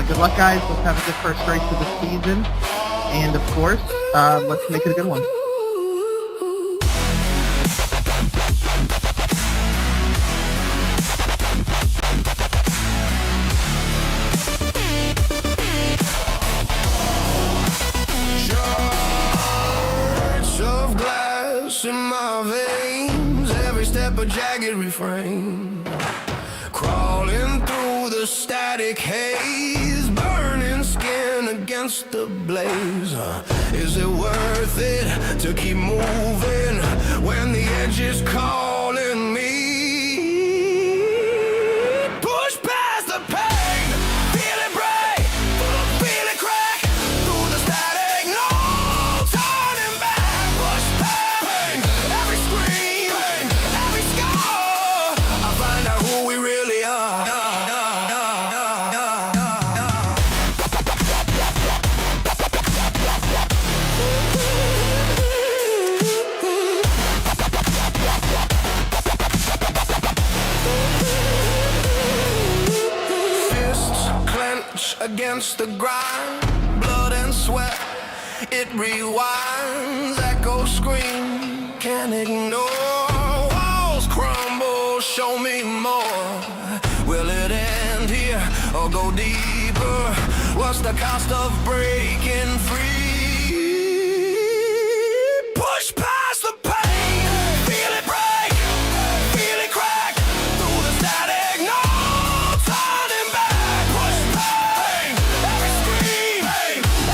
Good luck, guys. Let's have a good first race of the season. And, of course, let's make it a good one. Of glass in my veins, every step a jagged refrain, crawling through the static haze, burning skin against the blaze. Is it worth it to keep moving when the edge is calling me? Push past the pain, feel it break, feel it crack through the static, no turning back. Push past pain, every scream, every scar. I find out who we really are. Against the grind, blood and sweat, it rewinds, echoes scream, can't ignore, walls crumble, show me more. Will it end here or go deeper? What's the cost of breaking free? Push past the pain, feel it break, feel it crack through the static, no turning back. Push past every scream,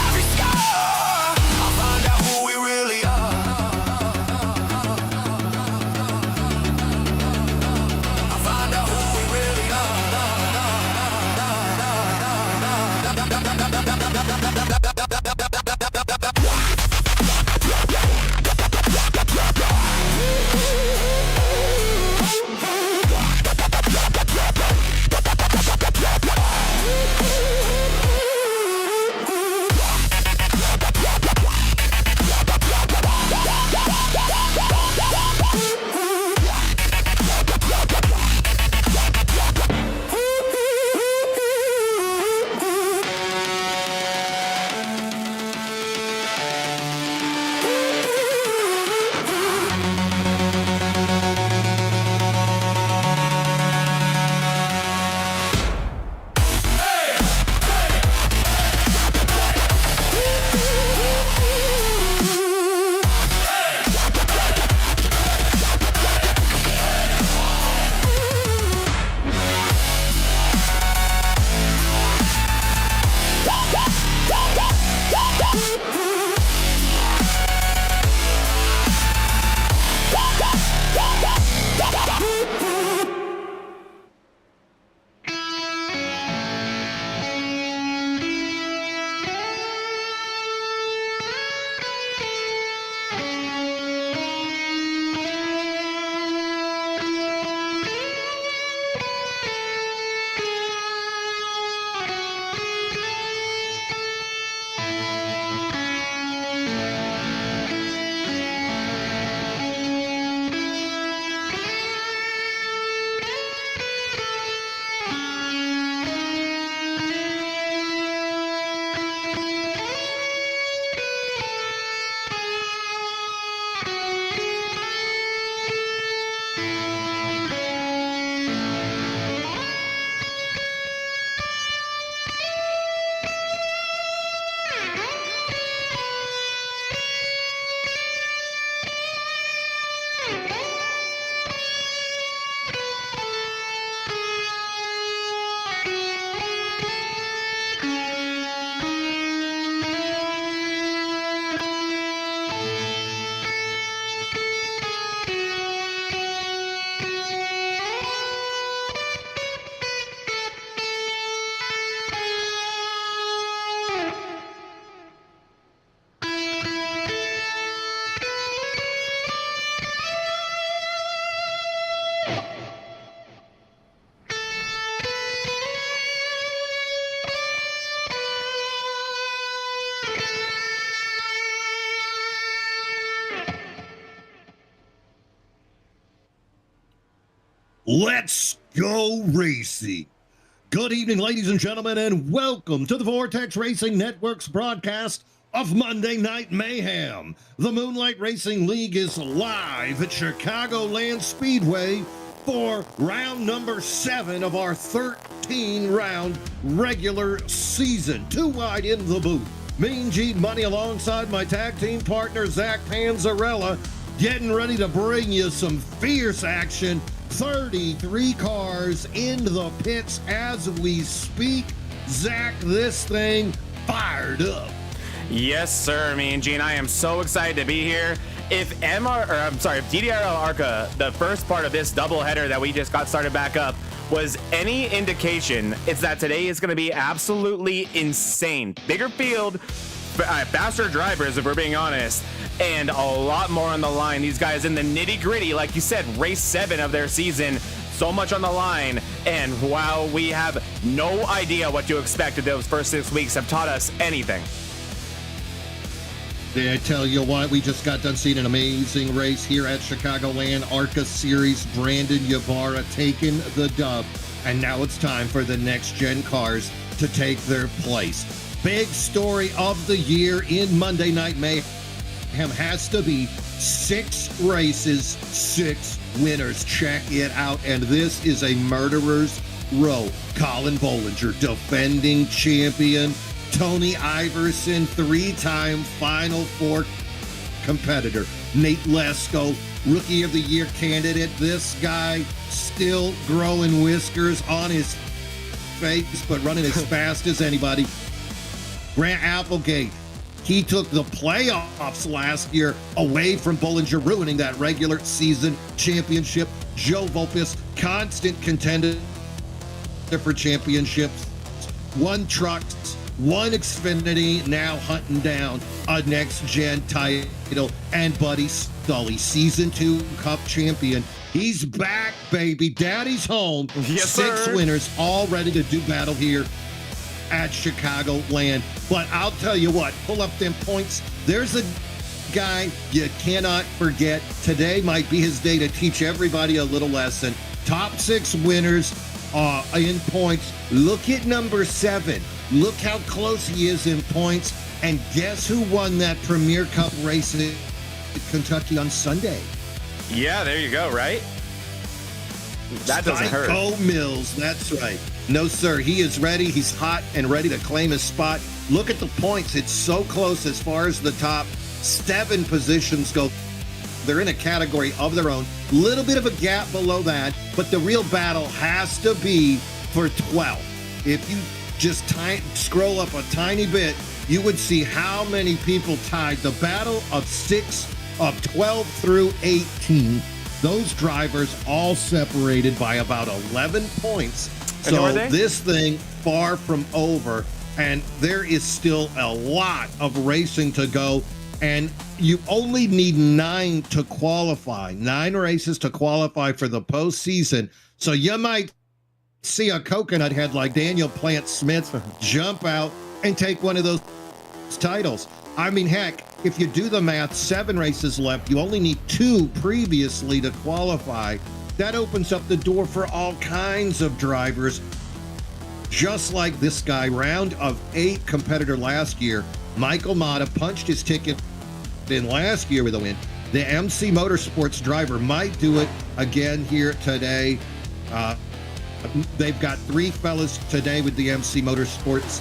every scar. I'll find out who we really are. I'll find out who we really are. Let's go racing. Good evening, ladies and gentlemen, and welcome to the Vortex Racing Network's broadcast of Monday Night Mayhem. The Moonlight Racing League is live at Chicagoland Speedway for round number 7 of our 13-round regular season. 2 wide in the booth. Mean Gene Money alongside my tag team partner, Zach Panzarella, getting ready to bring you some fierce action. 33 cars in the pits as we speak. Zach, this thing fired up. Yes, sir. Me and Gene, I am so excited to be here. If DDRL ARCA, the first part of this doubleheader that we just got started back up, was any indication, it's that today is going to be absolutely insane. Bigger field, faster drivers, if we're being honest, and a lot more on the line. These guys in the nitty gritty, like you said, race 7 of their season. So much on the line, and while we have no idea what to expect, those first 6 weeks have taught us anything. Did I tell you what? We just got done seeing an amazing race here at Chicagoland ARCA Series. Brandon Ybarra taking the dub, and now it's time for the next-gen cars to take their place. Big story of the year in Monday Night Mayhem has to be 6 races, 6 winners. Check it out, and this is a murderer's row. Colin Bollinger, defending champion. Tony Iverson, 3-time Final Four competitor. Nate Lesko, Rookie of the Year candidate. This guy still growing whiskers on his face, but running as fast as anybody. Grant Applegate, he took the playoffs last year away from Bollinger, ruining that regular season championship. Joe Volpis, constant contender for championships. 1 trucks, 1 Xfinity, now hunting down a next-gen title. And Buddy Sully, Season 2 Cup champion. He's back, baby. Daddy's home. Yes, 6 sir. winners, all ready to do battle here at Chicagoland. But I'll tell you what, pull up them points. There's a guy you cannot forget. Today might be his day to teach everybody a little lesson. Top 6 winners in points. Look at number 7. Look how close he is in points. And guess who won that Premier Cup race in Kentucky on Sunday? Yeah, there you go, right? That doesn't hurt. Psycho Mills, that's right. No, sir, he is ready. He's hot and ready to claim his spot. Look at the points. It's so close as far as the top 7 positions go. They're in a category of their own. Little bit of a gap below that, but the real battle has to be for 12. If you just scroll up a tiny bit, you would see how many people tied. The battle of 12 through 18. Those drivers all separated by about 11 points. So this thing far from over, and there is still a lot of racing to go. And you only need 9 to qualify, 9 races to qualify for the postseason. So you might see a coconut head like Daniel Plant Smith jump out and take one of those titles. I mean, heck, if you do the math, 7 races left. You only need 2 previously to qualify. That opens up the door for all kinds of drivers. Just like this guy, round of 8 competitor last year, Michael Mata punched his ticket in last year with a win. The MC Motorsports driver might do it again here today. They've got 3 fellas today with the MC Motorsports.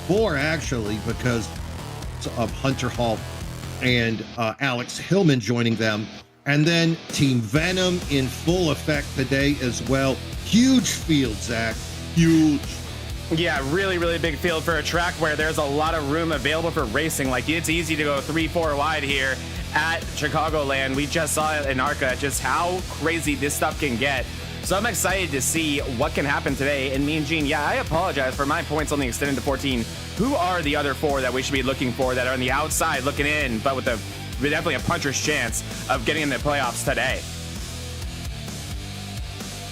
4 actually, because of Hunter Hall and Alex Hillman joining them. And then Team Venom in full effect today as well. Huge field, Zach. Huge. Yeah, really, really big field for a track where there's a lot of room available for racing. Like, it's easy to go 3-4 wide here at Chicagoland. We just saw it in ARCA, just how crazy this stuff can get. So I'm excited to see what can happen today. And me and Gene, yeah, I apologize for my points only extended to 14. Who are the other 4 that we should be looking for that are on the outside looking in, but with definitely a puncher's chance of getting in the playoffs today?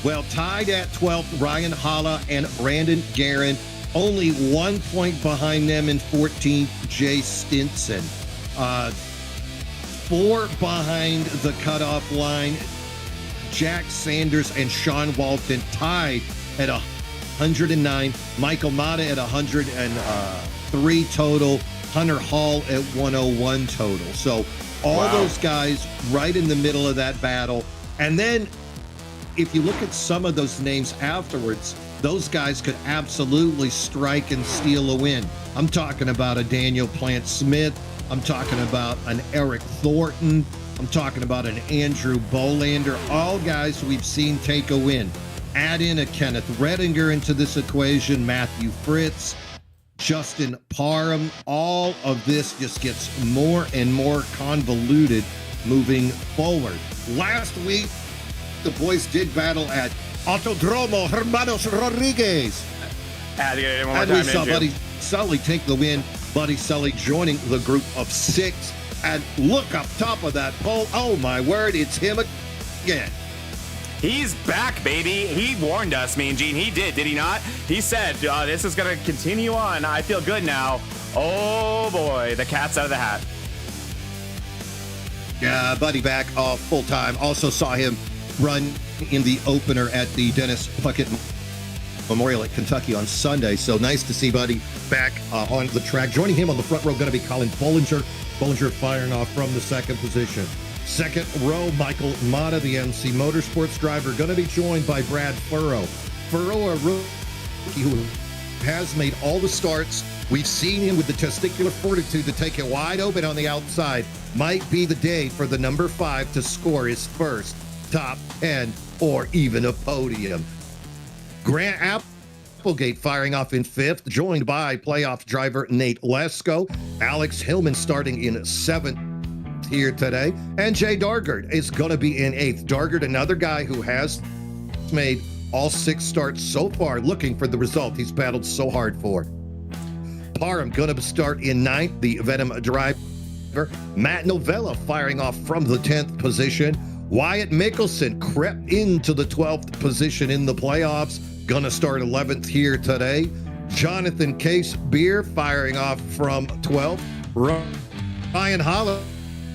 Well, tied at 12th, Ryan Holla and Brandon Guerin. Only 1 point behind them in 14th, Jay Stinson. 4 behind the cutoff line, Jack Sanders and Sean Walton tied at 109. Michael Mata at 103 total. Hunter Hall at 101 total. So all those guys right in the middle of that battle. And then if you look at some of those names afterwards, those guys could absolutely strike and steal a win. I'm talking about a Daniel Plant Smith. I'm talking about an Eric Thornton. I'm talking about an Andrew Bolander. All guys we've seen take a win. Add in a Kenneth Redinger into this equation, Matthew Fritz, Justin Parham. All of this just gets more and more convoluted moving forward. Last week, the boys did battle at Autodromo Hermanos Rodriguez. And we saw Buddy Sully take the win. Buddy Sully joining the group of 6. And look up top of that pole. Oh, my word, it's him again. He's back, baby. He warned us, Mean Gene. He did he not? He said, this is going to continue on. I feel good now. Oh, boy, the cat's out of the hat. Yeah, Buddy back full time. Also saw him run in the opener at the Dennis Puckett Memorial at Kentucky on Sunday. So nice to see Buddy back on the track. Joining him on the front row going to be Colin Bollinger. Bollinger firing off from the second position. Second row, Michael Mata, the MC Motorsports driver, going to be joined by Brad Furrow. Furrow, a rookie who has made all the starts. We've seen him with the testicular fortitude to take it wide open on the outside. Might be the day for the number 5 to score his first top 10 or even a podium. Grant Applegate firing off in 5th, joined by playoff driver Nate Lesko. Alex Hillman starting in 7th here today. And Jay Dargard is going to be in 8th. Dargard, another guy who has made all 6 starts so far, looking for the result he's battled so hard for. Parham going to start in 9th, the Venom driver. Matt Novella firing off from the 10th position. Wyatt Mickelson crept into the 12th position in the playoffs. Gonna start 11th here today. Jonathan Case Beer firing off from 12th. Ryan Holler,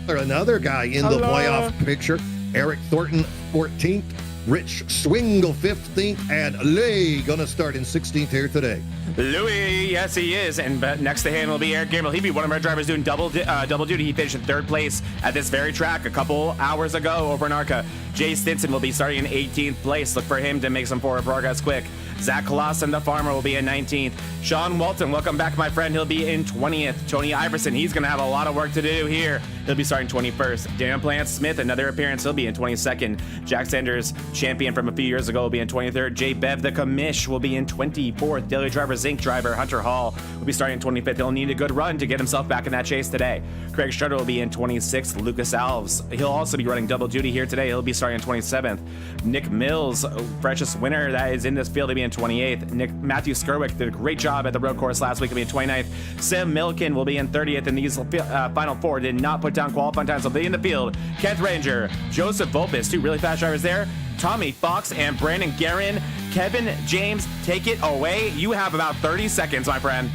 another guy in the playoff picture. Eric Thornton 14th. Rich Swingle 15th. And Lee gonna start in 16th here today. Louis, yes, he is. And next to him will be Eric Gamble. He'd be one of our drivers doing double duty. He finished in 3rd place at this very track a couple hours ago over in ARCA. Jay Stinson will be starting in 18th place. Look for him to make some forward progress quick. Zach Clausen, the farmer, will be in 19th. Sean Walton, welcome back, my friend. He'll be in 20th. Tony Iverson, he's going to have a lot of work to do here. He'll be starting 21st. Daniel Plant Smith, another appearance. He'll be in 22nd. Jack Sanders, champion from a few years ago, will be in 23rd. Jay Bev, the commish, will be in 24th. Daily driver, Zinc driver, Hunter Hall, will be starting in 25th. He'll need a good run to get himself back in that chase today. Craig Strutter will be in 26th. Lucas Alves, he'll also be running double duty here today. He'll be starting in 27th. Nick Mills, freshest winner that is in this field, will be in 28th. Matthew Skerwick did a great job at the road course last week. He'll be in 29th. Sam Milken will be in 30th. And these final 4 did not put down qualifying times. So they'll be in the field. Kent Ranger, Joseph Volpis, 2 really fast drivers there. Tommy Fox and Brandon Guerin. Kevin James, take it away. You have about 30 seconds, my friend.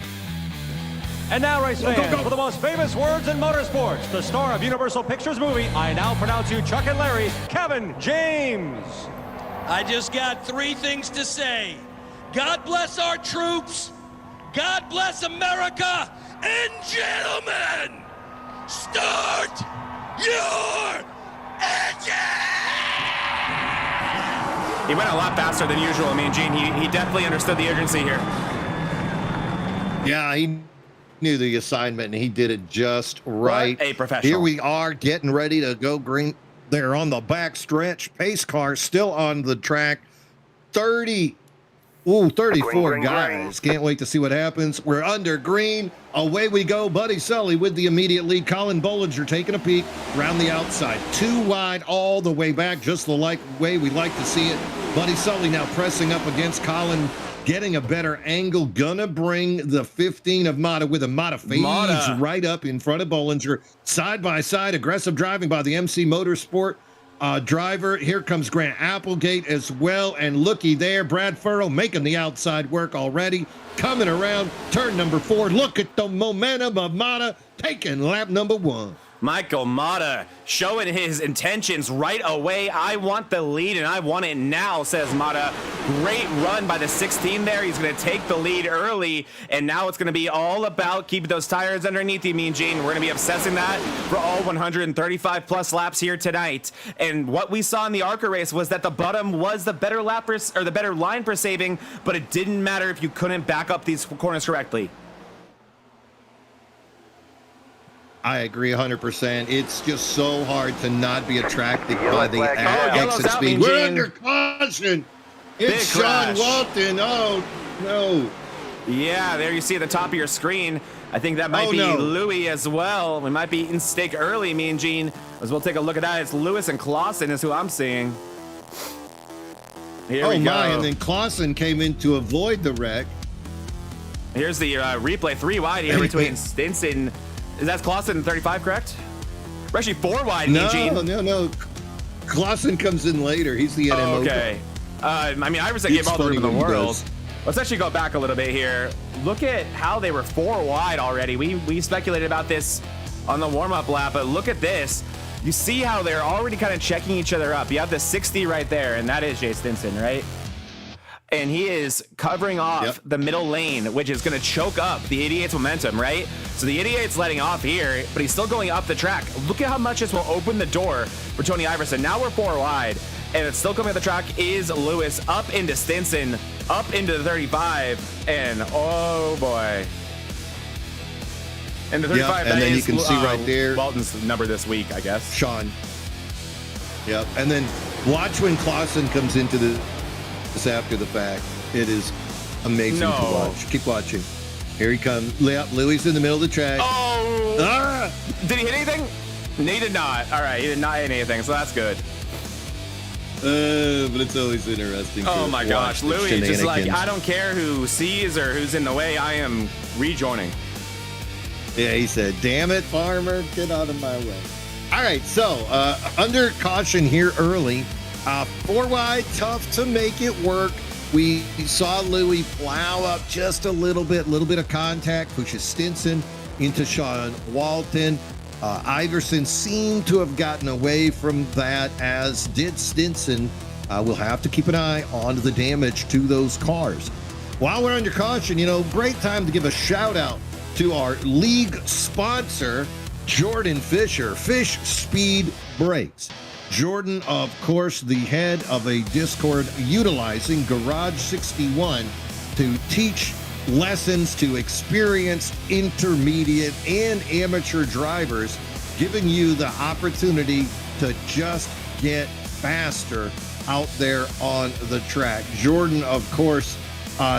And now, race fans, for the most famous words in motorsports, the star of Universal Pictures movie, I now pronounce you Chuck and Larry, Kevin James. I just got 3 things to say. God bless our troops, God bless America, and gentlemen, start your engine! He went a lot faster than usual. I mean, Gene, he definitely understood the urgency here. Yeah, he knew the assignment, and he did it just right. What a professional. Here we are getting ready to go green. They're on the back stretch. Pace car still on the track. 34 guys. Can't wait to see what happens. We're under green. Away we go. Buddy Sully with the immediate lead. Colin Bollinger taking a peek around the outside. 2 wide all the way back, just the way we like to see it. Buddy Sully now pressing up against Colin, getting a better angle. Gonna bring the 15 of Mata with a Mata fades right up in front of Bollinger. Side by side, aggressive driving by the MC Motorsport driver. Here comes Grant Applegate as well. And looky there, Brad Furrow making the outside work already. Coming around turn number 4. Look at the momentum of Mata taking lap number 1. Michael Mata showing his intentions right away. I want the lead and I want it now, says Mata. Great run by the 16 there. He's going to take the lead early, and now it's going to be all about keeping those tires underneath you, Mean Gene. We're going to be obsessing that for all 135 plus laps here tonight. And what we saw in the ARCA race was that the bottom was the better lap or the better line for saving, but it didn't matter if you couldn't back up these corners correctly. I agree 100%. It's just so hard to not be attracted by the exit speed. We're under caution. It's Sean Walton. Oh, no. Yeah, there you see at the top of your screen. I think that might be Louis as well. We might be eating steak early, Mean Gene. As we'll take a look at that. It's Lewis and Clausen is who I'm seeing. Here we go. And then Clausen came in to avoid the wreck. Here's the replay 3 wide here between Stinson. Is that Clausen in 35, correct? We're actually 4 wide, No. Clausen comes in later. He's the NMO. Okay. I mean, iRacing gave all the room in the world. Let's actually go back a little bit here. Look at how they were 4 wide already. We speculated about this on the warm-up lap, but look at this. You see how they're already kind of checking each other up. You have the 60 right there, and that is Jay Stinson, right? And he is covering off the middle lane, which is going to choke up the 88's momentum, right? So the 88's letting off here, but he's still going up the track. Look at how much this will open the door for Tony Iverson. Now we're 4 wide, and it's still coming up the track is Lewis up into Stinson, up into the 35, and oh boy. And the 35, and then you can see right there Walton's number this week, I guess. Sean. Yep, and then watch when Clausen comes into this after the fact. It is amazing to watch. Keep watching. Here he comes. Louis in the middle of the track. Oh! Did he hit anything? No, he did not. All right, he did not hit anything, so that's good. But it's always interesting. Oh my gosh, Louis just like, I don't care who sees or who's in the way, I am rejoining. Yeah, he said, damn it, Farmer, get out of my way. All right, so under caution here early. 4 wide, tough to make it work. We saw Louis plow up just a little bit of contact, pushes Stinson into Sean Walton. Iverson seemed to have gotten away from that, as did Stinson. We'll have to keep an eye on the damage to those cars. While we're under caution, great time to give a shout out to our league sponsor, Jordan Fisher, Fish Speed Brakes. Jordan, of course, the head of a Discord utilizing Garage 61 to teach lessons to experienced, intermediate, and amateur drivers, giving you the opportunity to just get faster out there on the track. Jordan, of course,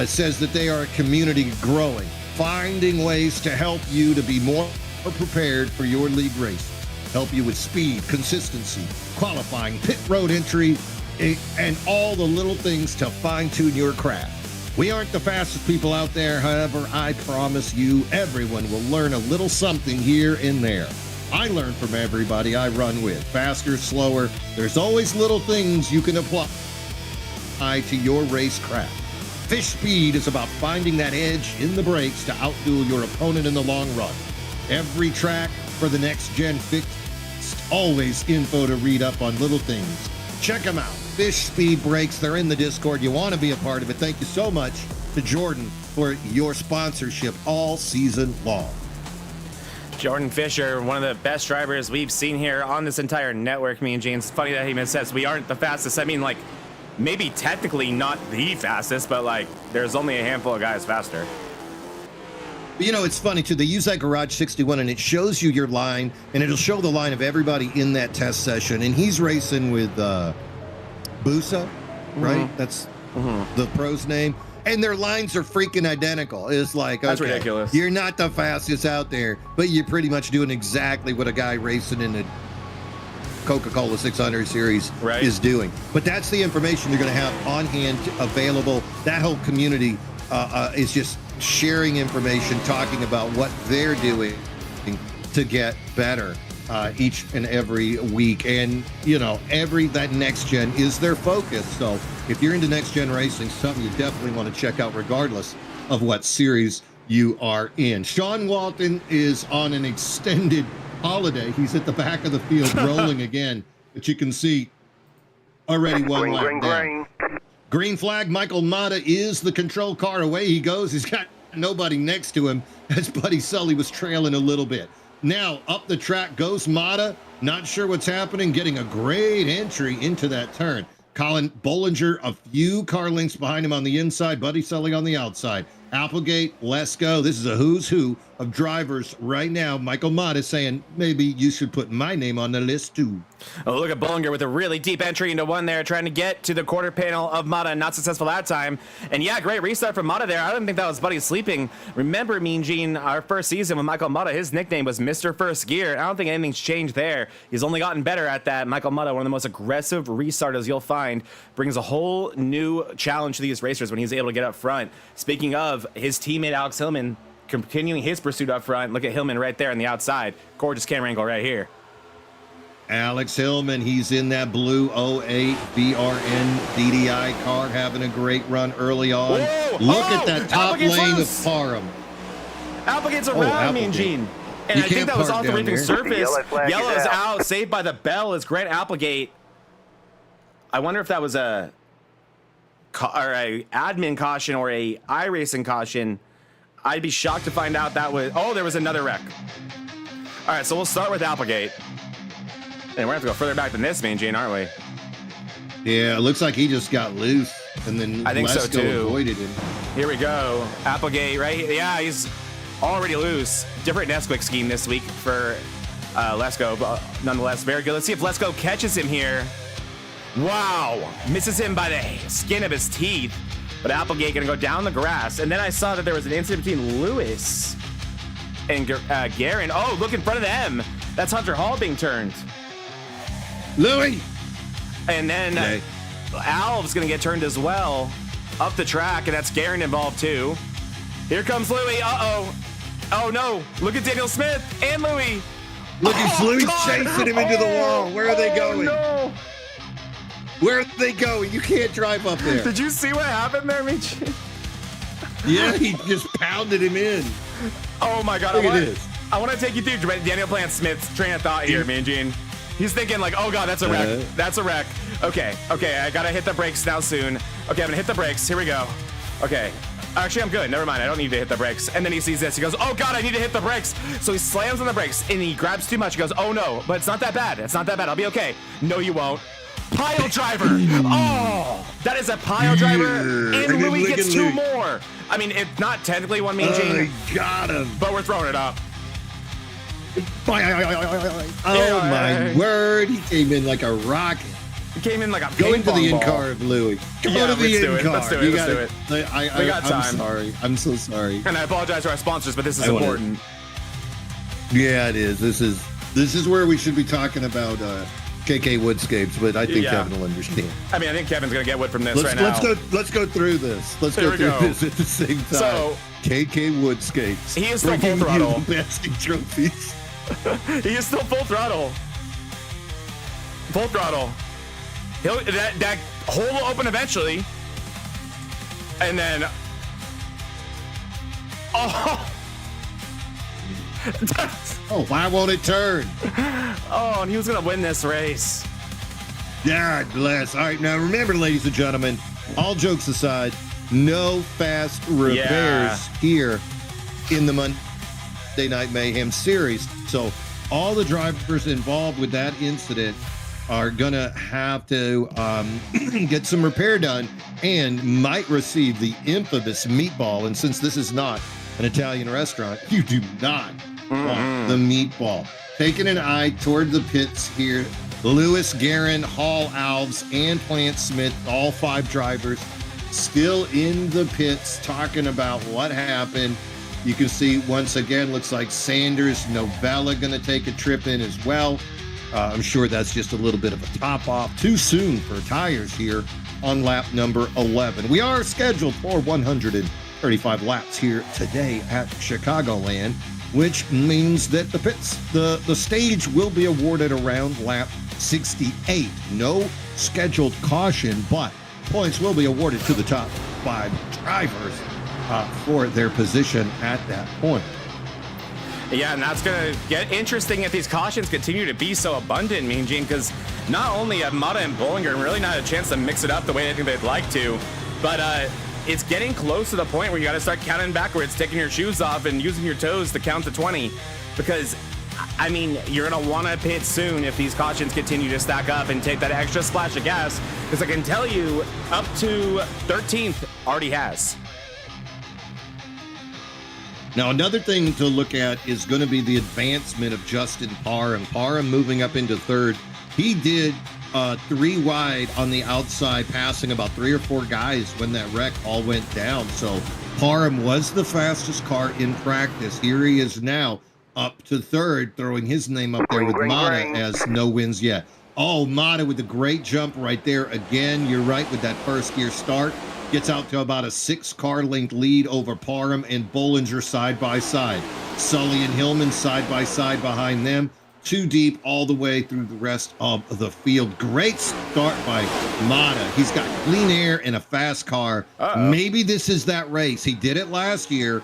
says that they are a community growing, finding ways to help you to be more prepared for your league race. Help you with speed, consistency, qualifying, pit road entry, and all the little things to fine-tune your craft. We aren't the fastest people out there, however, I promise you everyone will learn a little something here and there. I learn from everybody I run with. Faster, slower, there's always little things you can apply to your racecraft. Fish Speed is about finding that edge in the brakes to outduel your opponent in the long run. Every track for the next gen fixed, always info to read up on little things. Check them out. Fish Speed Brakes, they're in the Discord. You want to be a part of it. Thank you so much to Jordan for your sponsorship all season long. Jordan Fisher, one of the best drivers we've seen here on this entire network. Me and James, funny that he even says we aren't the fastest. I mean, like, maybe technically not the fastest, but like there's only a handful of guys faster. It's funny too. They use that Garage 61 and it shows you your line, and it'll show the line of everybody in that test session. And he's racing with Busa, right? That's the pro's name. And their lines are freaking identical. It's like, that's ridiculous. You're not the fastest out there, but you're pretty much doing exactly what a guy racing in the Coca-Cola 600 series is doing. But that's the information you're going to have on hand, available. That whole community is just sharing information, talking about what they're doing to get better each and every week. And that next gen is their focus. So if you're into next gen racing, something you definitely want to check out regardless of what series you are in. Sean Walton is on an extended holiday. He's at the back of the field rolling again, but you can see already one lap down. Green flag. Michael Mata is the control car. Away he goes. He's got nobody next to him as Buddy Sully was trailing a little bit. Now up the track goes Mata. Not sure what's happening. Getting a great entry into that turn. Colin Bollinger a few car lengths behind him on the inside. Buddy Sully on the outside. Applegate, let's go. This is a who's who of drivers right now. Michael Mott is saying, maybe you should put my name on the list too. Oh, look at Bollinger with a really deep entry into one there, trying to get to the quarter panel of Mata. Not successful that time. And yeah, great restart from Mata there. I don't think that was Buddy sleeping. Remember, Mean Gene, our first season with Michael Mata, his nickname was Mr. First Gear. I don't think anything's changed there. He's only gotten better at that. Michael Mata, one of the most aggressive restarters you'll find, brings a whole new challenge to these racers when he's able to get up front. Speaking of, his teammate Alex Hillman continuing his pursuit up front. Look at Hillman right there on the outside. Gorgeous camera angle right here. Alex Hillman, he's in that blue 08 VRN DDI car, having a great run early on. Whoa! Look at that top lane of Parham. Applegate's around, Mean Gene. And I think that was off the reaping surface. Yellow's out, saved by the bell as Grant Applegate. I wonder if that was a admin caution or a iRacing caution. I'd be shocked to find out that was... Oh, there was another wreck. All right, so we'll start with Applegate. And we're going to have to go further back than this, Mean Gene, aren't we? Yeah, it looks like he just got loose, and then I think so, too. Avoided him. Here we go. Applegate right here. Yeah, he's already loose. Different Nesquik scheme this week for Lesko, but nonetheless, very good. Let's see if Lesko catches him here. Wow. Misses him by the skin of his teeth. But Applegate going to go down the grass. And then I saw that there was an incident between Lewis and Guerin. Oh, look in front of them. That's Hunter Hall being turned. Louis! And then Alv's going to get turned as well up the track, and that's Guerin involved too. Here comes Louis. Uh-oh. Oh, no. Look at Daniel Smith and Louis. Look at Louis chasing him into the wall. Where are they going? No. Where are they going? You can't drive up there. Did you see what happened there, Mitch? Yeah, he just pounded him in. Oh, my God. Look at this. I want to take you through Daniel Plant Smith's train of thought here, Mean Gene. He's thinking like, oh God, that's a wreck. That's a wreck. Okay, I gotta hit the brakes now soon. Okay, I'm gonna hit the brakes. Here we go. Okay. Actually, I'm good. Never mind. I don't need to hit the brakes. And then he sees this. He goes, oh God, I need to hit the brakes. So he slams on the brakes and he grabs too much. He goes, oh no, but it's not that bad. It's not that bad. I'll be okay. No, you won't. Pile driver. Oh, that is a pile driver. And Louis gets two more. I mean, it's not technically one, Mean Gene. I got him. But we're throwing it up. Oh my word, he came in like a rocket. He came in like a Go into the ball. in-car of Louis. Go to the in-car. Let's do it. We got time. I'm sorry. I'm so sorry. And I apologize to our sponsors, but this is important. Yeah, it is. This is where we should be talking about KK Woodscapes, but I think Kevin will understand. I mean, I think Kevin's gonna get wood from this now. Let's go through this. Let's go through this at the same time. So KK Woodscapes. He is still full throttle. Best trophies. He is still full throttle. Full throttle. That hole will open eventually. And then... Oh! Oh, why won't it turn? Oh, and he was going to win this race. God bless. All right, now remember, ladies and gentlemen, all jokes aside, no fast repairs here in the Monday Night Mayhem series. So all the drivers involved with that incident are gonna have to get some repair done and might receive the infamous meatball. And since this is not an Italian restaurant, you do not want the meatball. Taking an eye toward the pits here, Lewis, Guerin, Hall, Alves, and Plant Smith, all five drivers still in the pits talking about what happened. You can see once again, looks like Sanders, Novella going to take a trip in as well. I'm sure that's just a little bit of a top off. Too soon for tires here on lap number 11. We are scheduled for 135 laps here today at Chicagoland, which means that the pits, the stage will be awarded around lap 68. No scheduled caution, but points will be awarded to the top five drivers for their position at that point. Yeah, and that's going to get interesting if these cautions continue to be so abundant, Mean Gene, because not only have Mata and Bollinger really not a chance to mix it up the way they think they'd like to, but it's getting close to the point where you got to start counting backwards, taking your shoes off and using your toes to count to 20, because I mean, you're going to want to pit soon if these cautions continue to stack up and take that extra splash of gas, because I can tell you up to 13th already has. Now, another thing to look at is going to be the advancement of Justin Parham. Parham moving up into third. He did 3 wide on the outside, passing about 3 or 4 guys when that wreck all went down. So Parham was the fastest car in practice. Here he is now up to third, throwing his name up there with Mata as no wins yet. Oh, Mata with a great jump right there. Again, you're right with that first gear start. Gets out to about a 6-car length lead over Parham and Bollinger side by side. Sully and Hillman side by side behind them. 2 deep all the way through the rest of the field. Great start by Mata. He's got clean air and a fast car. Maybe this is that race. He did it last year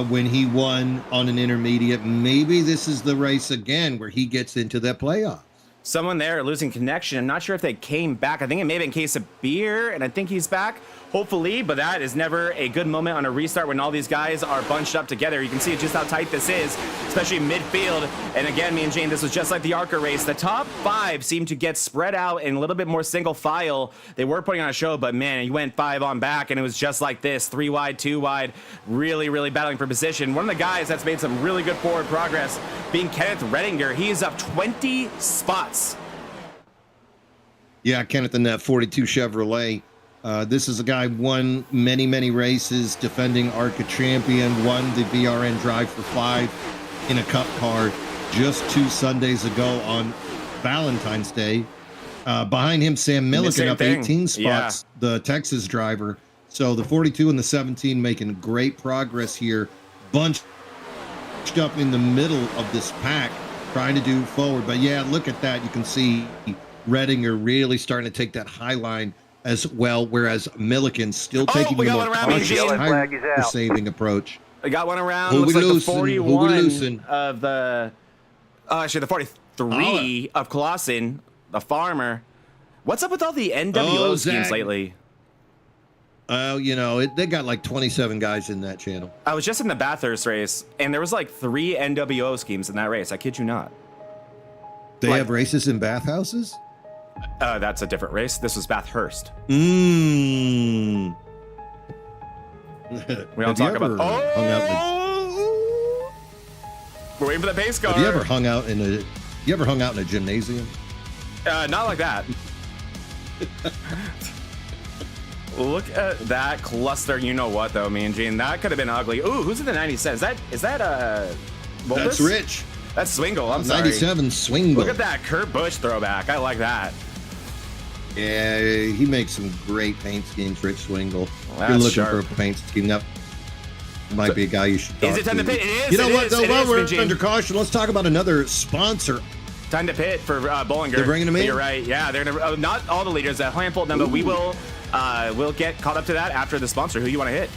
when he won on an intermediate. Maybe this is the race again where he gets into that playoff. Someone there losing connection. I'm not sure if they came back. I think it may have been Case of Beer, and I think he's back. Hopefully, but that is never a good moment on a restart when all these guys are bunched up together. You can see just how tight this is, especially midfield. And again, me and Jane, this was just like the ARCA race. The top 5 seemed to get spread out in a little bit more single file. They were putting on a show, but man, you went 5 on back, and it was just like this. 3 wide, 2 wide, really, really battling for position. One of the guys that's made some really good forward progress being Kenneth Redinger. He is up 20 spots. Yeah, Kenneth in that 42 Chevrolet. This is a guy won many, many races, defending ARCA champion, won the VRN Drive for 5 in a cup car just 2 Sundays ago on Valentine's Day. Behind him, Sam Milliken up 18 spots, the Texas driver. So the 42 and the 17 making great progress here. Bunched up in the middle of this pack, trying to do forward. But yeah, look at that. You can see Redinger really starting to take that high line as well, whereas Milliken's still taking the more cautious, saving approach. I got one around. Looks like the 41 of the, actually the 43 of Clausen, the farmer. What's up with all the NWO schemes lately? You know, they got like 27 guys in that channel. I was just in the Bathurst race, and there was like 3 NWO schemes in that race. I kid you not. They have races in bathhouses? That's a different race. This was Bathurst. We don't talk about. We're waiting for the pace car. Have you ever hung out in a? You ever hung out in a gymnasium? Not like that. Look at that cluster. You know what though, me and Gene? That could have been ugly. Ooh, who's in the 97? Is that Voltus? That's Rich. That's Swingle. I'm sorry. 97 Swingle. Look at that Kurt Busch throwback. I like that. Yeah, he makes some great paint schemes, Rich Swingle. Well, you're looking for a paint scheme. That might be a guy you should talk to. Is it time to pit? It is. You know what, though? While we're under caution, let's talk about another sponsor. Time to pit for Bollinger. They're bringing him in? You're right. Yeah, they're gonna, not all the leaders, a handful of them, but we will we'll get caught up to that after the sponsor. Who you want to hit?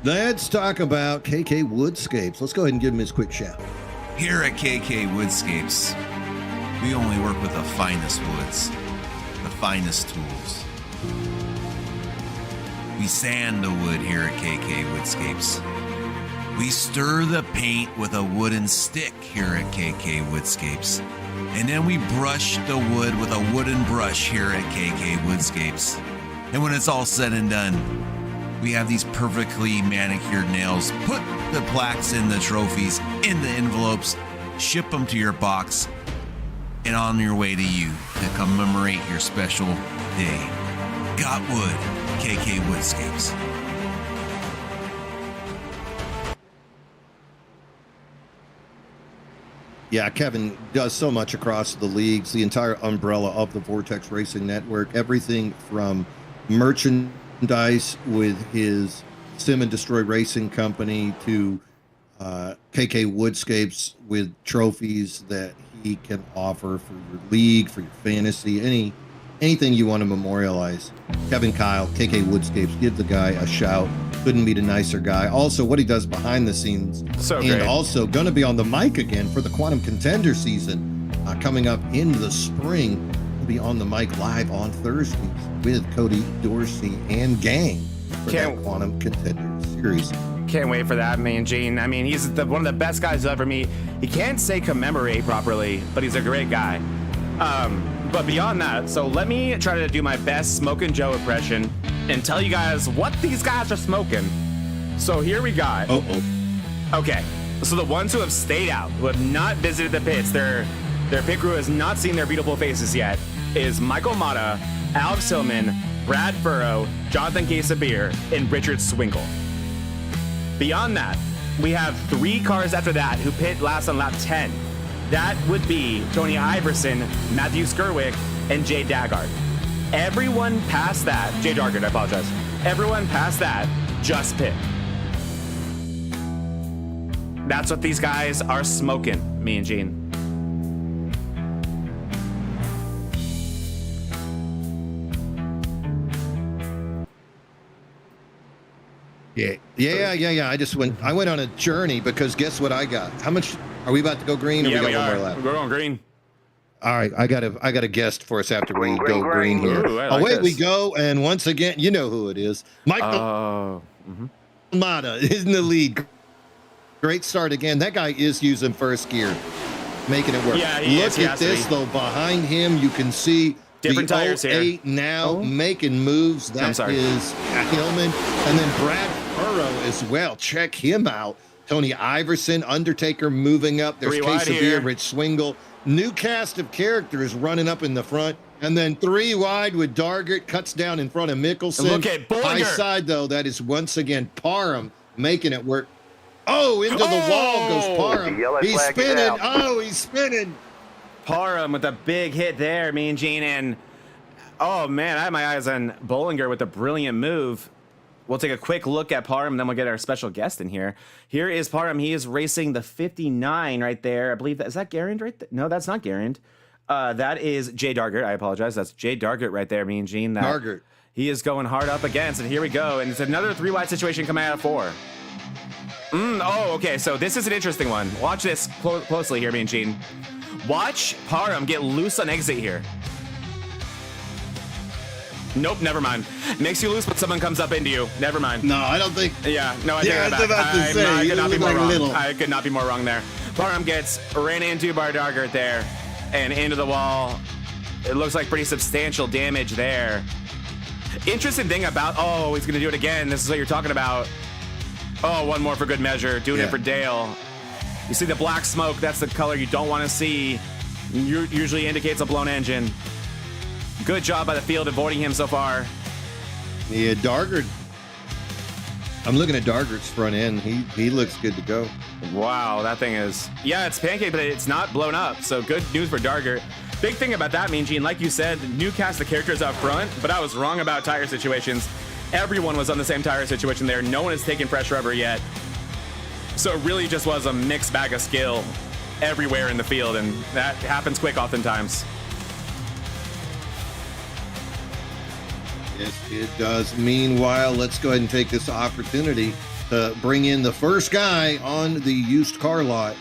Let's talk about KK Woodscapes. Let's go ahead and give him his quick shout. Here at KK Woodscapes, we only work with the finest woods, the finest tools. We sand the wood here at KK Woodscapes. We stir the paint with a wooden stick here at KK Woodscapes. And then we brush the wood with a wooden brush here at KK Woodscapes. And when it's all said and done, we have these perfectly manicured nails. Put the plaques in the trophies, in the envelopes, ship them to your box, and on your way to you to commemorate your special day. Got wood, KK Woodscapes. Yeah, Kevin does so much across the leagues, the entire umbrella of the Vortex Racing Network, everything from merchandise with his Sim and Destroy Racing Company to KK Woodscapes with trophies that he can offer for your league, for your fantasy, anything you want to memorialize. Kevin Kyle, KK Woodscapes, give the guy a shout. Couldn't meet a nicer guy. Also, what he does behind the scenes. So and great. also going to be on the mic again for the Quantum Contender season coming up in the spring. He'll be on the mic live on Thursdays with Cody Dorsey and gang for that Quantum Contender series. Can't wait for that, man, Gene. I mean, he's one of the best guys you'll ever meet. He can't say commemorate properly, but he's a great guy. But beyond that, so let me try to do my best Smokin' Joe impression and tell you guys what these guys are smoking. So here we got. Okay, so the ones who have stayed out, who have not visited the pits, their pit crew has not seen their beautiful faces yet, is Michael Mata, Alex Hillman, Brad Furrow, Jonathan Casabir, and Richard Swingle. Beyond that, we have 3 cars after that who pit last on lap 10. That would be Tony Iverson, Matthew Skirwick, and Jay Daggard. Everyone past that, Jay Dargard, I apologize. Everyone past that just pit. That's what these guys are smoking, me and Gene. Yeah. I went on a journey because guess what I got? How much are we about to go green? Or Yeah, we we got one are. more lap? We're going green. All right, I got a guest for us after we go green here. Ooh, I like Away we this. go, and once again, you know who it is. Michael Mata is in the lead. Great start again. That guy is using first gear, making it work. Yeah, he Look is. He at has to this be. though. Behind him, you can see Different the tires here. 08 now making moves. I'm That sorry. is Hillman, and then Brad Furrow as well. Check him out. Tony Iverson, Undertaker moving up. There's 3 wide Casabir, here. Rich Swingle. New cast of characters running up in the front. And then 3 wide with Dargert, cuts down in front of Mickelson. And look at Bullinger. High side, though, that is once again Parham making it work. Oh, into the wall goes Parham. He's spinning. Oh, he's spinning. Parham with a big hit there, me and Gene. And, oh, man, I had my eyes on Bollinger with a brilliant move. We'll take a quick look at Parham, then we'll get our special guest in here. Here is Parham. He is racing the 59 right there. I believe is that Garand right there? No, that's not Garand. That is Jay Dargert. I apologize. That's Jay Dargert right there, me and Gene. Dargert. He is going hard up against, and here we go. And it's another 3 wide situation coming out of 4. Oh, okay. So this is an interesting one. Watch this closely here, me and Gene. Watch Parham get loose on exit here. Nope, never mind. Makes you loose, but someone comes up into you. Never mind. No, I don't think. Yeah, no, I take Yeah, that I was back. about to say, I you could not be look more like wrong. little. I could not be more wrong there. Parham gets ran into by Dargert there and into the wall. It looks like pretty substantial damage there. Interesting thing about, oh, he's going to do it again. This is what you're talking about. Oh, one more for good measure. Doing it for Dale. You see the black smoke. That's the color you don't want to see. Usually indicates a blown engine. Good job by the field avoiding him so far. Yeah, Dargert. I'm looking at Dargert's front end. He looks good to go. Wow, that thing is, yeah, it's pancake, but it's not blown up. So good news for Dargert. Big thing about that, Mean Gene, like you said, new cast of characters up front, but I was wrong about tire situations. Everyone was on the same tire situation there. No one has taken fresh rubber yet. So it really just was a mixed bag of skill everywhere in the field, and that happens quick oftentimes. Yes, it does. Meanwhile, let's go ahead and take this opportunity to bring in the first guy on the used car lot,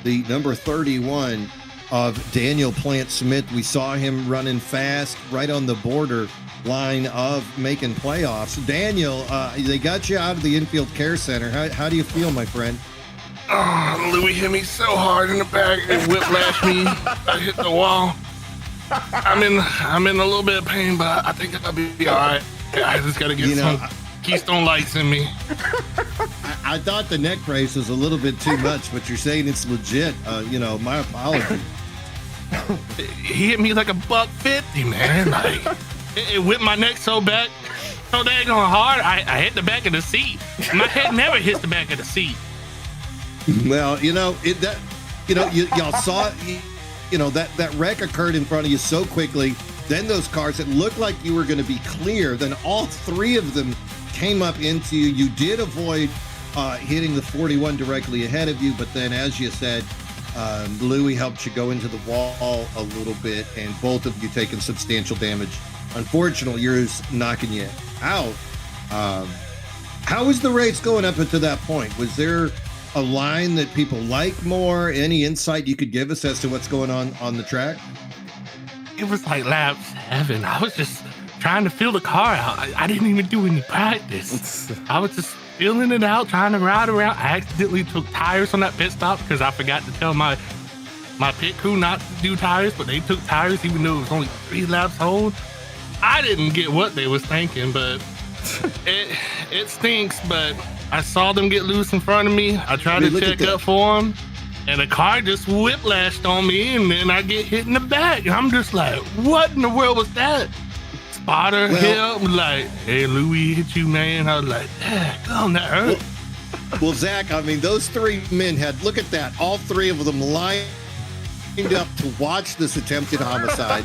the number 31 of Daniel Plant Smith. We saw him running fast right on the border line of making playoffs. Daniel, they got you out of the infield care center. How do you feel, my friend? Oh, Louis hit me so hard in the back and whiplashed me. I hit the wall. I'm in a little bit of pain, but I think I'll be all right. I just got to get some Keystone Lights in me. I thought the neck brace was a little bit too much, but you're saying it's legit. My apologies. He hit me like $150, man. Like it whipped my neck so back, so daggone hard. I hit the back of the seat. My head never hits the back of the seat. Well, y'all saw it. That wreck occurred in front of you so quickly. Then those cars, it looked like you were going to be clear. Then all 3 of them came up into you. You did avoid hitting the 41 directly ahead of you, but then, as you said, Louis helped you go into the wall a little bit, and both of you taking substantial damage. Unfortunately, yours knocking you out. How was the race going up until that point? Was there a line that people like more? Any insight you could give us as to what's going on the track? It was like lap 7. I was just trying to feel the car out. I didn't even do any practice. I was just feeling it out, trying to ride around. I accidentally took tires on that pit stop because I forgot to tell my pit crew not to do tires, but they took tires even though it was only 3 laps old. I didn't get what they was thinking, but it stinks. But I saw them get loose in front of me. I tried to check up for them, and the car just whiplashed on me, and then I get hit in the back. I'm just like, what in the world was that? Spotter hit was like, hey, Louis hit you, man. I was like, damn, that hurt. Well, Zach, I mean, those 3 men had, look at that, all 3 of them lined up to watch this attempted homicide.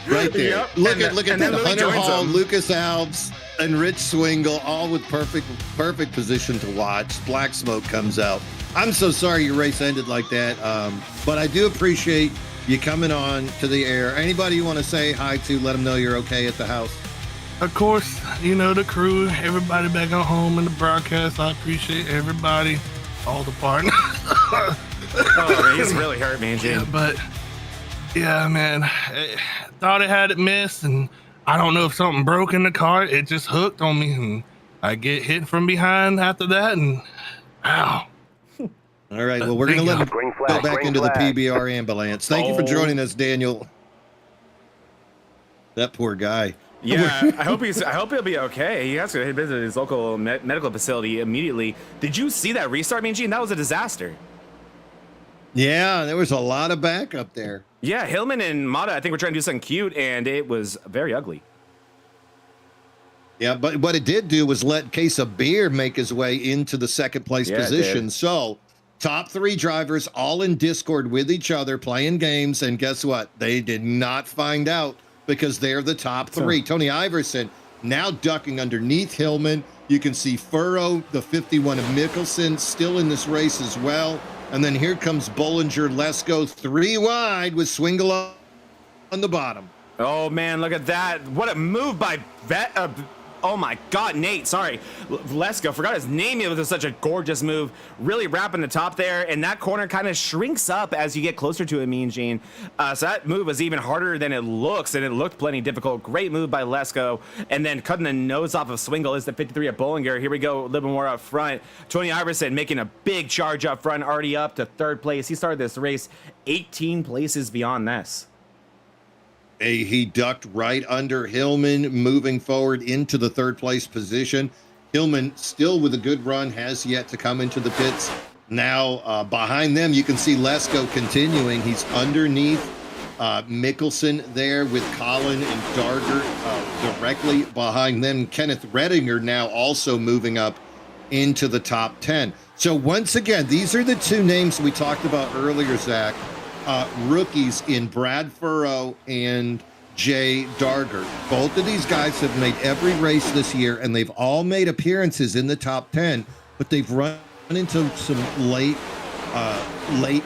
Right there. Yep. Look at and that. then Hunter Hall, him. Lucas Alves, and Rich Swingle, all with perfect position to watch. Black smoke comes out. I'm so sorry your race ended like that, but I do appreciate you coming on to the air. Anybody you want to say hi to, let them know you're okay at the house. Of course, you know, the crew, everybody back at home in the broadcast. I appreciate everybody, all the partners. Oh, he's really hurt, man, Gene. Yeah, but yeah, man, I thought it had it missed, and I don't know if something broke in the car. It just hooked on me, and I get hit from behind after that, and ow. All right, well, we're going to let him go back into the PBR ambulance. Thank you for joining us, Daniel. That poor guy. Yeah, I hope he'll be okay. He has to visit his local medical facility immediately. Did you see that restart, Mean Gene? That was a disaster. Yeah, there was a lot of backup there. Yeah, Hillman and Mata, I think, were trying to do something cute, and it was very ugly. Yeah, but what it did do was let Case of Beer make his way into the second place position. So top 3 drivers all in Discord with each other playing games, and guess what? They did not find out because they're the top 3. Tony Iverson now ducking underneath Hillman. You can see Furrow, the 51 of Mickelson, still in this race as well. And then here comes Bollinger. Let's go 3 wide with Swingle on the bottom. Oh, man, look at that. What a move by oh, my God, Nate. Sorry. Lesko. Forgot his name. It was such a gorgeous move. Really wrapping the top there. And that corner kind of shrinks up as you get closer to it, Mean Gene. So that move was even harder than it looks, and it looked plenty difficult. Great move by Lesko. And then cutting the nose off of Swingle is the 53 at Bollinger. Here we go. A little more up front. Tony Iverson making a big charge up front, already up to 3rd place. He started this race 18 places beyond this. He ducked right under Hillman, moving forward into the 3rd place position. Hillman still with a good run, has yet to come into the pits. Now behind them, you can see Lesko continuing. He's underneath Mickelson there with Colin and Darger directly behind them. Kenneth Redinger now also moving up into the top 10. So once again, these are the 2 names we talked about earlier, Zach. Rookies in Brad Furrow and Jay Darger. Both of these guys have made every race this year, and they've all made appearances in the top 10, but they've run into some late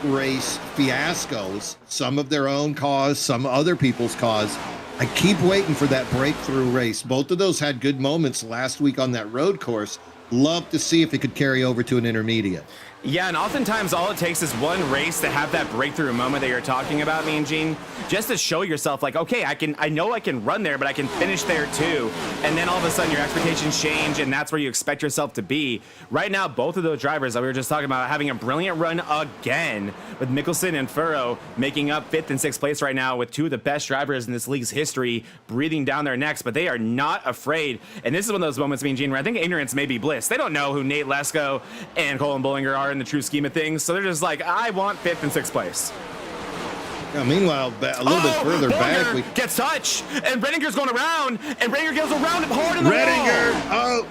race fiascos, some of their own cause, some other people's cause. I keep waiting for that breakthrough race. Both of those had good moments last week on that road course. Love to see if it could carry over to an intermediate. Yeah, and oftentimes all it takes is one race to have that breakthrough moment that you're talking about, Mean Gene, just to show yourself like, okay, I know I can run there, but I can finish there too. And then all of a sudden your expectations change, and that's where you expect yourself to be. Right now, both of those drivers that we were just talking about having a brilliant run again, with Mickelson and Furrow making up 5th and 6th place right now with 2 of the best drivers in this league's history breathing down their necks, but they are not afraid. And this is one of those moments, Mean Gene, where I think ignorance may be bliss. They don't know who Nate Lesko and Colin Bollinger are in the true scheme of things, so they're just like, I want 5th and 6th place. Now, meanwhile, a little bit further back, we gets touch, and Redinger's going around, and Redinger goes around him hard in the Redinger,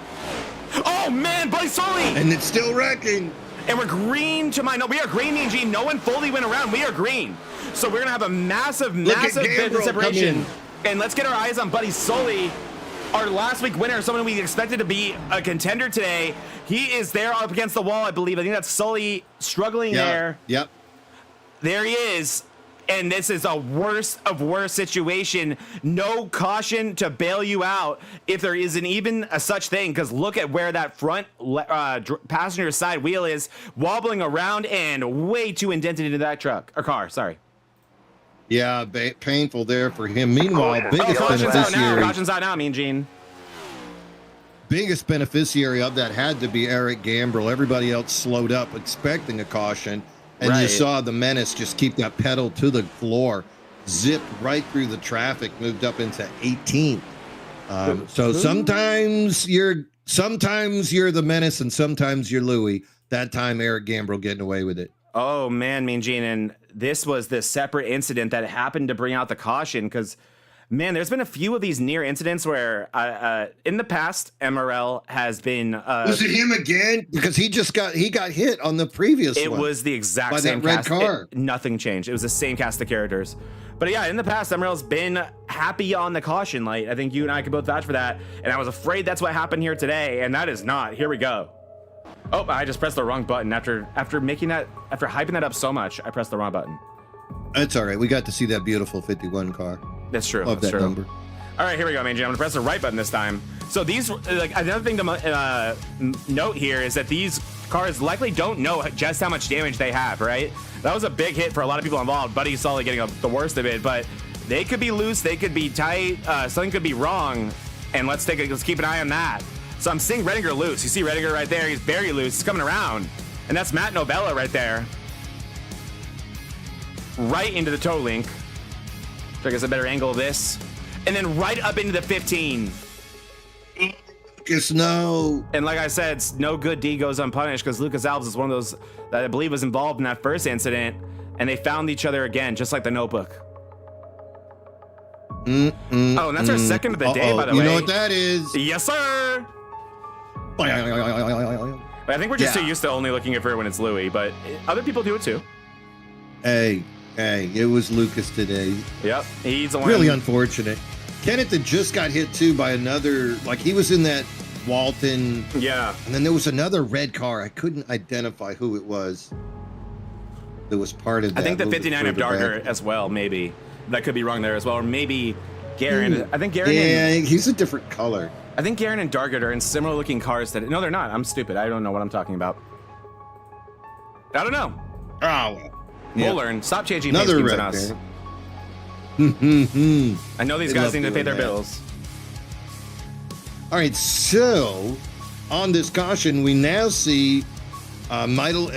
oh man, Buddy Sully, and it's still wrecking. And we're green to my no. We are green, Mean Gene. No one fully went around. We are green, so we're gonna have a massive bit of separation. And let's get our eyes on Buddy Sully, our last week winner, someone we expected to be a contender today. He is there up against the wall, I believe. I think that's Sully struggling there. Yep. There he is. And this is a worst of worst situation. No caution to bail you out if there isn't even a such thing. Because look at where that front passenger side wheel is wobbling around and way too indented into that truck or car. Sorry. Yeah, painful there for him. Meanwhile, biggest beneficiary. Caution's out now, Mean Gene. Biggest beneficiary of that had to be Eric Gambrell. Everybody else slowed up, expecting a caution. And you saw the Menace just keep that pedal to the floor, zipped right through the traffic, moved up into 18th. So sometimes you're the Menace and sometimes you're Louis. That time, Eric Gambrell getting away with it. Oh, man, Mean Gene. And this was the separate incident that happened to bring out the caution because, man, there's been a few of these near incidents where in the past, MRL has been... was it him again? Because he got hit on the previous one. It was the exact same red car. Nothing changed. It was the same cast of characters. But yeah, in the past, MRL's been happy on the caution light. I think you and I can both vouch for that. And I was afraid that's what happened here today. And that is not. Here we go. Oh, I just pressed the wrong button after hyping that up so much. I pressed the wrong button. That's all right. We got to see that beautiful 51 car. That's true. Love that's that true. number. All right, here we go, Mangy. I'm gonna press the right button this time. So these, like, another thing to note here is that these cars likely don't know just how much damage they have, right? That was a big hit for a lot of people involved. Buddy Sully getting the worst of it, but they could be loose, they could be tight, something could be wrong, and let's keep an eye on that. So I'm seeing Redinger loose. You see Redinger right there. He's very loose. He's coming around, and that's Matt Novella right there, right into the toe link. So I guess a better angle of this. And then right up into the 15. Lucas, no. And like I said, no good deed goes unpunished because Lucas Alves is one of those that I believe was involved in that first incident. And they found each other again, just like the Notebook. Oh, and that's our second of the day, by the way. You know what that is? Yes, sir. I think we're just too used to only looking for it when it's Louis, but other people do it too. Hey, it was Lucas today. Yep, he's the one. Really unfortunate. Kenneth had just got hit too by another, like he was in that Walton. Yeah. And then there was another red car. I couldn't identify who it was. That was part of that. I think the 59 of Darger as well, maybe. That could be wrong there as well. Or maybe Garen. I think Garen. Yeah, he's a different color. I think Garen and Dargett are in similar looking cars that... No, they're not. I'm stupid. I don't know what I'm talking about. I don't know. Oh. We'll learn. Stop changing names on us. I know these guys need to pay their bills. All right, so on this caution, we now see Mata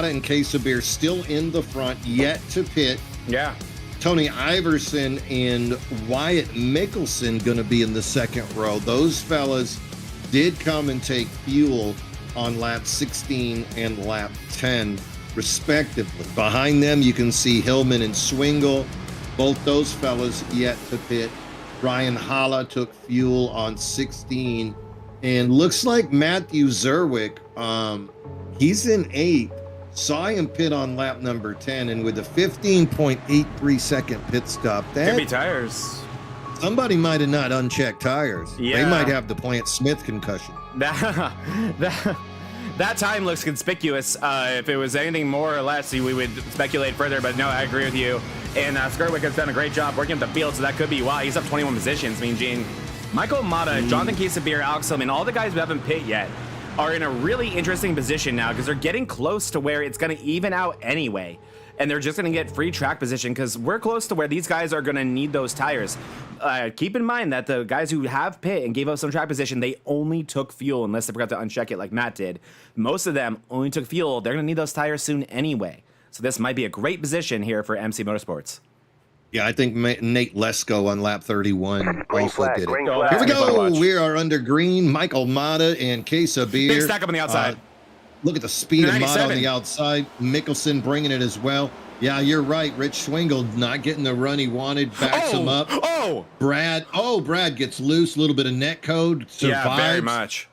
and Quesabir still in the front, yet to pit. Yeah. Tony Iverson and Wyatt Mickelson going to be in the second row. Those fellas did come and take fuel on lap 16 and lap 10, respectively. Behind them, you can see Hillman and Swingle. Both those fellas yet to pit. Ryan Holla took fuel on 16. And looks like Matthew Zerwick, he's in 8th. Saw him pit on lap number 10, and with a 15.83 second pit stop, that could be tires. Somebody might have not unchecked tires. Yeah. They might have the Plant Smith concussion. That time looks conspicuous. If it was anything more or less, we would speculate further, but no, I agree with you. And Skirwick has done a great job working up the field, so that could be why he's up 21 positions. I mean, Gene, Michael Mata, Jonathan Quesabir, Alex Hillman, all the guys who haven't pit yet are in a really interesting position now because they're getting close to where it's going to even out anyway. And they're just going to get free track position because we're close to where these guys are going to need those tires. Keep in mind that the guys who have pit and gave us some track position, they only took fuel unless they forgot to uncheck it like Matt did. Most of them only took fuel. They're going to need those tires soon anyway. So this might be a great position here for MC Motorsports. Yeah, I think Nate Lesko on lap 31 also did it. Here Here we go. We are under green. Michael Mata and Quesabir. Big stack up on the outside. Look at the speed of Mata 97. on the outside. Mickelson bringing it as well. Yeah, you're right. Rich Swingle not getting the run he wanted. Backs him up. Brad gets loose. A little bit of net code. Survives. Yeah, very much.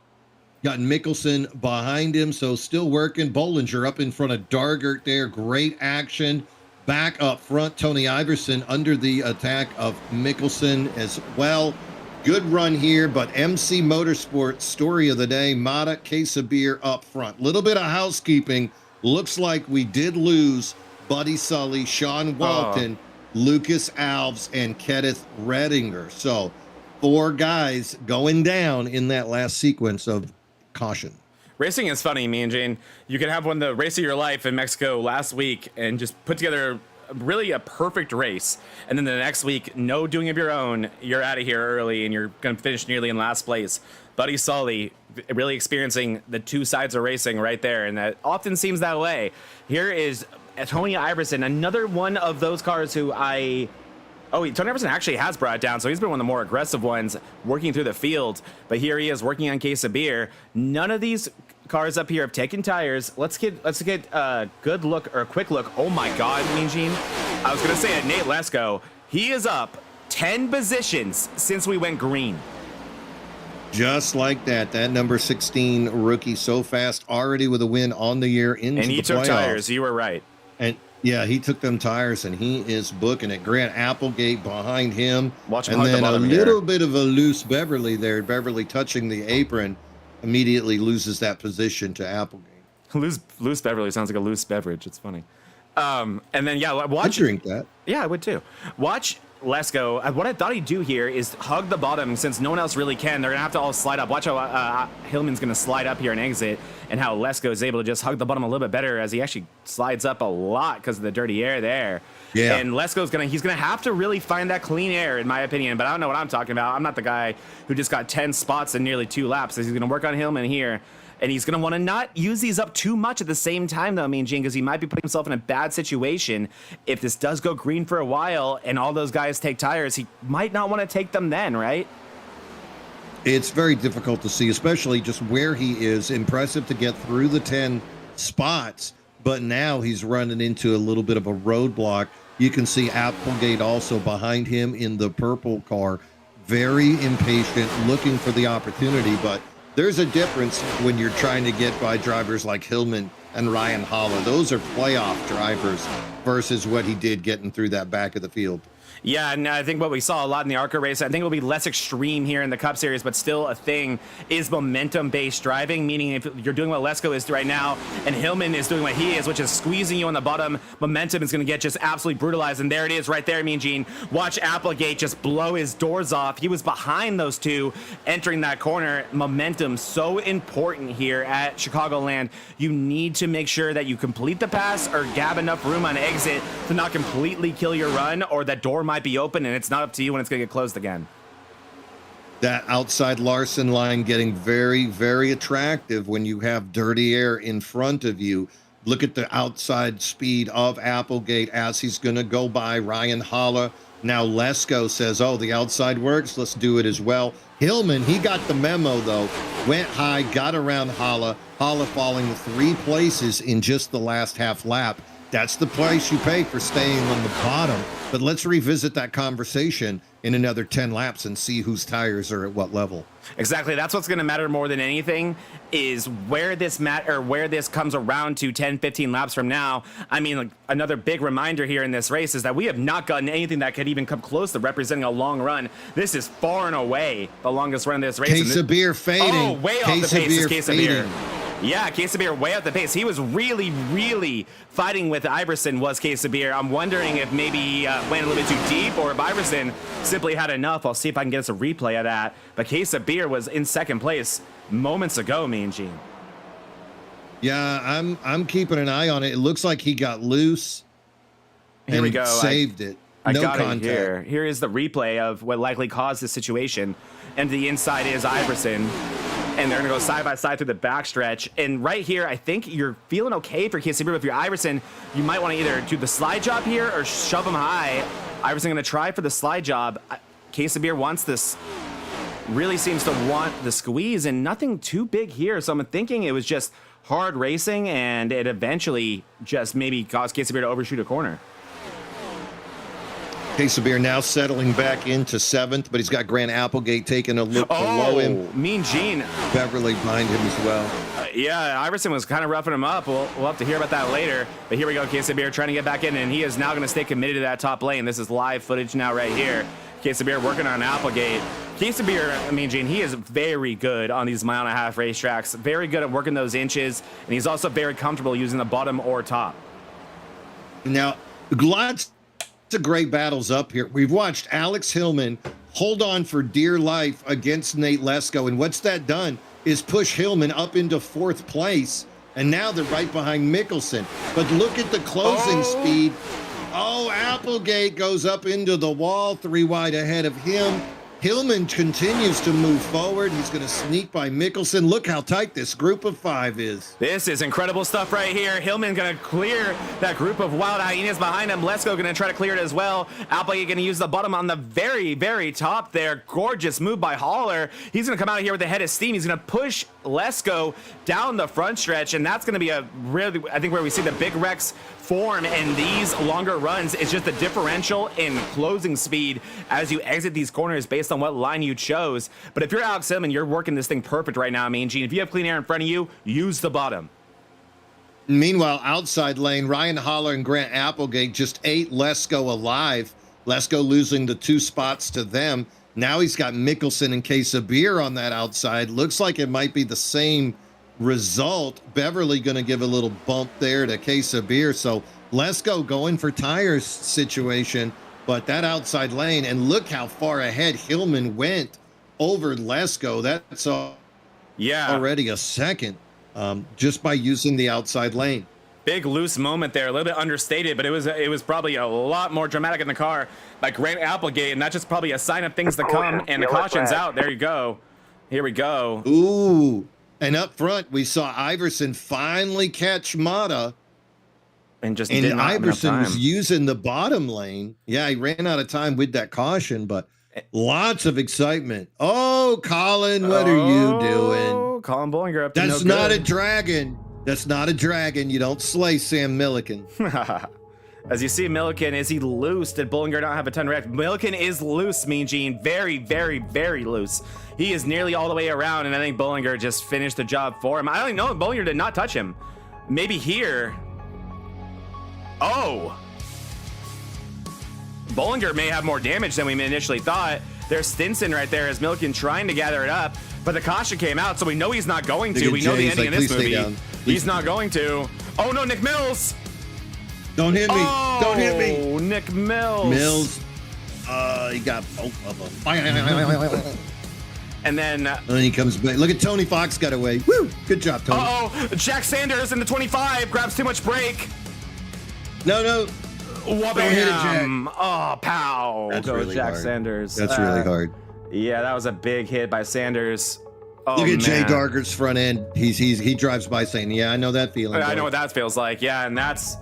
Got Mickelson behind him, so still working. Bollinger up in front of Dargert there. Great action. Back up front, Tony Iverson under the attack of Mickelson as well. Good run here, but MC Motorsports story of the day, Mata Quesabir up front. Little bit of housekeeping. Looks like we did lose Buddy Sully, Sean Walton, Lucas Alves, and Kenneth Redinger. So 4 guys going down in that last sequence of caution. Racing is funny, me and Jane. You can have one of the race of your life in Mexico last week and just put together really a perfect race. And then the next week, no doing of your own, you're out of here early and you're going to finish nearly in last place. Buddy Sully really experiencing the 2 sides of racing right there. And that often seems that way. Here is Tony Iverson, another one of those cars who Tony Iverson actually has brought it down, so he's been one of the more aggressive ones working through the field. But here he is working on case of beer. None of these cars up here have taken tires. Let's get a good look or a quick look. Oh my God, Mean Gene. I was gonna say at Nate Lesko, he is up 10 positions since we went green. Just like that. That number 16 rookie so fast, already with a win on the year into the playoffs. And he took tires. You were right. And yeah, he took them tires, and he is booking it. Grant Applegate behind him. Watch him and hug the then a bottom little here. bit of a loose Beverly there. Beverly touching the apron, immediately loses that position to Applegate. Loose Beverly sounds like a loose beverage. It's funny. And then, yeah, watch. I'd drink that. Yeah, I would too. Watch Lesko. What I thought he'd do here is hug the bottom since no one else really can. They're going to have to all slide up. Watch how Hillman's going to slide up here and exit, and how Lesko is able to just hug the bottom a little bit better as he actually slides up a lot because of the dirty air there. Yeah. And Lesko's he's going to have to really find that clean air, in my opinion, but I don't know what I'm talking about. I'm not the guy who just got 10 spots in nearly 2 laps. He's going to work on Hillman here. And he's going to want to not use these up too much at the same time, though, Mean Gene, because he might be putting himself in a bad situation. If this does go green for a while and all those guys take tires, he might not want to take them then, right? It's very difficult to see, especially just where he is. Impressive to get through the 10 spots, but now he's running into a little bit of a roadblock. You can see Applegate also behind him in the purple car, very impatient, looking for the opportunity, but there's a difference when you're trying to get by drivers like Hillman and Ryan Holla. Those are playoff drivers versus what he did getting through that back of the field. Yeah, and I think what we saw a lot in the ARCA race, I think it will be less extreme here in the Cup Series, but still a thing, is momentum-based driving, meaning if you're doing what Lesko is right now, and Hillman is doing what he is, which is squeezing you on the bottom, momentum is going to get just absolutely brutalized, and there it is right there, Mean Gene. Watch Applegate just blow his doors off. He was behind those two entering that corner. Momentum, so important here at Chicagoland. You need to make sure that you complete the pass or gab enough room on exit to not completely kill your run, or that door might be open and it's not up to you when it's going to get closed again. That outside Larson line getting very, very attractive when you have dirty air in front of you. Look at the outside speed of Applegate as he's going to go by Ryan Holla. Now Lesko says, oh, the outside works. Let's do it as well. Hillman, he got the memo, though. Went high, got around Holla. Holla falling 3 places in just the last half lap. That's the price you pay for staying on the bottom. But let's revisit that conversation in another 10 laps and see whose tires are at what level. Exactly. That's what's going to matter more than anything, is where this comes around to 10, 15 laps from now. I mean, like, another big reminder here in this race is that we have not gotten anything that could even come close to representing a long run. This is far and away the longest run of this race. Case of beer fading. Oh, way off the pace is Case of Beer. Yeah, Case of Beer way off the pace. He was really, really fighting with Iverson, was Case of Beer. I'm wondering if maybe he went a little bit too deep, or if Iverson simply had enough. I'll see if I can get us a replay of that. But Case of Beer was in second place moments ago, Mean Gene. Yeah, I'm keeping an eye on it. It looks like he got loose. Here we go. Saved it. I No got contact. it here. Here is the replay of what likely caused this situation. And the inside is Iverson. And they're going to go side by side through the backstretch. And right here, I think you're feeling okay for Case of Beer. If you're Iverson, you might want to either do the slide job here or shove him high. Iverson going to try for the slide job. Case of Beer wants this, really seems to want the squeeze, and nothing too big here. So I'm thinking it was just hard racing, and it eventually just maybe caused Case of Beer to overshoot a corner. Case of Beer now settling back into 7th, but he's got Grant Applegate taking a look below him. Mean Gene. Beverly behind him as well. Yeah, Iverson was kind of roughing him up. We'll have to hear about that later. But here we go, Case of Beer trying to get back in, and he is now going to stay committed to that top lane. This is live footage now right here. Case of Beer working on Applegate. Case of Beer, I mean, Gene, he is very good on these 1.5-mile racetracks. Very good at working those inches, and he's also very comfortable using the bottom or top. Now, lots of great battles up here. We've watched Alex Hillman hold on for dear life against Nate Lesko, and what's that done is push Hillman up into 4th place, and now they're right behind Mickelson. But look at the closing speed. Oh, Applegate goes up into the wall, 3 wide ahead of him. Hillman continues to move forward. He's going to sneak by Mickelson. Look how tight this group of 5 is. This is incredible stuff right here. Hillman going to clear that group of wild hyenas behind him. Lesko going to try to clear it as well. Applegate going to use the bottom on the very, very top there. Gorgeous move by Haller. He's going to come out here with a head of steam. He's going to push Lesko down the front stretch, and that's going to be a really, I think, where we see the big wrecks form in these longer runs. It's just the differential in closing speed as you exit these corners based on what line you chose. But if you're Alex Hillman, you're working this thing perfect right now, Mean Gene. If you have clean air in front of you, use the bottom. Meanwhile, outside lane, Ryan Holler and Grant Applegate just ate Lesko alive. Lesko losing the 2 spots to them. Now he's got Mickelson and Case of Beer on that outside. Looks like it might be the same result. Beverly going to give a little bump there to Case of Beer. So Lesko going for tires situation, but that outside lane, and look how far ahead Hillman went over Lesko. That's already a second just by using the outside lane. Big loose moment there, a little bit understated, but it was probably a lot more dramatic in the car by Grant Applegate, and that's just probably a sign of things to come. And the caution's out. There you go. Here we go. Ooh, and up front we saw Iverson finally catch Mata, and Iverson was using the bottom lane. Yeah, he ran out of time with that caution, but lots of excitement. Oh, Colin, what are you doing? Colin Bollinger up to That's no not good. a dragon. That's not a dragon. You don't slay Sam Milliken. As you see, Milliken, is he loose? Did Bollinger not have a ton of reaction? Milliken is loose, Mean Gene. Very, very, very loose. He is nearly all the way around, and I think Bollinger just finished the job for him. I don't know. Bollinger did not touch him. Maybe here. Oh. Bollinger may have more damage than we initially thought. There's Stinson right there as Milliken trying to gather it up, but the caution came out, so we know he's not going to. We know the ending of this movie. He's not going to. Oh no, Nick Mills! Don't hit me! Oh, don't hit me! Nick Mills. Mills. He got both of them. And then he comes back. Look at Tony Fox got away. Woo! Good job, Tony. Jack Sanders in the 25 grabs too much brake. No. Wha-bam. Don't hit it, Jack. Oh, pow. That's goes really Jack hard. Sanders. That's really hard. Yeah, that was a big hit by Sanders. Oh, Look at Jay man. Darger's front end. He drives by saying, "Yeah, I know that feeling." I know what that feels like. Yeah, and that's,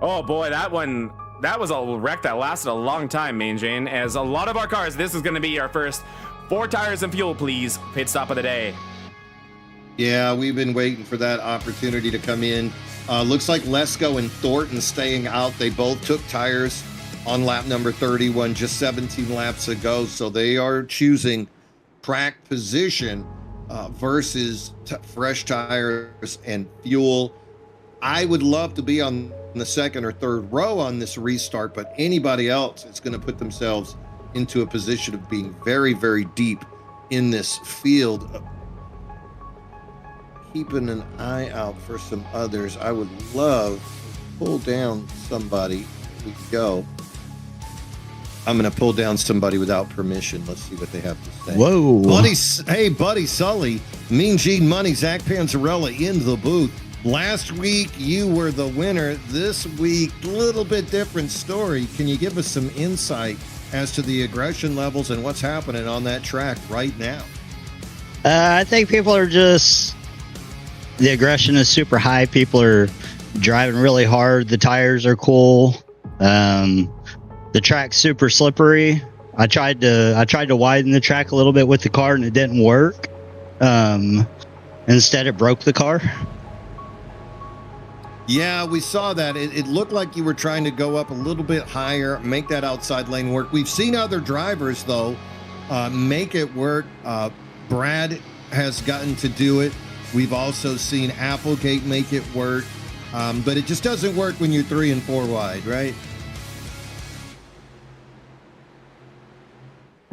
oh boy, that was a wreck that lasted a long time, Mean Gene. As a lot of our cars, this is going to be our first 4 tires and fuel, please, pit stop of the day. Yeah, we've been waiting for that opportunity to come in. Looks like Lesko and Thornton staying out. They both took tires on lap number 31 just 17 laps ago, so they are choosing track position versus fresh tires and fuel. I would love to be on the 2nd or 3rd row on this restart, but anybody else is going to put themselves into a position of being very, very deep in this field. Keeping an eye out for some others. I would love to pull down somebody. We go. I'm going to pull down somebody without permission. Let's see what they have to say. Whoa. Buddy Sully, Mean Gene Money, Zach Panzarella in the booth. Last week, you were the winner. This week, a little bit different story. Can you give us some insight as to the aggression levels and what's happening on that track right now? I think people are just... The aggression is super high. People are driving really hard. The tires are cool. The track's super slippery. I tried to widen the track a little bit with the car, and it didn't work. Instead, it broke the car. Yeah, we saw that. It looked like you were trying to go up a little bit higher, make that outside lane work. We've seen other drivers, though, make it work. Brad has gotten to do it. We've also seen Applegate make it work. But it just doesn't work when you're 3 and 4 wide, right?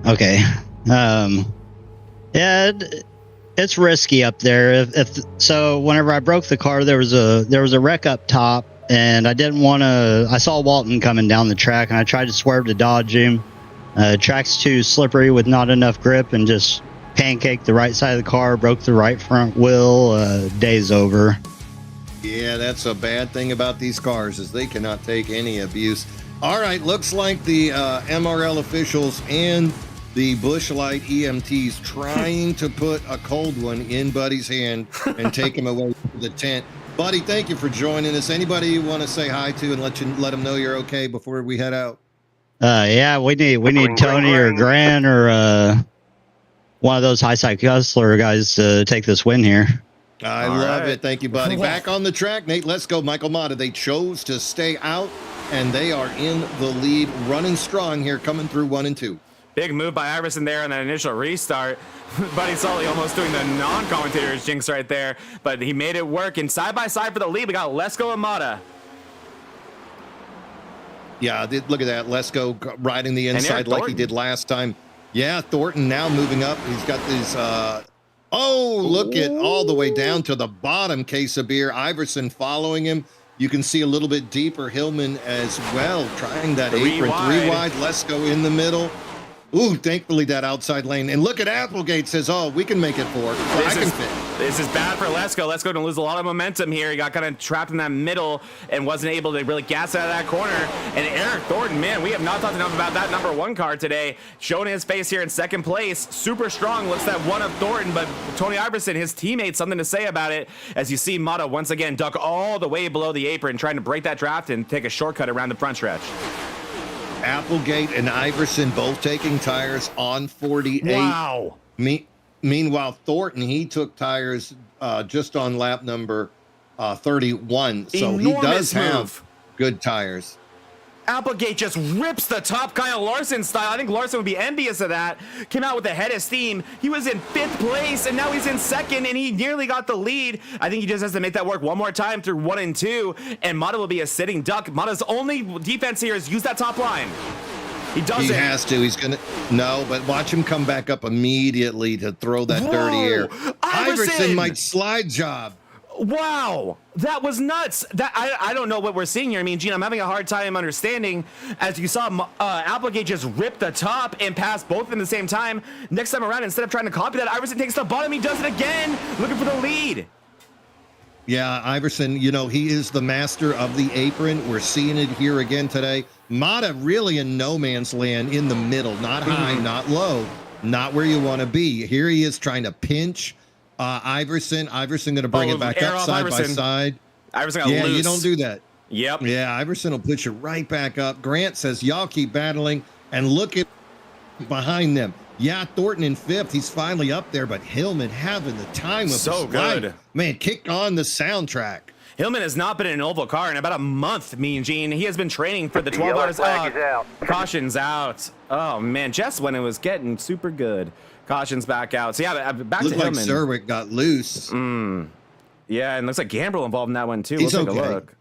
Okay. Yeah, it's risky up there. If so, whenever I broke the car, there was a wreck up top, and I didn't want to. I saw Walton coming down the track, and I tried to swerve to dodge him. Track's too slippery with not enough grip, and just pancaked the right side of the car, broke the right front wheel. Day's over. Yeah, that's a bad thing about these cars is they cannot take any abuse. All right, looks like the MRL officials and the Busch Light EMTs trying to put a cold one in Buddy's hand and take him away from the tent. Buddy, thank you for joining us. Anybody you want to say hi to and let them know you're okay before we head out? Yeah, we need Tony or Grant or one of those high side Kessler guys to take this win here. I love it. Thank you, buddy. Back on the track, Nate. Let's go. Michael Mata. They chose to stay out, and they are in the lead, running strong here, coming through 1 and 2. Big move by Iverson there on that initial restart. Buddy Sully almost doing the non-commentator's jinx right there, but he made it work. And side by side for the lead, we got Lesko and Mata. Yeah, look at that. Lesko riding the inside like he did last time. Yeah, Thornton now moving up. He's got these. Look at all the way down to the bottom case of beer. Iverson following him. You can see a little bit deeper. Hillman as well, trying that apron. 3 wide. Lesko in the middle. Ooh, thankfully that outside lane. And look at Applegate says, oh, we can make it 4. This is bad for Lesko. Lesko going to lose a lot of momentum here. He got kind of trapped in that middle and wasn't able to really gas out of that corner. And Eric Thornton, man, we have not talked enough about that number 1 car today. Showing his face here in 2nd place. Super strong. Looks that one of Thornton, but Tony Iverson, his teammate, something to say about it. As you see Mata once again duck all the way below the apron, trying to break that draft and take a shortcut around the front stretch. Applegate and Iverson both taking tires on 48. Wow. Meanwhile, Thornton, he took tires just on lap number 31. So he does have good tires. Applegate just rips the top Kyle Larson style. I think Larson would be envious of that. Came out with the head of steam. He was in 5th place, and now he's in 2nd, and he nearly got the lead. I think he just has to make that work one more time through 1 and 2, and Mata will be a sitting duck. Mata's only defense here is use that top line. He doesn't. He has to. He's going to. No, but watch him come back up immediately to throw that dirty air. Iverson might slide job. Wow, that was nuts. I don't know what we're seeing here. I mean, Gene, I'm having a hard time understanding. As you saw, Applegate just ripped the top and passed both in the same time. Next time around, instead of trying to copy that, Iverson takes the bottom. He does it again, looking for the lead. Yeah, Iverson, he is the master of the apron. We're seeing it here again today. Mata really in no man's land in the middle, not high, not low, not where you want to be. Here he is trying to pinch Iverson going to bring it back up side by side. Iverson got loose. You don't do that. Yep. Yeah, Iverson will put you right back up. Grant says, y'all keep battling, and look at behind them. Yeah, Thornton in 5th. He's finally up there, but Hillman having the time of his life. Man, kick on the soundtrack. Hillman has not been in an oval car in about a month, Mean Gene. He has been training for the 12 hours out. Caution's out. Oh, man, just when it was getting super good. Caution's back out. So, yeah, back to Hillman. Looks like Zerwick got loose. Yeah, and looks like Gambrel involved in that one, too. Let's take a look.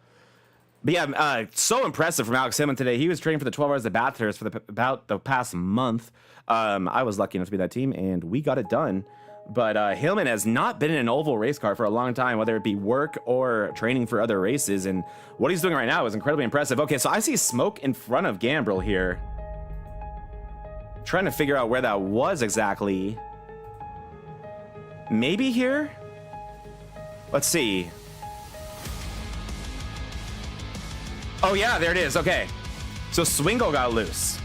But, yeah, so impressive from Alex Hillman today. He was training for the 12 hours of Bathurst for about the past month. I was lucky enough to be that team, and we got it done. But Hillman has not been in an oval race car for a long time, whether it be work or training for other races. And what he's doing right now is incredibly impressive. Okay, so I see smoke in front of Gambrel here. Trying to figure out where that was exactly. Maybe here? Let's see. Oh, yeah, there it is. Okay. So Swingle got loose.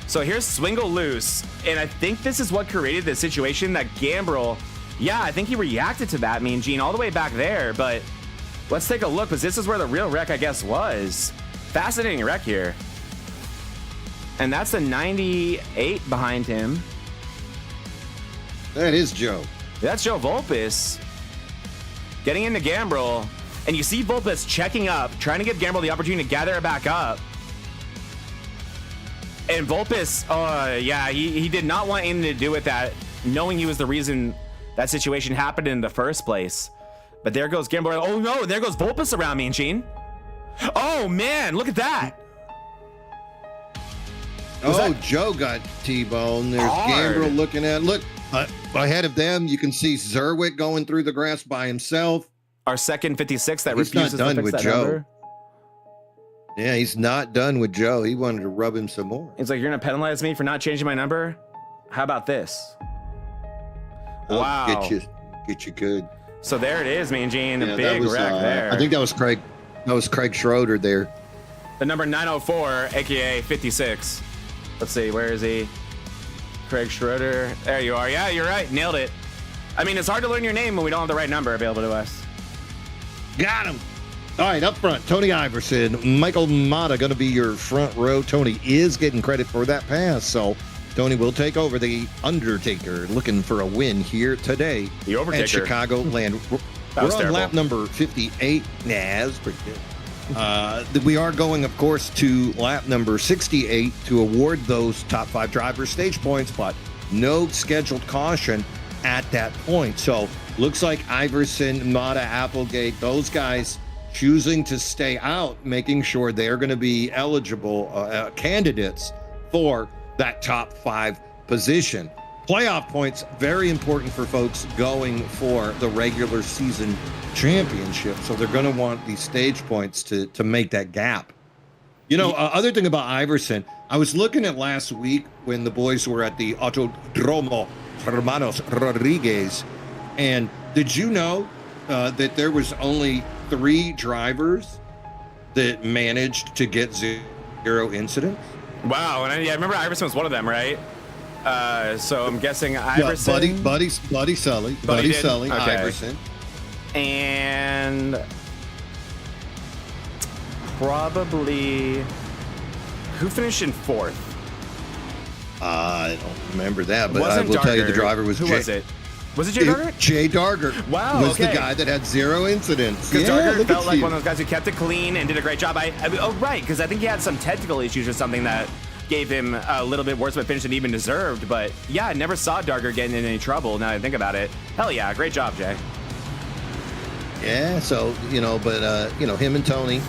So here's Swingle loose, and I think this is what created the situation that Gambrel, yeah, I think he reacted to that, Mean Gene, all the way back there, but let's take a look, because this is where the real wreck, I guess, was. Fascinating wreck here. And that's the 98 behind him. That is Joe. That's Joe Volpis getting into Gambrel, and you see Volpis checking up, trying to give Gambrel the opportunity to gather it back up. And Volpis, yeah, he did not want anything to do with that, knowing he was the reason that situation happened in the first place. But there goes Gambrel. Oh, no, there goes Volpis around, Mean Gene. Oh, man, look at that. Joe got T-bone. There's Gambrel looking at. Look, ahead of them, you can see Zerwick going through the grass by himself. our second 56 that He's not refuses to done fix with that Joe. number. Yeah, he's not done with Joe. He wanted to rub him some more. He's like, you're gonna penalize me for not changing my number? How about this? Wow. Get you good. So there it is, Mean Gene. Yeah, Big wreck there. I think that was Craig. That was Craig Schroeder there. The number 904, aka 56. Let's see, where is he? Craig Schroeder. There you are. Yeah, you're right. Nailed it. I mean, it's hard to learn your name when we don't have the right number available to us. Got him. All right, up front, Tony Iverson, Michael Mata going to be your front row. Tony is getting credit for that pass, so Tony will take over. The Undertaker looking for a win here today The Overtaker. at Chicagoland. We're on terrible. lap number 58. Nah, that's pretty good. We are going, of course, to lap number 68 to award those top 5 drivers stage points, but no scheduled caution at that point. So looks like Iverson, Mata, Applegate, those guys choosing to stay out, making sure they're going to be eligible candidates for that top 5 position. Playoff points, very important for folks going for the regular season championship. So they're going to want these stage points to make that gap. You know, other thing about Iverson, I was looking at last week when the boys were at the Autodromo Hermanos Rodriguez, and did you know that there was only 3 drivers that managed to get 0 incidents? Wow, and I remember Iverson was one of them, right? So I'm guessing Iverson. Yeah, Buddy Sully, Buddy Sully, okay. Iverson. And probably who finished in 4th? I don't remember that, but Wasn't I will tell you the Darger. driver was Who Jay. was it? Was it Jay Darger? Jay Darger Wow, was okay. the guy that had 0 incidents. Because Darger look felt at like you. one of those guys who kept it clean and did a great job. Oh, right, because I think he had some technical issues or something that gave him a little bit worse of a finish than he even deserved. But yeah, I never saw Darger getting in any trouble now that I think about it. Hell yeah, great job, Jay. Yeah, so, but, him and Tony.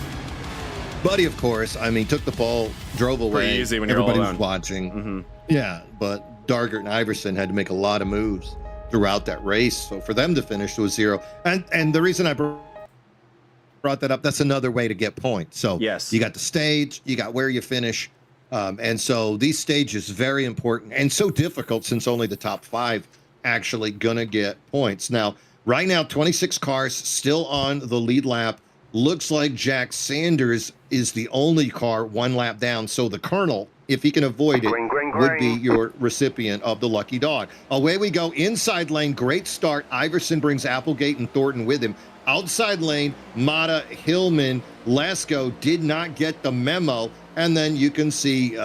Buddy, of course, I mean, took the pole, drove away. Pretty easy when you're all Everybody was alone. watching. Mm-hmm. Yeah, but Darger and Iverson had to make a lot of moves throughout that race. So for them to finish was 0. And the reason I brought that up, that's another way to get points. So yes, you got the stage, you got where you finish. And so these stages very important and so difficult since only the top 5 actually gonna get points. Now, right now, 26 cars still on the lead lap. Looks like Jack Sanders is the only car 1 lap down. So the Colonel, if he can avoid it, would be your recipient of the lucky dog. Away we go. Inside lane, great start. Iverson brings Applegate and Thornton with him. Outside lane, Mata, Hillman, Lesko did not get the memo. And then you can see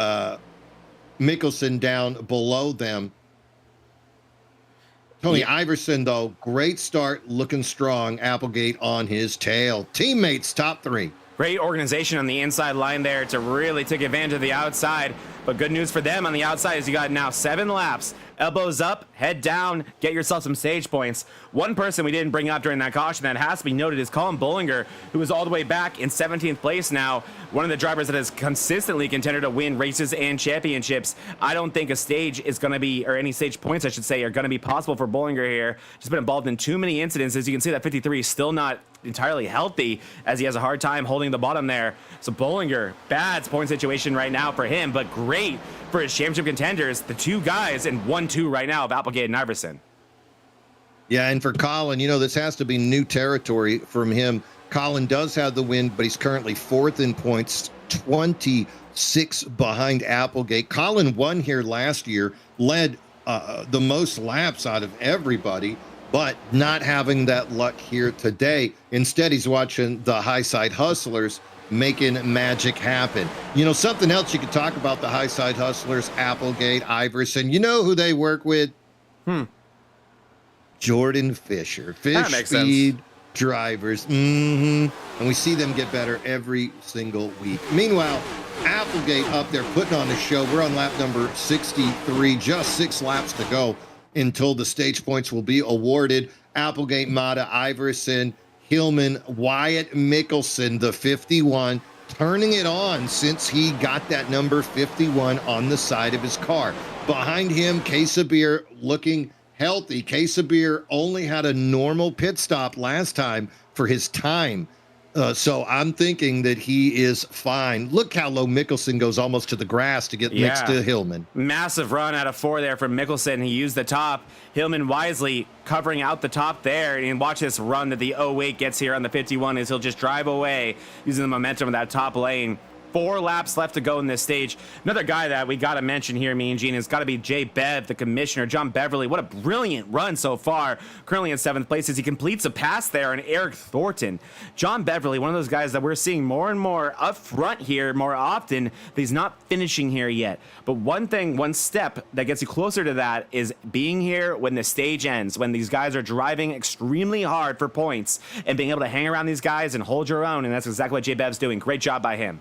Mickelson down below them. Tony Iverson, though, great start, looking strong. Applegate on his tail. Teammates, top 3. Great organization on the inside line there to really take advantage of the outside. But good news for them on the outside is you got now 7 laps. Elbows up, head down, get yourself some stage points. One person we didn't bring up during that caution that has to be noted is Colin Bollinger, who is all the way back in 17th place now. One of the drivers that has consistently contended to win races and championships. I don't think a stage is going to be, or any stage points, I should say, are going to be possible for Bollinger here. Just been involved in too many incidents. As you can see, that 53 is still not entirely healthy as he has a hard time holding the bottom there. So Bollinger, bad point situation right now for him, but great for his championship contenders. The 2 guys in 1-2 right now of Applegate and Iverson. Yeah, and for Colin, this has to be new territory from him. Colin does have the win, but he's currently 4th in points, 26 behind Applegate. Colin won here last year, led the most laps out of everybody, but not having that luck here today. Instead, he's watching the High Side Hustlers making magic happen. Something else you could talk about the High Side Hustlers, Applegate, Iverson. You know who they work with? Jordan Fisher. That makes Speed sense. drivers. And we see them get better every single week. Meanwhile, Applegate up there putting on the show. We're on lap number 63, just 6 laps to go until the stage points will be awarded. Applegate, Mata, Iverson, Hillman, Wyatt Mickelson, the 51, turning it on since he got that number 51 on the side of his car. Behind him, Case of Beer looking healthy. Case of Beer only had a normal pit stop last time for his time. So I'm thinking that he is fine. Look how low Mickelson goes almost to the grass to get next to Hillman. Massive run out of 4 there from Mickelson. He used the top. Hillman wisely covering out the top there. And watch this run that the 08 gets here on the 51 as he'll just drive away using the momentum of that top lane. 4 laps left to go in this stage. Another guy that we got to mention here, me and Gene, has got to be Jay Bev, the commissioner. John Beverly, what a brilliant run so far. Currently in 7th place as he completes a pass there on Eric Thornton. John Beverly, one of those guys that we're seeing more and more up front here more often, but he's not finishing here yet. But one step that gets you closer to that is being here when the stage ends, when these guys are driving extremely hard for points and being able to hang around these guys and hold your own. And that's exactly what Jay Bev's doing. Great job by him.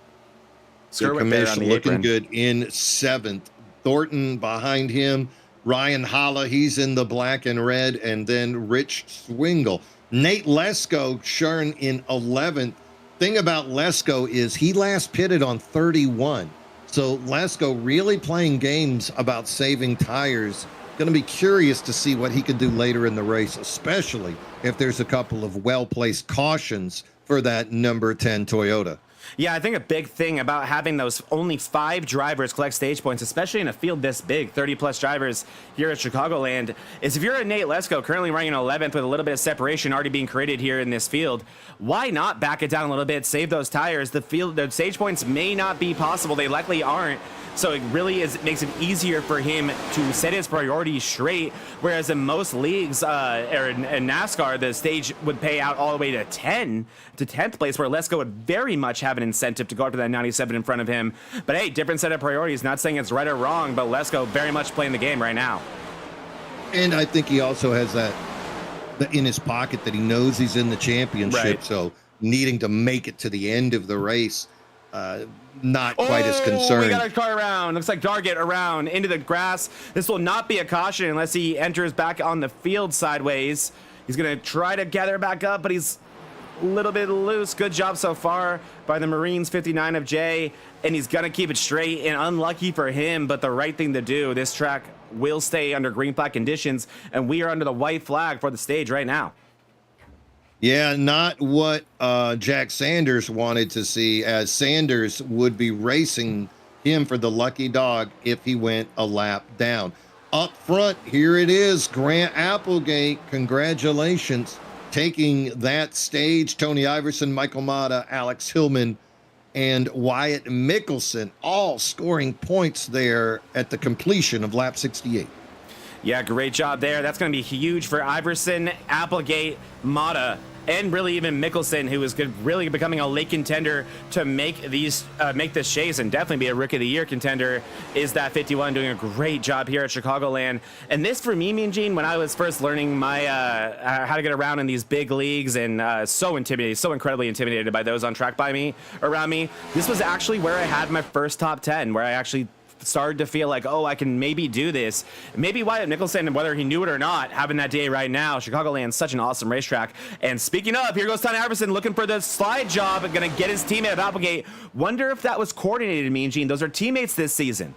The commission looking good in 7th. Thornton behind him. Ryan Holla, he's in the black and red. And then Rich Swingle. Nate Lesko shown in 11th. Thing about Lesko is he last pitted on 31. So Lesko really playing games about saving tires. Going to be curious to see what he can do later in the race, especially if there's a couple of well-placed cautions for that number 10 Toyota. Yeah, I think a big thing about having those only 5 drivers collect stage points, especially in a field this big, 30-plus drivers here at Chicagoland, is if you're a Nate Lesko currently running in 11th with a little bit of separation already being created here in this field, why not back it down a little bit, save those tires? The stage points may not be possible. They likely aren't. So it really makes it easier for him to set his priorities straight. Whereas in most leagues, or in NASCAR, the stage would pay out all the way to 10th place, where Lesko would very much have an incentive to go up to that 97 in front of him. But hey, different set of priorities. Not saying it's right or wrong, but Lesko very much playing the game right now. And I think he also has that in his pocket that he knows he's in the championship. Right. So needing to make it to the end of the race. Not quite as concerned. We got a car around. Looks like Dargett around into the grass. This will not be a caution unless he enters back on the field sideways. He's going to try to gather back up, but he's a little bit loose. Good job so far by the Marines 59 of Jay, and he's going to keep it straight, and unlucky for him, but the right thing to do. This track will stay under green flag conditions, and we are under the white flag for the stage right now. Yeah, not what Jack Sanders wanted to see, as Sanders would be racing him for the lucky dog if he went a lap down. Up front, here it is, Grant Applegate. Congratulations. Taking that stage, Tony Iverson, Michael Mata, Alex Hillman, and Wyatt Mickelson, all scoring points there at the completion of lap 68. Yeah, great job there. That's going to be huge for Iverson, Applegate, Mata, and really even Mickelson, who is really becoming a late contender to make this chase and definitely be a Rookie of the Year contender. Is that 51 doing a great job here at Chicagoland? And this for me and Gene, when I was first learning my how to get around in these big leagues, and so incredibly intimidated by those on track around me, this was actually where I had my first top 10, where I actually started to feel like, oh, I can maybe do this. Maybe Wyatt Mickelson, whether he knew it or not, having that day right now. Chicagoland's such an awesome racetrack. And speaking of, here goes Tony Iverson looking for the slide job and going to get his teammate at Applegate. Wonder if that was coordinated, me and Gene. Those are teammates this season.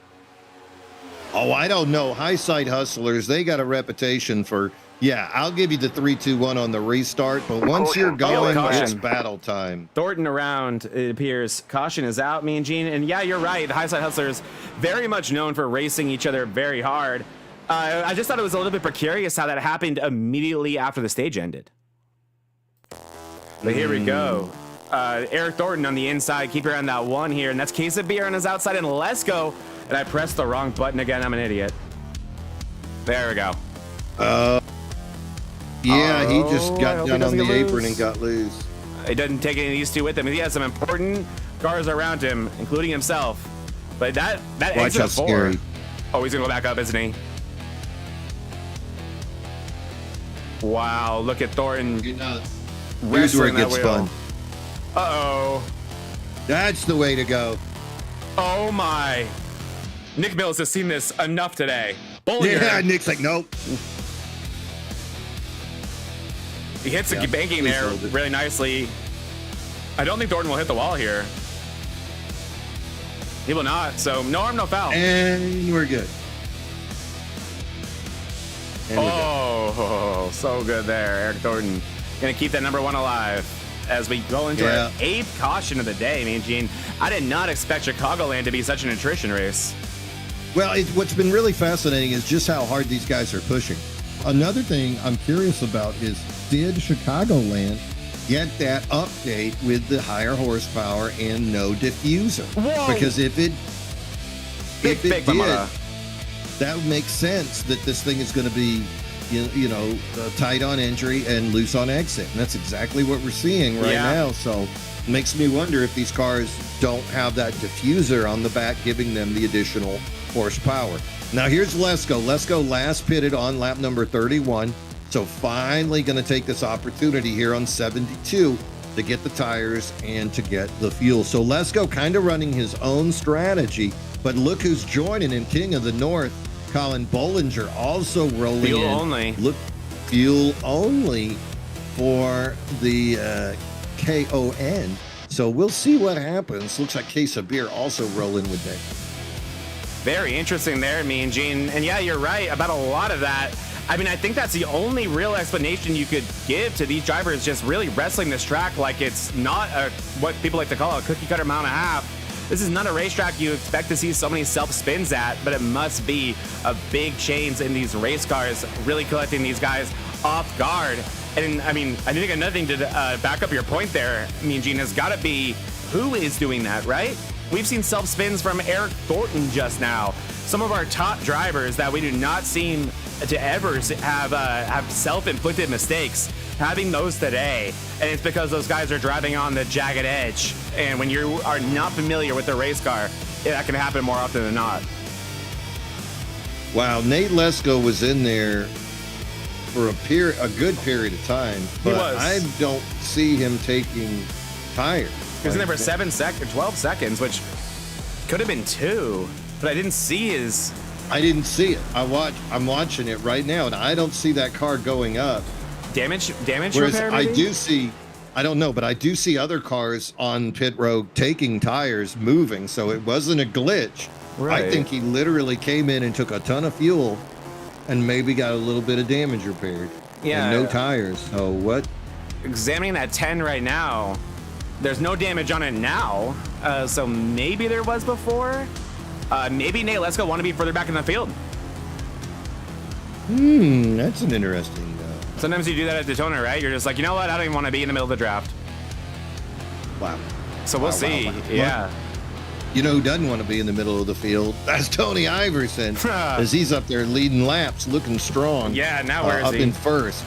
Oh, I don't know. High side hustlers, they got a reputation for, yeah, I'll give you the 3-2-1 on the restart, but once you're going, it's battle time. Thornton around, it appears. Caution is out, me and Gene. And yeah, you're right. The high side hustlers, very much known for racing each other very hard. I just thought it was a little bit precarious how that happened immediately after the stage ended. But here we go. Eric Thornton on the inside, keep around that one here, and that's Case of Beer on his outside, and let's go. And I pressed the wrong button again. I'm an idiot. There we go. Yeah, he just got down on the apron and got loose. He doesn't take any of these two with him. He has some important cars around him, including himself. But that exit of 4. Scary. Oh, he's gonna go back up, isn't he? Wow, look at Thornton. Here's where it gets fun. Uh-oh. That's the way to go. Oh my. Nick Mills has seen this enough today. Bollinger. Yeah, Nick's like, nope. He hits the banking there really nicely. I don't think Thornton will hit the wall here. He will not, so no harm, no foul. And we're good. Oh, so good there, Eric Thornton. going to keep that number 1 alive as we go into our 8th caution of the day. I mean, Gene, I did not expect Chicagoland to be such an attrition race. Well, what's been really fascinating is just how hard these guys are pushing. Another thing I'm curious about is, did Chicagoland get that update with the higher horsepower and no diffuser? Whoa. Because if it did, Mama. that would make sense that this thing is going to be, tight on entry and loose on exit. And that's exactly what we're seeing right now. So it makes me wonder if these cars don't have that diffuser on the back, giving them the additional horsepower. Now here's Lesko. Lesko last pitted on lap number 31. So finally going to take this opportunity here on 72 to get the tires and to get the fuel. So Lesko kind of running his own strategy, but look who's joining him. King of the North, Colin Bollinger, also rolling fuel in. Only. Look, fuel only for the KON. So we'll see what happens. Looks like Case of Beer also rolling with that. Very interesting there, Mean Gene. And yeah, you're right about a lot of that. I mean, I think that's the only real explanation you could give to these drivers just really wrestling this track like it's not what people like to call a cookie cutter mile and a half. This is not a racetrack you expect to see so many self spins at, but it must be a big change in these race cars, really collecting these guys off guard. And I mean, I think another thing to back up your point there, Mean Gene, has got to be who is doing that, right? We've seen self spins from Eric Thornton just now. Some of our top drivers that we do not seem to ever have self-inflicted mistakes, having those today. And it's because those guys are driving on the jagged edge. And when you are not familiar with the race car, that can happen more often than not. Wow, Nate Lesko was in there for a good period of time, but I don't see him taking tires. He was in there for 12 seconds, which could have been 2, but I didn't see his. I didn't see it. I'm watching it right now, and I don't see that car going up. Damage Whereas repair, maybe? I do see, I don't know, but I do see other cars on pit road taking tires, moving, so it wasn't a glitch. Right. I think he literally came in and took a ton of fuel and maybe got a little bit of damage repaired. Yeah. And no tires. So what? Examining that 10 right now, there's no damage on it now, so maybe there was before. Maybe Nate Lesko want to be further back in the field. That's an interesting. Sometimes you do that at Daytona, right? You're just like, you know what? I don't even want to be in the middle of the draft. Wow. So we'll see. Wow. Yeah. You know who doesn't want to be in the middle of the field? That's Tony Iverson, as he's up there leading laps, looking strong. Yeah, now where is up he? in first.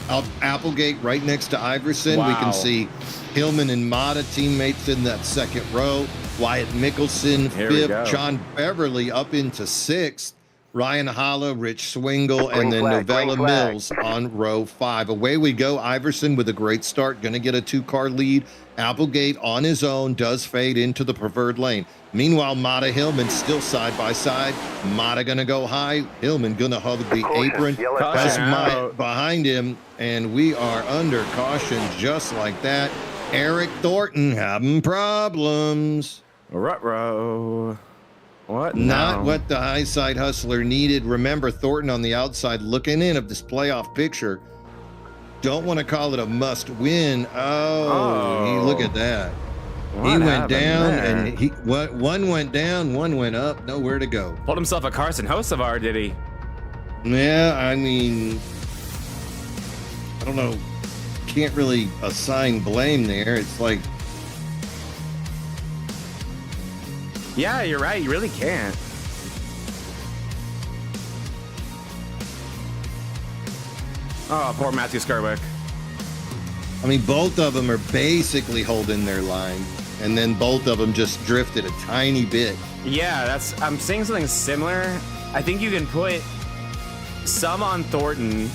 Up Applegate right next to Iverson. Wow. We can see Hillman and Mata teammates in that second row. Wyatt Mickelson, Here we go. fifth. John Beverly up into sixth. Ryan Holla, Rich Swingle, and then Novella Mills on row 5. Away we go. Iverson with a great start, going to get a 2-car lead. Applegate on his own does fade into the preferred lane. Meanwhile, Mata Hillman still side by side. Mata going to go high. Hillman going to hug the apron. Has Mata behind him, and we are under caution just like that. Eric Thornton having problems. Ruh-roh. What? Not No. what the high side hustler needed. Remember, Thornton on the outside looking in of this playoff picture. Don't want to call it a must win. Look at that. He went down and one went down, one went up. Nowhere to go. Pulled himself a Carson Hocevar, did he? Yeah, I mean, I don't know. Can't really assign blame there. It's like, Yeah, you're right. You really can't. Oh, poor Matthew Skerwick. I mean, both of them are basically holding their line, and then both of them just drifted a tiny bit. Yeah, I'm seeing something similar. I think you can put some on Thornton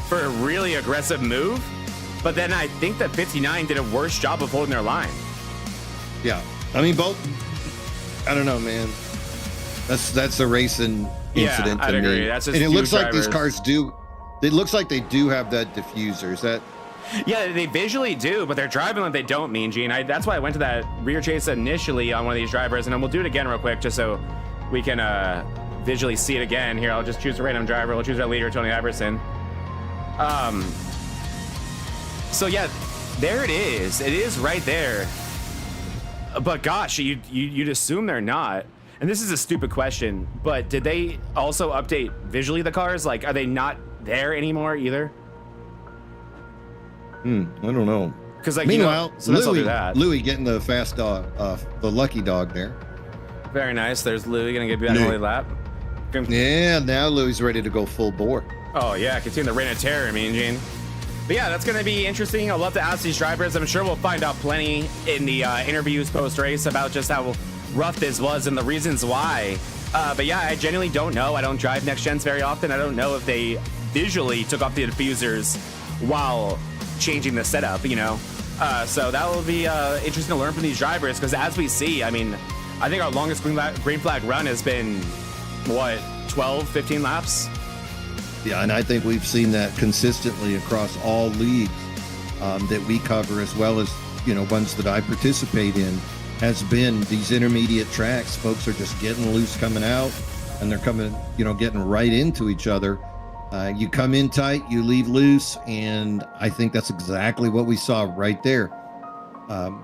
for a really aggressive move, but then I think that 59 did a worse job of holding their line. Yeah, I mean, both. I don't know, man. That's a racing incident to I'd me. agree. That's just and it two looks like these drivers. cars do. It looks like they do have that diffuser. Is that? Yeah, they visually do, but they're driving like they don't, Mean Gene. That's why I went to that rear chase initially on one of these drivers, and then we'll do it again real quick just so we can visually see it again. Here, I'll just choose a random driver. We'll choose our leader, Tony Iverson. So yeah, there it is. It is right there. But gosh, you'd assume they're not. And this is a stupid question, but did they also update visually the cars? Like, are they not there anymore either? I don't know. Because like, meanwhile, sometimes I'll do that. Louis getting the fast dog, the lucky dog there. Very nice. There's Louis gonna get back on the lap. Yeah, now Louis ready to go full bore. Oh yeah, continue the reign of terror, Mean Gene. But yeah, that's gonna be interesting. I'd love to ask these drivers. I'm sure we'll find out plenty in the interviews post-race about just how rough this was and the reasons why. But yeah, I genuinely don't know. I don't drive next gens very often. I don't know if they visually took off the diffusers while changing the setup, you know. So that will be interesting to learn from these drivers, because as we see, I mean, I think our longest green flag run has been, what, 12, 15 laps? Yeah, and I think we've seen that consistently across all leagues that we cover, as well as, you know, ones that I participate in, has been these intermediate tracks. Folks are just getting loose coming out, and they're coming, you know, getting right into each other. You come in tight, you leave loose, and I think that's exactly what we saw right there.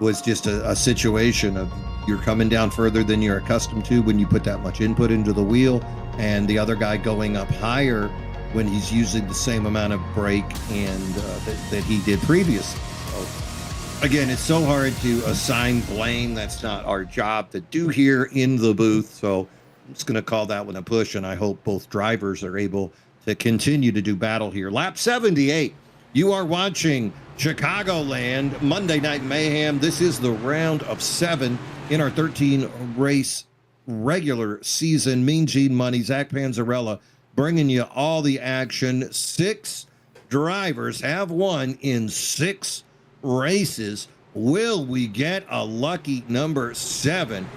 Was just a situation of you're coming down further than you're accustomed to when you put that much input into the wheel, and the other guy going up higher when he's using the same amount of brake and that he did previously. So, again, it's so hard to assign blame. That's not our job to do here in the booth. So I'm just going to call that one a push, and I hope both drivers are able to continue to do battle here. Lap 78. You are watching Chicagoland Monday Night Mayhem. This is the round of 7 in our 13 race regular season. Mean Gene Money, Zach Panzarella, bringing you all the action. 6 drivers have won in 6 races. Will we get a lucky number 7?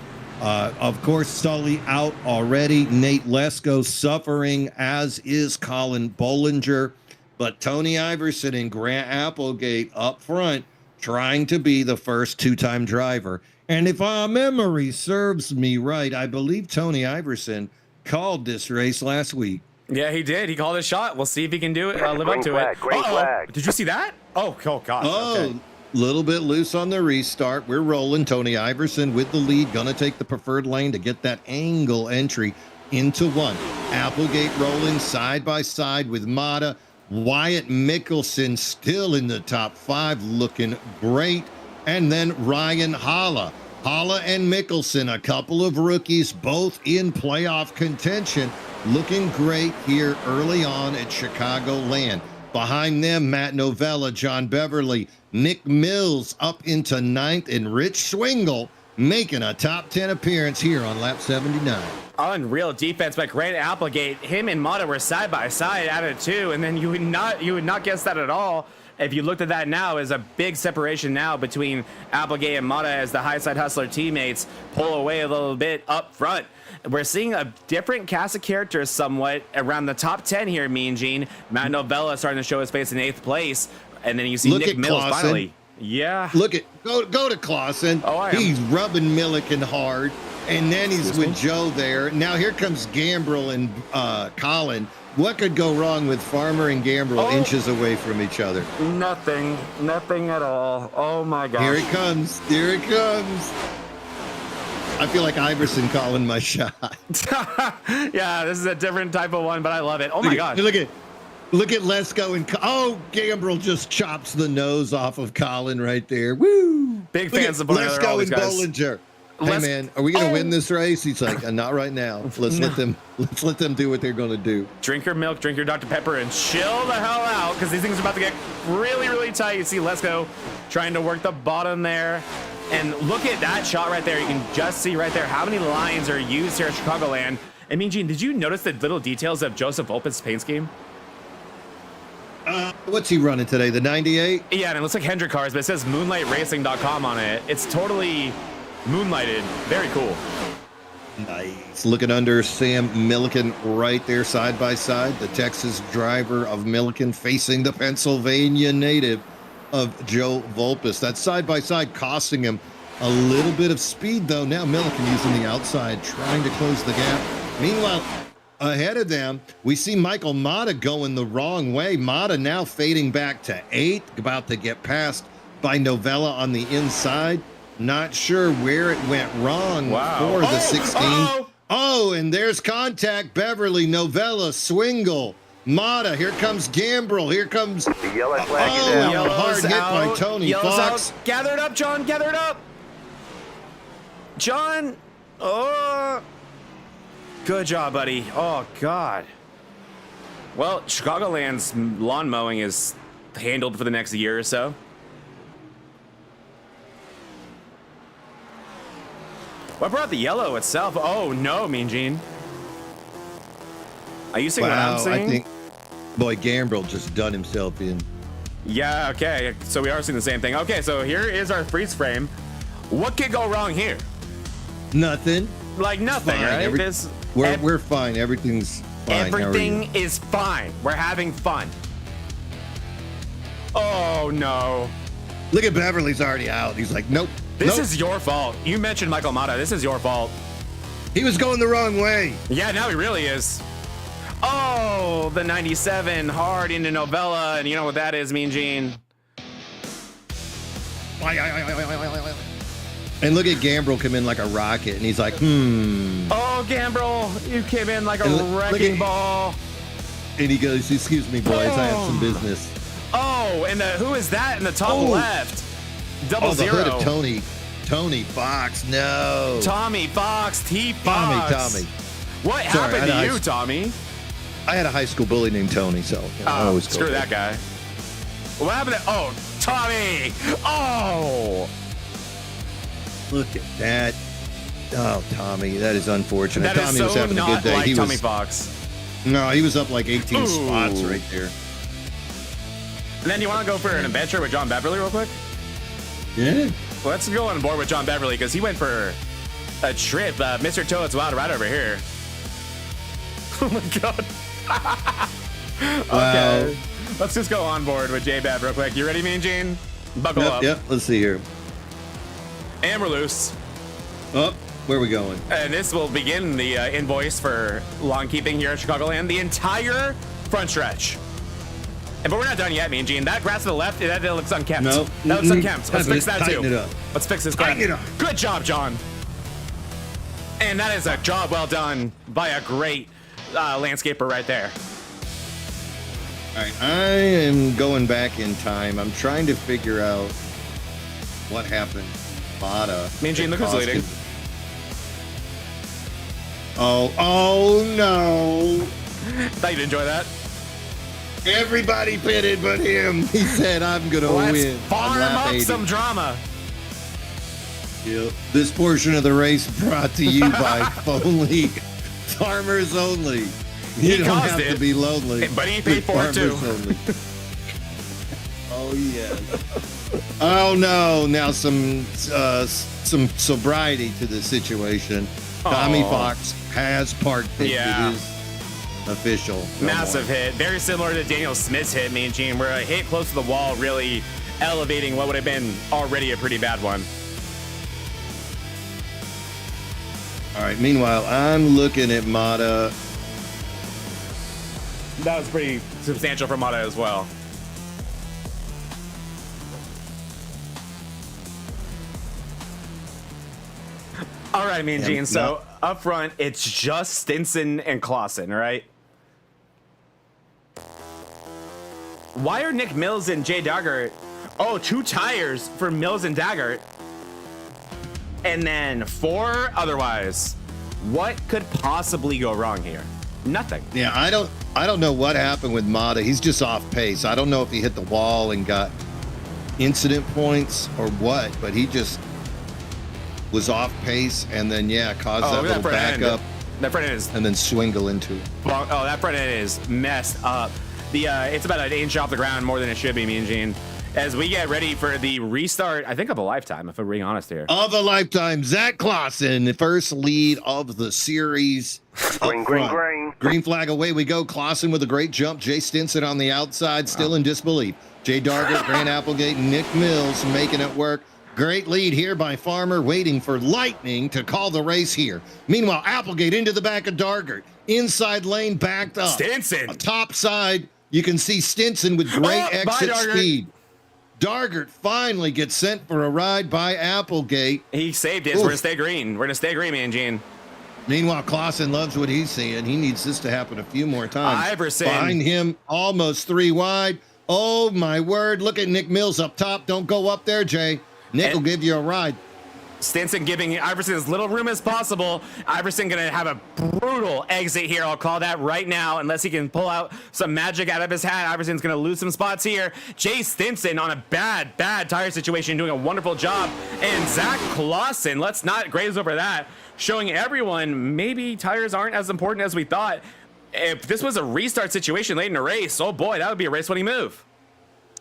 Of course, Sully out already. Nate Lesko suffering, as is Colin Bollinger. But Tony Iverson and Grant Applegate up front, trying to be the first 2-time driver. And if our memory serves me right, I believe Tony Iverson called this race last week. Yeah, he did. He called a shot. We'll see if he can do it. Live up to it. Green flag. Did you see that? Oh gosh. Oh, okay. Little bit loose on the restart. We're rolling. Tony Iverson with the lead. Gonna take the preferred lane to get that angle entry into 1. Applegate rolling side by side with Mata. Wyatt Mickelson still in the top 5, looking great. And then Ryan Holla. Holla and Mickelson, a couple of rookies, both in playoff contention, looking great here early on at Chicagoland. Behind them, Matt Novella, John Beverly, Nick Mills up into 9th, and Rich Swingle making a top 10 appearance here on lap 79. Unreal defense by Grant Applegate. Him and Mata were side by side out of 2, and then you would not guess that at all. If you looked at that now, is a big separation now between Applegate and Mata as the high side hustler teammates pull away a little bit up front. We're seeing a different cast of characters somewhat around the top 10 here, Mean Gene. Matt Novella starting to show his face in 8th place, and then you see Nick Mills Clausen. finally. Yeah. Look at go to Clausen. Oh, he's rubbing Milliken hard, and then he's with Joe there. Now here comes Gambrell and Colin. What could go wrong with Farmer and Gambrell inches away from each other? Nothing at all. Oh my gosh. Here it comes. Here it comes. I feel like Iverson calling my shot. Yeah, this is a different type of one, but I love it. Oh my gosh. Look at Lesko and Gambrell just chops the nose off of Colin right there. Woo! Big fans of Lesko and Bollinger. Hey man, are we gonna win this race? He's like, not right now. Let's let them do what they're gonna do. Drink your milk, drink your Dr. Pepper, and chill the hell out, because these things are about to get really, really tight. You see Lesko trying to work the bottom there. And look at that shot right there. You can just see right there how many lines are used here at Chicagoland. And Mean Gene, did you notice the little details of Joseph Volp's paint scheme? What's he running today? The 98? Yeah, and it looks like Hendrick cars, but it says moonlightracing.com on it. It's totally moonlighted. Very cool. Nice. Looking under Sam Milliken right there side by side. The Texas driver of Milliken facing the Pennsylvania native of Joe Volpus. That side by side costing him a little bit of speed though. Now Milliken using the outside, trying to close the gap. Meanwhile, ahead of them. We see Michael Mata going the wrong way. Mata now fading back to 8th, about to get passed by Novella on the inside. Not sure where it went wrong for the 16. Oh, and there's contact. Beverly, Novella, Swingle, Mata. Here comes Gambrel. Here comes. The yellow flag is out. A hard hit by Tony Yellow's Fox. out. Gather it up, John. Gather it up. John. Oh. Good job, buddy. Oh, God. Well, Chicagoland's lawn mowing is handled for the next year or so. What brought the yellow itself? Oh, no, Mean Gene. Are you seeing what I'm seeing? I think, boy, Gambrel just done himself in. Yeah, okay. So we are seeing the same thing. Okay, so here is our freeze frame. What could go wrong here? Nothing. Like nothing, Fine. right? We're fine. Everything's fine. Everything is fine. We're having fun. Oh, no. Look at Beverly's already out. He's like, nope. This is your fault. You mentioned Michael Mata. This is your fault. He was going the wrong way. Yeah, now he really is. Oh, the 97 hard into Novella, and you know what that is, Mean Gene. And look at Gambrel come in like a rocket, and he's like, Oh, Gambrel, you came in like a wrecking ball. And he goes, excuse me, boys, I have some business. Oh, and who is that in the top left? Double the zero. hood of Tony Fox. No. Tommy Fox, T Fox. Tommy. What happened to you, Tommy? I had a high school bully named Tony, so I always screw that guy. What happened to? Oh, Tommy. Oh. Look at that. Oh, Tommy, that is unfortunate. That Tommy is so was having a good day. like He Tommy was, Fox. No, he was up like 18 spots right there. And then you want to go for an adventure with John Beverly real quick? Yeah. Let's go on board with John Beverly because he went for a trip. Mr. Toad's wild right over here. Oh my God. Okay. Let's just go on board with J-Bev real quick. You ready, Mean Gene? Buckle up. Yep. Let's see here. And we're loose. Oh, where are we going? And this will begin the invoice for lawn keeping here at Chicagoland. The entire front stretch. But we're not done yet, Mean Gene. That grass to the left, that looks unkempt. No. That looks unkempt. Let's fix that Tighten too. it up. Let's fix this crap. Tighten it up. Good job, John. And that is a job well done by a great landscaper right there. All right, I am going back in time. I'm trying to figure out what happened. Mata. Mean Gene, look who's leading. Oh no. Thought you'd enjoy that. Everybody pitted but him. He said, I'm going to win. Let's farm up some drama. Yep. This portion of the race brought to you by Phone League. Farmers only. You don't have to be lonely. But he paid for it too. Only. Oh, yeah. Oh, no. Now some sobriety to the situation. Tommy Fox has parked it. Yeah. It is official. Massive hit. Very similar to Daniel Smith's hit, Mean Gene, where a hit close to the wall really elevating what would have been already a pretty bad one. All right. Meanwhile, I'm looking at Mata. That was pretty substantial for Mata as well. All right, Mean Gene. So up front, it's just Stinson and Clausen, right? Why are Nick Mills and Jay Daggert? Oh, 2 tires for Mills and Daggert. And then 4 otherwise. What could possibly go wrong here? Nothing. Yeah, I don't know what happened with Mata. He's just off pace. I don't know if he hit the wall and got incident points or what, but he just was off pace and then caused that little backup. That front end is and then swingle into it. Oh, that front end is messed up. It's about an inch off the ground more than it should be, Mean Gene. As we get ready for the restart, I think of a lifetime, if I'm being honest here. Of a lifetime, Zach Clausen, the first lead of the series. Green. Green flag, away we go. Clausen with a great jump. Jay Stinson on the outside, still in disbelief. Jay Daggert, Grant Applegate, Nick Mills making it work. Great lead here by Farmer, waiting for lightning to call the race here. Meanwhile, Applegate into the back of Daggert. Inside lane backed up. Stinson. Top side, you can see Stinson with great exit speed. Dargert finally gets sent for a ride by Applegate. He saved it. We're going to stay green. We're going to stay green, man, Gene. Meanwhile, Clausen loves what he's seeing. He needs this to happen a few more times. Iverson. Behind him, almost 3 wide. Oh, my word. Look at Nick Mills up top. Don't go up there, Jay. Nick will give you a ride. Stinson giving Iverson as little room as possible. Iverson going to have a brutal exit here. I'll call that right now. Unless he can pull out some magic out of his hat, Iverson's going to lose some spots here. Jay Stinson on a bad tire situation, doing a wonderful job. And Zach Clausen, let's not graze over that, showing everyone maybe tires aren't as important as we thought. If this was a restart situation late in the race, oh boy, that would be a race-winning move.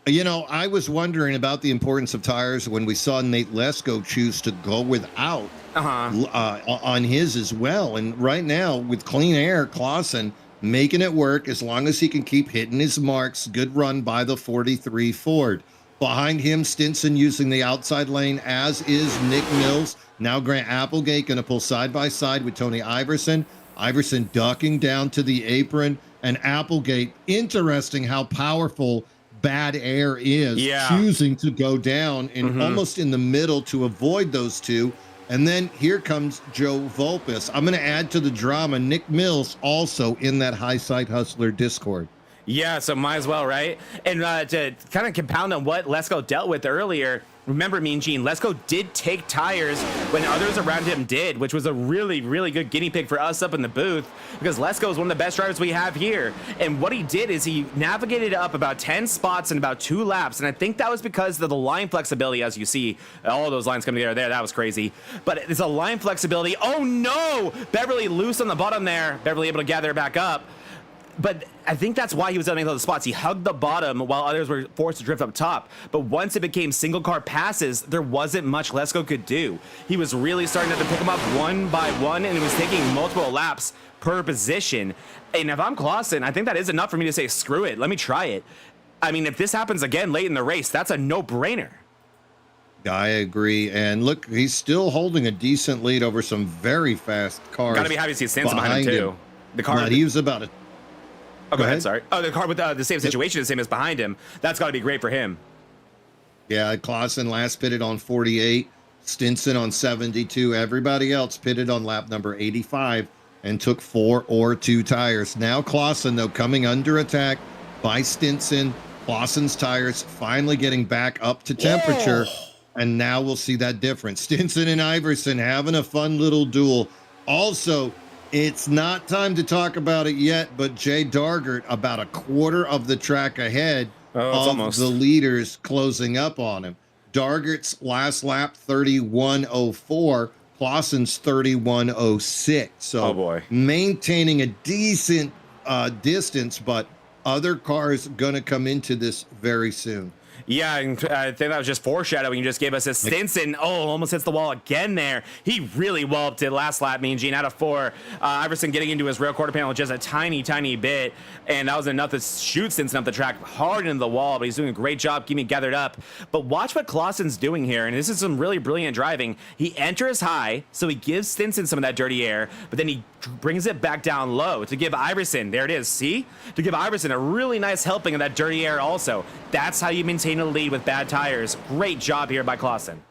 You know, I was wondering about the importance of tires when we saw Nate Lesko choose to go without on his as well. And right now, with clean air, Clausen making it work as long as he can keep hitting his marks. Good run by the 43 Ford. Behind him, Stinson using the outside lane, as is Nick Mills. Now Grant Applegate going to pull side by side with Tony Iverson. Iverson ducking down to the apron. And Applegate, interesting how powerful bad air is, choosing to go down and almost in the middle to avoid those two. And then here comes Joe Vulpes. I'm going to add to the drama, Nick Mills also in that High Side Hustler Discord. Yeah, so might as well, right? And to kind of compound on what Lesko dealt with earlier, remember, Mean Gene, Lesko did take tires when others around him did, which was a really, really good guinea pig for us up in the booth, because Lesko is one of the best drivers we have here. And what he did is he navigated up about 10 spots in about 2 laps, and I think that was because of the line flexibility, as you see. All of those lines coming together there, that was crazy. But it's a line flexibility. Oh, no! Beverly loose on the bottom there. Beverly able to gather back up. But I think that's why he was able to make those spots. He hugged the bottom while others were forced to drift up top. But once it became single car passes, there wasn't much Lesko could do. He was really starting to pick them up one by one, and it was taking multiple laps per position. And if I'm Clausen, I think that is enough for me to say, screw it, let me try it. I mean, if this happens again late in the race, that's a no-brainer. I agree. And look, he's still holding a decent lead over some very fast cars. Got to be happy to see Stinson behind him, too. The car. He was about a... Oh, go ahead, sorry. Oh, the car with the same situation, the same as behind him. That's got to be great for him. Yeah, Clausen last pitted on 48, Stinson on 72. Everybody else pitted on lap number 85 and took 4 or 2 tires. Now Clausen, though, coming under attack by Stinson. Clausen's tires finally getting back up to temperature, and now we'll see that difference. Stinson and Iverson having a fun little duel. Also, it's not time to talk about it yet, but Jay Dargert about a quarter of the track ahead of the leaders closing up on him. Dargert's last lap, 31:04. Clausen's 31:06. So maintaining a decent distance, but other cars going to come into this very soon. Yeah, I think that was just foreshadowing. You just gave us a Stinson. Oh, almost hits the wall again there. He really walloped it last lap, Mean Gene, out of 4. Iverson getting into his rear quarter panel just a tiny, tiny bit, and that was enough to shoot Stinson up the track hard into the wall, but he's doing a great job keeping gathered up. But watch what Clausen's doing here, and this is some really brilliant driving. He enters high, so he gives Stinson some of that dirty air, but then he brings it back down low to give Iverson, there it is, see? To give Iverson a really nice helping of that dirty air also. That's how you maintain a lead with bad tires. Great job here by Clausen.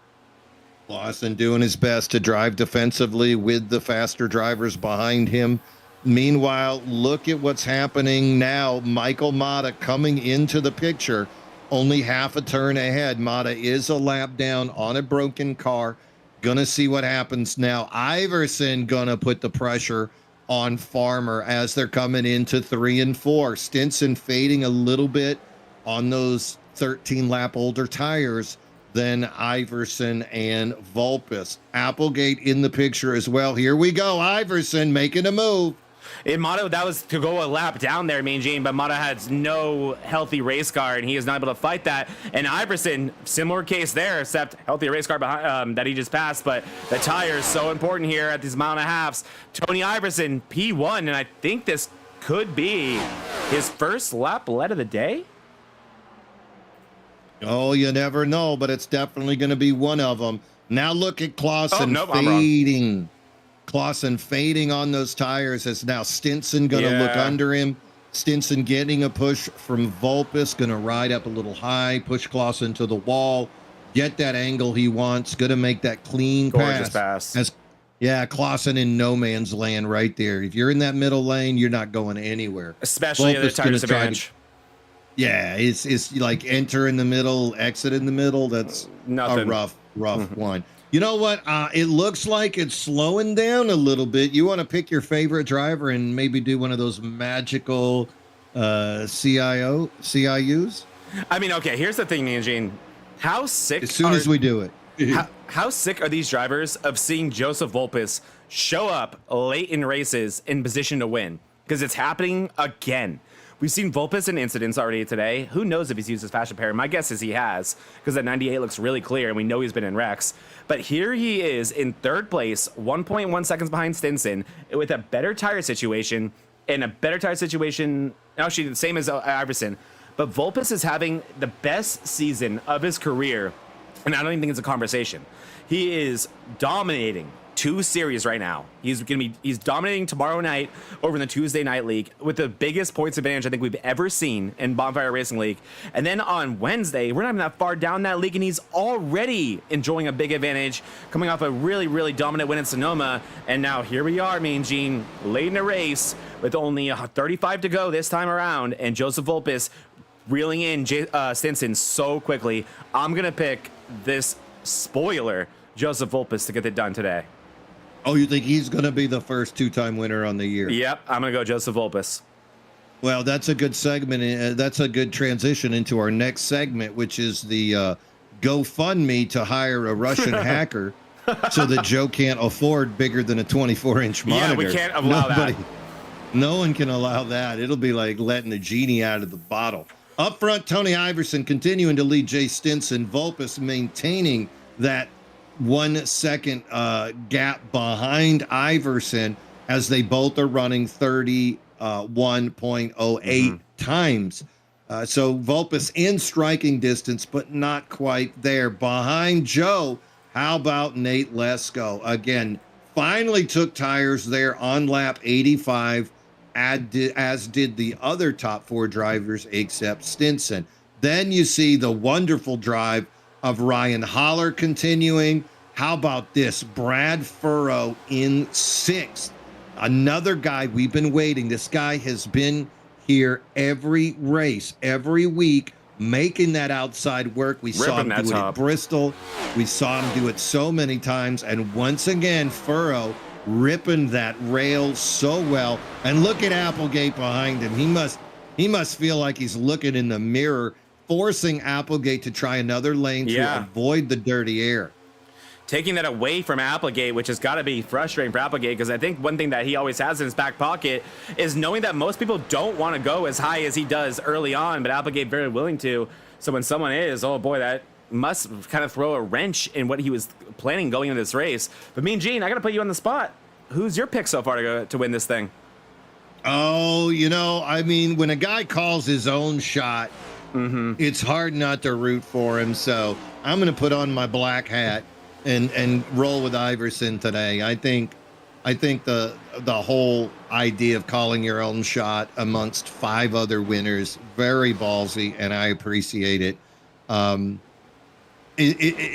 Clausen doing his best to drive defensively with the faster drivers behind him. Meanwhile, look at what's happening now. Michael Mata coming into the picture, only half a turn ahead. Mata is a lap down on a broken car. Gonna see what happens now. Iverson gonna put the pressure on Farmer as they're coming into 3 and 4. Stinson fading a little bit on those 13 lap older tires than Iverson and Vulpes. Applegate in the picture as well. Here we go. Iverson making a move. In Mata, that was to go a lap down there, Mean Gene, but Mata has no healthy race car, and he is not able to fight that. And Iverson, similar case there, except healthy race car behind that he just passed, but the tire is so important here at these mile and a halves. Tony Iverson, P1, and I think this could be his first lap lead of the day. Oh, you never know, but it's definitely going to be one of them. Now look at Clausen fading. Clausen fading on those tires as now Stinson going to look under him. Stinson getting a push from Vulpes, going to ride up a little high, push Clausen to the wall, get that angle he wants, going to make that clean pass. Clausen in no man's land right there. If you're in that middle lane, you're not going anywhere. Especially at the tires advantage. It's like enter in the middle, exit in the middle. That's a rough one. You know what? It looks like it's slowing down a little bit. You want to pick your favorite driver and maybe do one of those magical CIUs? I mean, okay, here's the thing, Mean Gene. How sick as soon as we do it. How sick are these drivers of seeing Joseph Vulpes show up late in races in position to win? Because it's happening again. We've seen Vulpes in incidents already today. Who knows if he's used his fast repair? My guess is he has, because that 98 looks really clear, and we know he's been in wrecks. But here he is in third place, 1.1 seconds behind Stinson, with a better tire situation, actually the same as Iverson. But Vulpes is having the best season of his career, and I don't even think it's a conversation. He is dominating 2 series right now. He's dominating tomorrow night over in the Tuesday Night League with the biggest points advantage I think we've ever seen in Bonfire Racing League. And then on Wednesday, we're not even that far down that league, and he's already enjoying a big advantage, coming off a really, really dominant win in Sonoma. And now here we are, Mean Gene, late in the race with only 35 to go this time around, and Joseph Vulpes reeling in Stinson so quickly. I'm gonna pick this spoiler, Joseph Vulpes, to get it done today. Oh, you think he's going to be the first 2-time winner on the year? Yep, I'm going to go Joseph Vulpes. Well, that's a good segment. That's a good transition into our next segment, which is the GoFundMe to hire a Russian hacker so that Joe can't afford bigger than a 24-inch monitor. Yeah, we can't allow that. No one can allow that. It'll be like letting the genie out of the bottle. Up front, Tony Iverson continuing to lead Jay Stinson. Vulpes maintaining that 1 second gap behind Iverson as they both are running 31.08 times. So Vulpes in striking distance, but not quite there. Behind Joe, how about Nate Lesko? Again, finally took tires there on lap 85, as did the other top 4 drivers except Stinson. Then you see the wonderful drive of Ryan Holler continuing. How about this? Brad Furrow in 6th. Another guy we've been waiting. This guy has been here every race, every week, making that outside work. We saw him do it at Bristol. We saw him do it so many times. And once again, Furrow ripping that rail so well. And look at Applegate behind him. He must feel like he's looking in the mirror, forcing Applegate to try another lane to avoid the dirty air. Taking that away from Applegate, which has got to be frustrating for Applegate, because I think one thing that he always has in his back pocket is knowing that most people don't want to go as high as he does early on, but Applegate very willing to. So when someone is, oh boy, that must kind of throw a wrench in what he was planning going into this race. But Mean Gene, I got to put you on the spot. Who's your pick so far to win this thing? Oh, I mean, when a guy calls his own shot, it's hard not to root for him. So I'm going to put on my black hat and roll with Iverson today. I think the whole idea of calling your own shot amongst 5 other winners, very ballsy, and I appreciate it.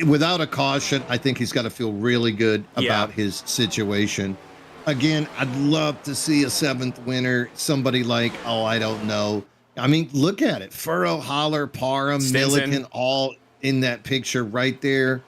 Without a caution, I think he's got to feel really good about his situation. Again, I'd love to see a 7th winner, somebody like, I don't know. I mean, look at it. Furrow, Holler, Parham, Milliken, all in that picture right there.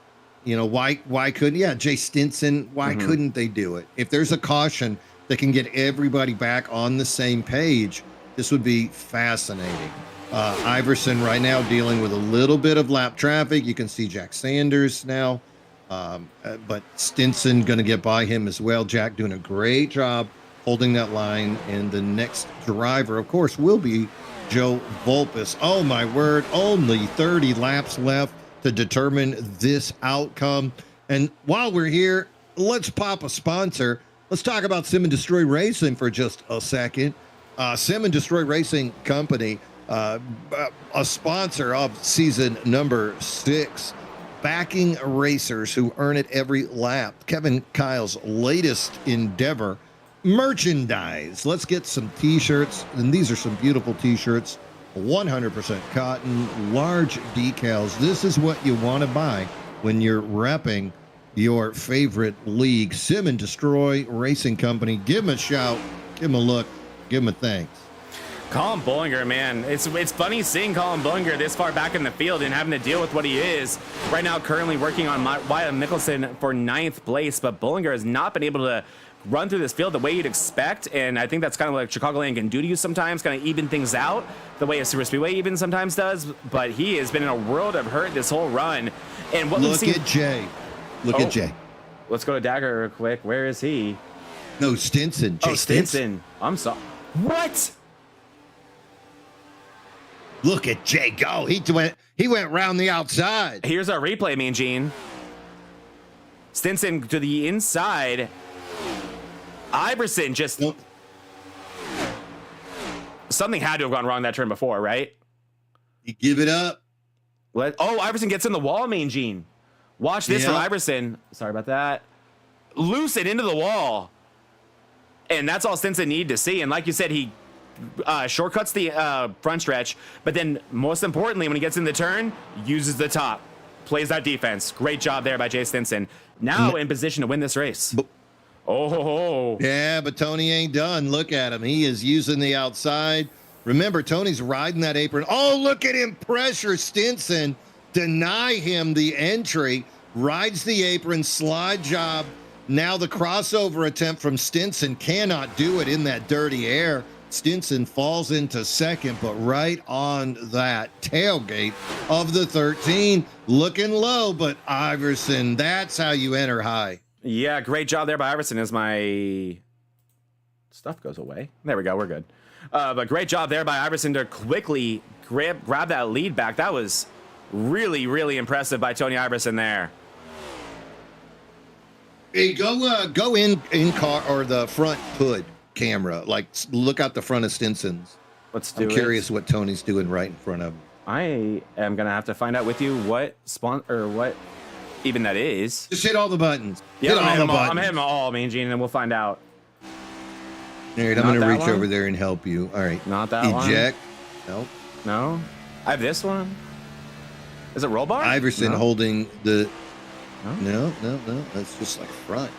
Why couldn't, Jay Stinson, why couldn't they do it? If there's a caution that can get everybody back on the same page, this would be fascinating. Iverson right now dealing with a little bit of lap traffic. You can see Jack Sanders now, but Stinson going to get by him as well. Jack doing a great job holding that line, and the next driver, of course, will be Joe Vulpes. Oh, my word, only 30 laps left to determine this outcome. And while we're here, let's pop a sponsor. Let's talk about Sim and Destroy Racing for just a second. Sim and Destroy Racing Company, a sponsor of season number 6. backing racers who earn it every lap. Kevin Kyle's latest endeavor, merchandise. Let's get some t-shirts, and these are some beautiful t-shirts, 100% cotton, large decals. This is what you want to buy when you're repping your favorite league. Sim and Destroy Racing Company. Give them a shout, give them a look, give them a thanks. Colin Bollinger, man, it's funny seeing Colin Bollinger this far back in the field and having to deal with what he is right now, currently working on Wyatt Mickelson for 9th place, but Bollinger has not been able to run through this field the way you'd expect, and I think that's kind of like Chicagoland can do to you sometimes, kind of even things out the way a super speedway even sometimes does, but he has been in a world of hurt this whole run. And what Look at Jay. Look at Jay. Let's go to Dagger real quick. Where is he? No, Stinson. Jay Stinson. I'm sorry. What? Look at Jay go. He went round the outside. Here's our replay, Mean Gene. Stinson to the inside. Iverson just... Nope. Something had to have gone wrong that turn before, right? You give it up. Iverson gets in the wall, Mean Gene. Watch this from Iverson. Sorry about that. Loose it into the wall. And that's all Stinson needed to see. And like you said, he shortcuts the front stretch. But then most importantly, when he gets in the turn, uses the top. Plays that defense. Great job there by Jay Stinson. Now in position to win this race. Yeah, but Tony ain't done. Look at him. He is using the outside. Remember, Tony's riding that apron. Oh, look at him pressure Stinson. Deny him the entry. Rides the apron, slide job. Now the crossover attempt from Stinson cannot do it in that dirty air. Stinson falls into second, but right on that tailgate of the 13. Looking low, but Iverson, that's how you enter high. Yeah, great job there by Iverson as my stuff goes away. There we go, we're good. But great job there by Iverson to quickly grab that lead back. That was really, really impressive by Tony Iverson there. Hey, go in car or the front hood camera. Like, look out the front of Stinson's. Let's do it. I'm curious what Tony's doing right in front of him. I am gonna have to find out with you what what even that is. Just hit all the buttons. Yeah, I'm hitting them all, Mean Gene, and we'll find out. All right, I'm gonna reach over there and help you. All right. Not that one. Eject. Nope. No. I have this one. Is it roll bar? Iverson holding the. No. That's just like front.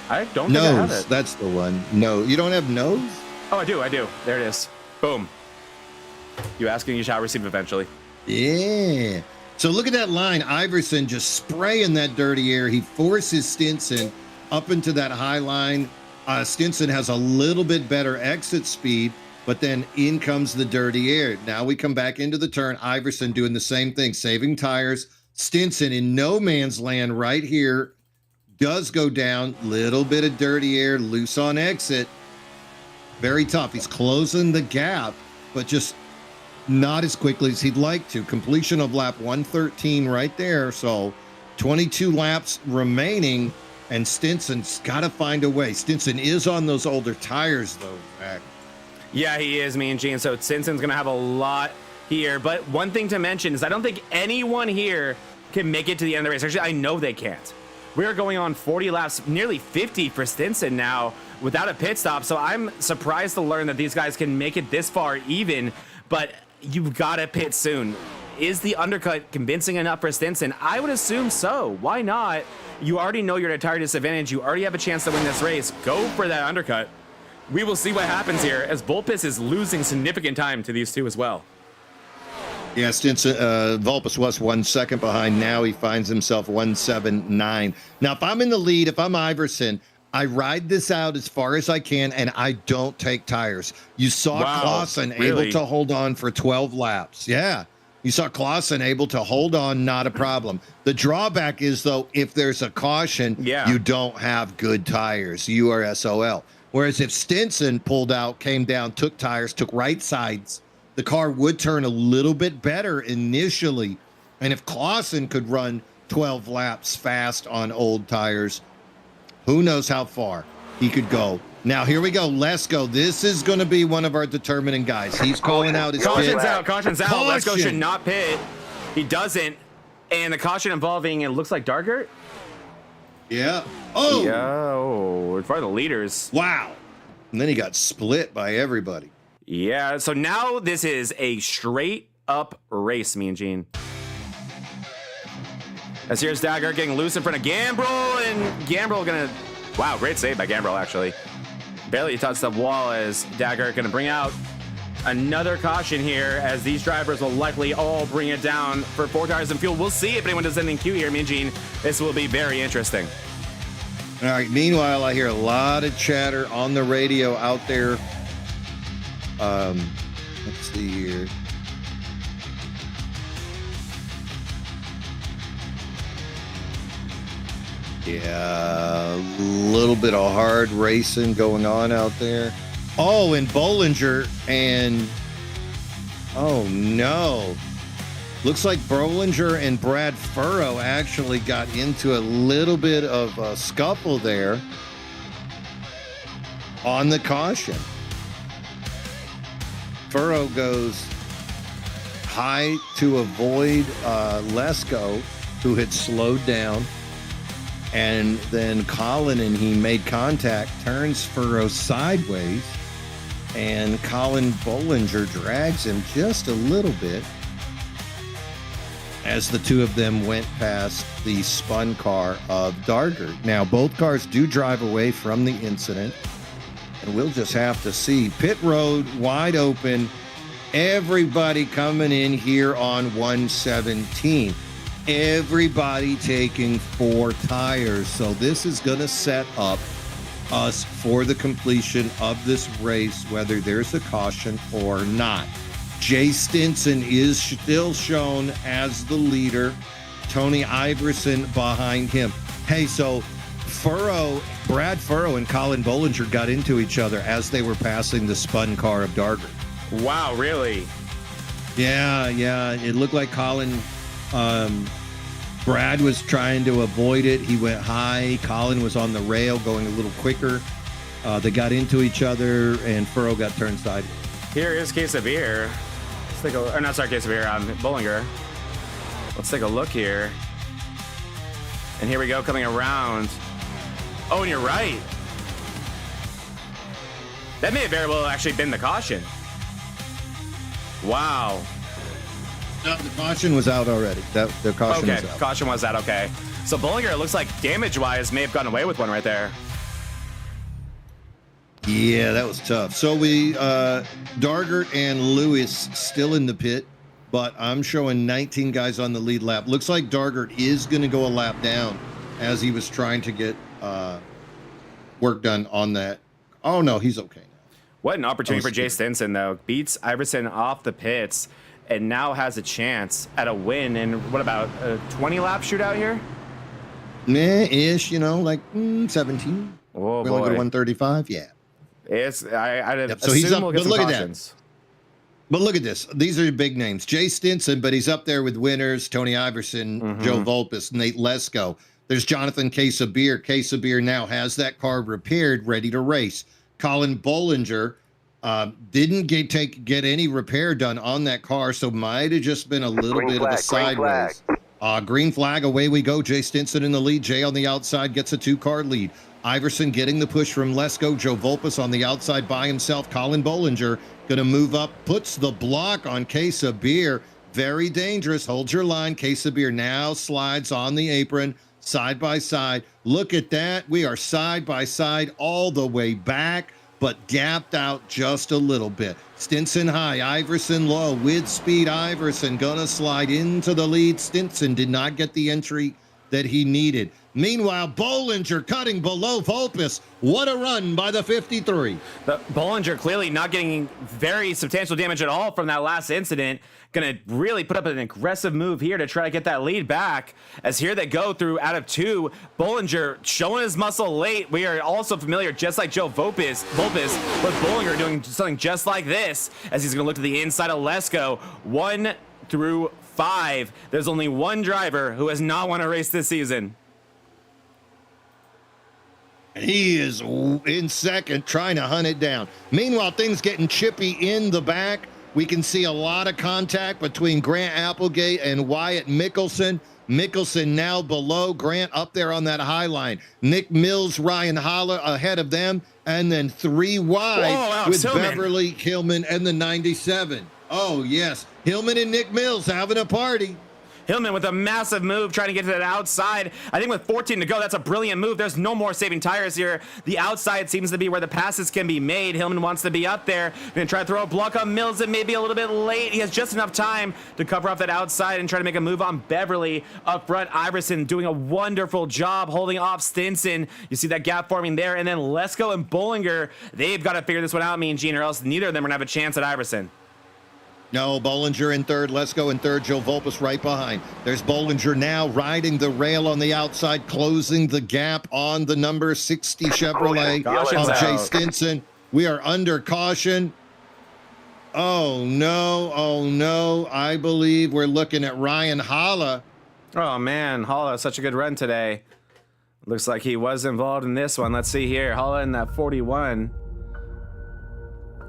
I don't think I have Nose. it. That's the one. No, you don't have nose? Oh, I do. There it is. Boom. You ask and you shall receive eventually. Yeah. So look at that line. Iverson just spraying that dirty air. He forces Stinson up into that high line. Stinson has a little bit better exit speed, but then in comes the dirty air. Now we come back into the turn. Iverson doing the same thing, saving tires. Stinson in no man's land right here. Does go down. Little bit of dirty air, loose on exit. Very tough. He's closing the gap, but just not as quickly as he'd like to. Completion of lap 113 right there. So 22 laps remaining, and Stinson's got to find a way. Stinson is on those older tires, though, Zach. Yeah, he is, Mean Gene. So Stinson's going to have a lot here. But one thing to mention is I don't think anyone here can make it to the end of the race. Actually, I know they can't. We're going on 40 laps, nearly 50 for Stinson now without a pit stop. So I'm surprised to learn that these guys can make it this far even, but you've got to pit soon. Is the undercut convincing enough for Stinson? I would assume so. Why not? You already know you're at a tire disadvantage. You already have a chance to win this race. Go for that undercut. We will see what happens here as Vulpes is losing significant time to these two as well. Yeah, Stinson, Vulpes was 1 second behind. Now he finds himself 179. Now, if I'm in the lead, if I'm Iverson, I ride this out as far as I can, and I don't take tires. You saw Clausen able to hold on for 12 laps. Yeah, you saw Clausen able to hold on, not a problem. The drawback is, though, if there's a caution, you don't have good tires. You are SOL. Whereas if Stinson pulled out, came down, took tires, took right sides, the car would turn a little bit better initially. And if Clausen could run 12 laps fast on old tires, who knows how far he could go Now here we go. Let's go. This is going to be one of our determining guys. He's calling out his Caution's pit. out. Caution's out. Caution. Let's go. Should not pit. He doesn't. And the caution involving, it looks like Dargert. Yeah. Oh. Yeah. Oh, it's probably the leaders. Wow. And then he got split by everybody. Yeah. So now this is a straight up race, me and Gene. As here's Daggett getting loose in front of Gambrel, and Gambrel gonna, wow, great save by Gambrel actually. Barely touched the wall as Daggett gonna bring out another caution here, as these drivers will likely all bring it down for 4 tires and fuel. We'll see if anyone does anything Q here, me and Gene. This will be very interesting. All right. Meanwhile, I hear a lot of chatter on the radio out there. Let's see here. Yeah, a little bit of hard racing going on out there. Oh, and Bollinger and oh no. Looks like Bollinger and Brad Furrow actually got into a little bit of a scuffle there on the caution. Furrow goes high to avoid Lesko, who had slowed down. And then Colin and he made contact, turns Furrow sideways, and Colin Bollinger drags him just a little bit as the two of them went past the spun car of Dargert. Now, both cars do drive away from the incident, and we'll just have to see. Pit road wide open, everybody coming in here on 117. Everybody taking 4 tires. So this is going to set up us for the completion of this race, whether there's a caution or not. Jay Stinson is still shown as the leader. Tony Iverson behind him. Hey, so Brad Furrow and Colin Bollinger got into each other as they were passing the spun car of Dargert. Wow, really? Yeah. It looked like Brad was trying to avoid it. He went high. Colin was on the rail going a little quicker. They got into each other, and Furrow got turned sideways. Here is Case of Beer. Let's take a, or not, sorry, Case of Beer, Bollinger. Let's take a look here. And here we go, coming around. Oh, and you're right. That may have very well actually been the caution. Wow. No, the caution was out already. The caution was out. Caution was out, okay. So Bollinger, it looks like damage-wise, may have gotten away with one right there. Yeah, that was tough. So we, Dargert and Lewis still in the pit, but I'm showing 19 guys on the lead lap. Looks like Dargert is going to go a lap down as he was trying to get work done on that. Oh, no, he's okay now. What an opportunity for Jay Stinson, though. Beats Iverson off the pits and now has a chance at a win in, what about, a 20-lap shootout here? Ish, like 17. Oh, we only go to 135, yeah. It's, I'd So he's up, we'll but look at that. But look at this. These are big names. Jay Stinson, but he's up there with winners, Tony Iverson, Joe Volpis, Nate Lesko. There's Jonathan Case of Beer. Case of Beer now has that car repaired, ready to race. Colin Bollinger didn't get any repair done on that car, so might have just been a little bit of a sideways. Green flag, away we go. Jay Stinson in the lead. Jay on the outside gets a 2-car lead. Iverson getting the push from Lesko. Joe Volpis on the outside by himself. Colin Bollinger going to move up, puts the block on Case of Beer. Very dangerous. Hold your line. Case of Beer now slides on the apron, side by side. Look at that. We are side by side all the way back, but gapped out just a little bit. Stinson high, Iverson low, with speed. Iverson gonna slide into the lead. Stinson did not get the entry that he needed. Meanwhile, Bollinger cutting below Volpis. What a run by the 53. But Bollinger clearly not getting very substantial damage at all from that last incident. Gonna really put up an aggressive move here to try to get that lead back. As here they go through out of 2. Bollinger showing his muscle late. We are also familiar, just like Joe Volpis with Bollinger doing something just like this, as he's gonna look to the inside of Lesko. 1 through 5. There's only one driver who has not won a race this season. He is in second, trying to hunt it down. Meanwhile, things getting chippy in the back. We can see a lot of contact between Grant Applegate and Wyatt Mickelson. Mickelson now below Grant, up there on that high line. Nick Mills, Ryan Holler ahead of them, and then 3 wide with Beverly Hillman and the 97. Oh, yes. Hillman and Nick Mills having a party. Hillman with a massive move, trying to get to that outside. I think with 14 to go, that's a brilliant move. There's no more saving tires here. The outside seems to be where the passes can be made. Hillman wants to be up there. Gonna try to throw a block on Mills and maybe a little bit late. He has just enough time to cover off that outside and try to make a move on Beverly. Up front, Iverson doing a wonderful job holding off Stinson. You see that gap forming there. And then Lesko and Bollinger, they've got to figure this one out, me and Gene, or else neither of them are gonna have a chance at Iverson. No, Bollinger in third. Let's go in third. Joe Volpus right behind. There's Bollinger now riding the rail on the outside, closing the gap on the number 60 Chevrolet of Jay Stinson. We are under caution. Oh, no. Oh, no. I believe we're looking at Ryan Holla. Oh, man. Holla, such a good run today. Looks like he was involved in this one. Let's see here. Holla in that 41.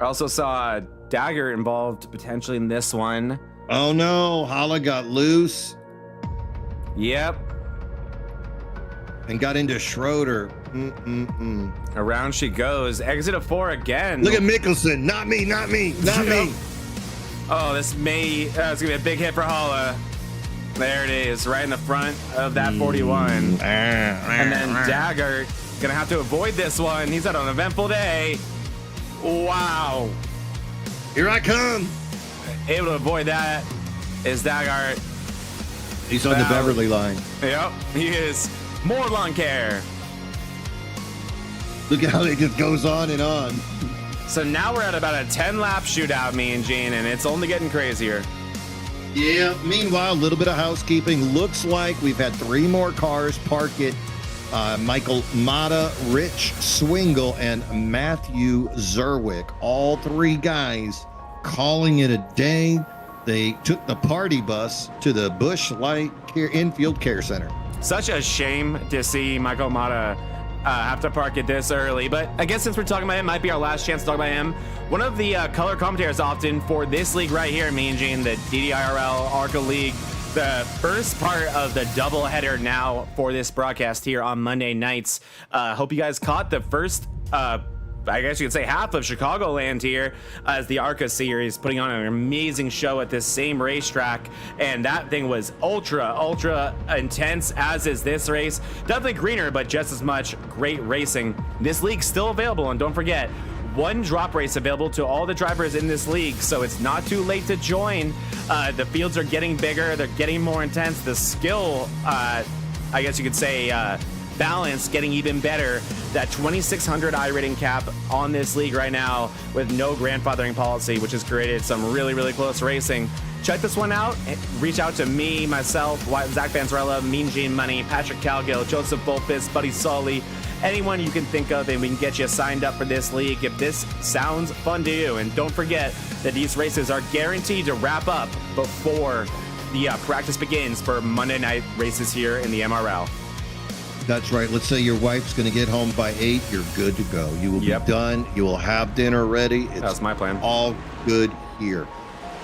I also saw Dagger involved potentially in this one. Oh no, Holla got loose. Yep. And got into Schroeder. Around she goes. Exit of 4 again. Look at Mickelson. Not me, not me, not me. Oh, this may, it's gonna be a big hit for Holla. There it is, right in the front of that 41. And then Dagger gonna have to avoid this one. He's had an eventful day. Wow. Here I come. Able to avoid that is Dagger. He's on the Beverly line. Yep, he is. More lawn care. Look at how it just goes on and on. So now we're at about a 10-lap shootout, me and Gene, and it's only getting crazier. Yeah, meanwhile, a little bit of housekeeping. Looks like we've had 3 more cars park it. Michael Mata, Rich Swingle, and Matthew Zerwick. All 3 guys calling it a day. They took the party bus to the Busch Light Infield Care Center. Such a shame to see Michael Mata have to park it this early, but I guess since we're talking about him, might be our last chance to talk about him. One of the color commentators often for this league right here, me and Gene, the DDIRL ARCA League. The first part of the doubleheader now for this broadcast here on Monday nights. Hope you guys caught the first, I guess you could say half of Chicagoland here as the ARCA series, putting on an amazing show at this same racetrack. And that thing was ultra intense, as is this race. Definitely greener, but just as much great racing. This league's still available, and don't forget, 1 drop race available to all the drivers in this league, so it's not too late to join. The fields are getting bigger, they're getting more intense. The skill, I guess you could say, balance getting even better. That 2,600 iRating cap on this league right now with no grandfathering policy, which has created some really close racing. Check this one out. Reach out to me, myself, Zach Panzarella, Mean Gene Money, Patrick Calgill, Joseph Volpis, Buddy Sully, anyone you can think of, and we can get you signed up for this league if this sounds fun to you. And don't forget that these races are guaranteed to wrap up before the practice begins for Monday night races here in the MRL. That's right. Let's say your wife's going to get home by 8. You're good to go. You will be done. You will have dinner ready. That's my plan. All good here.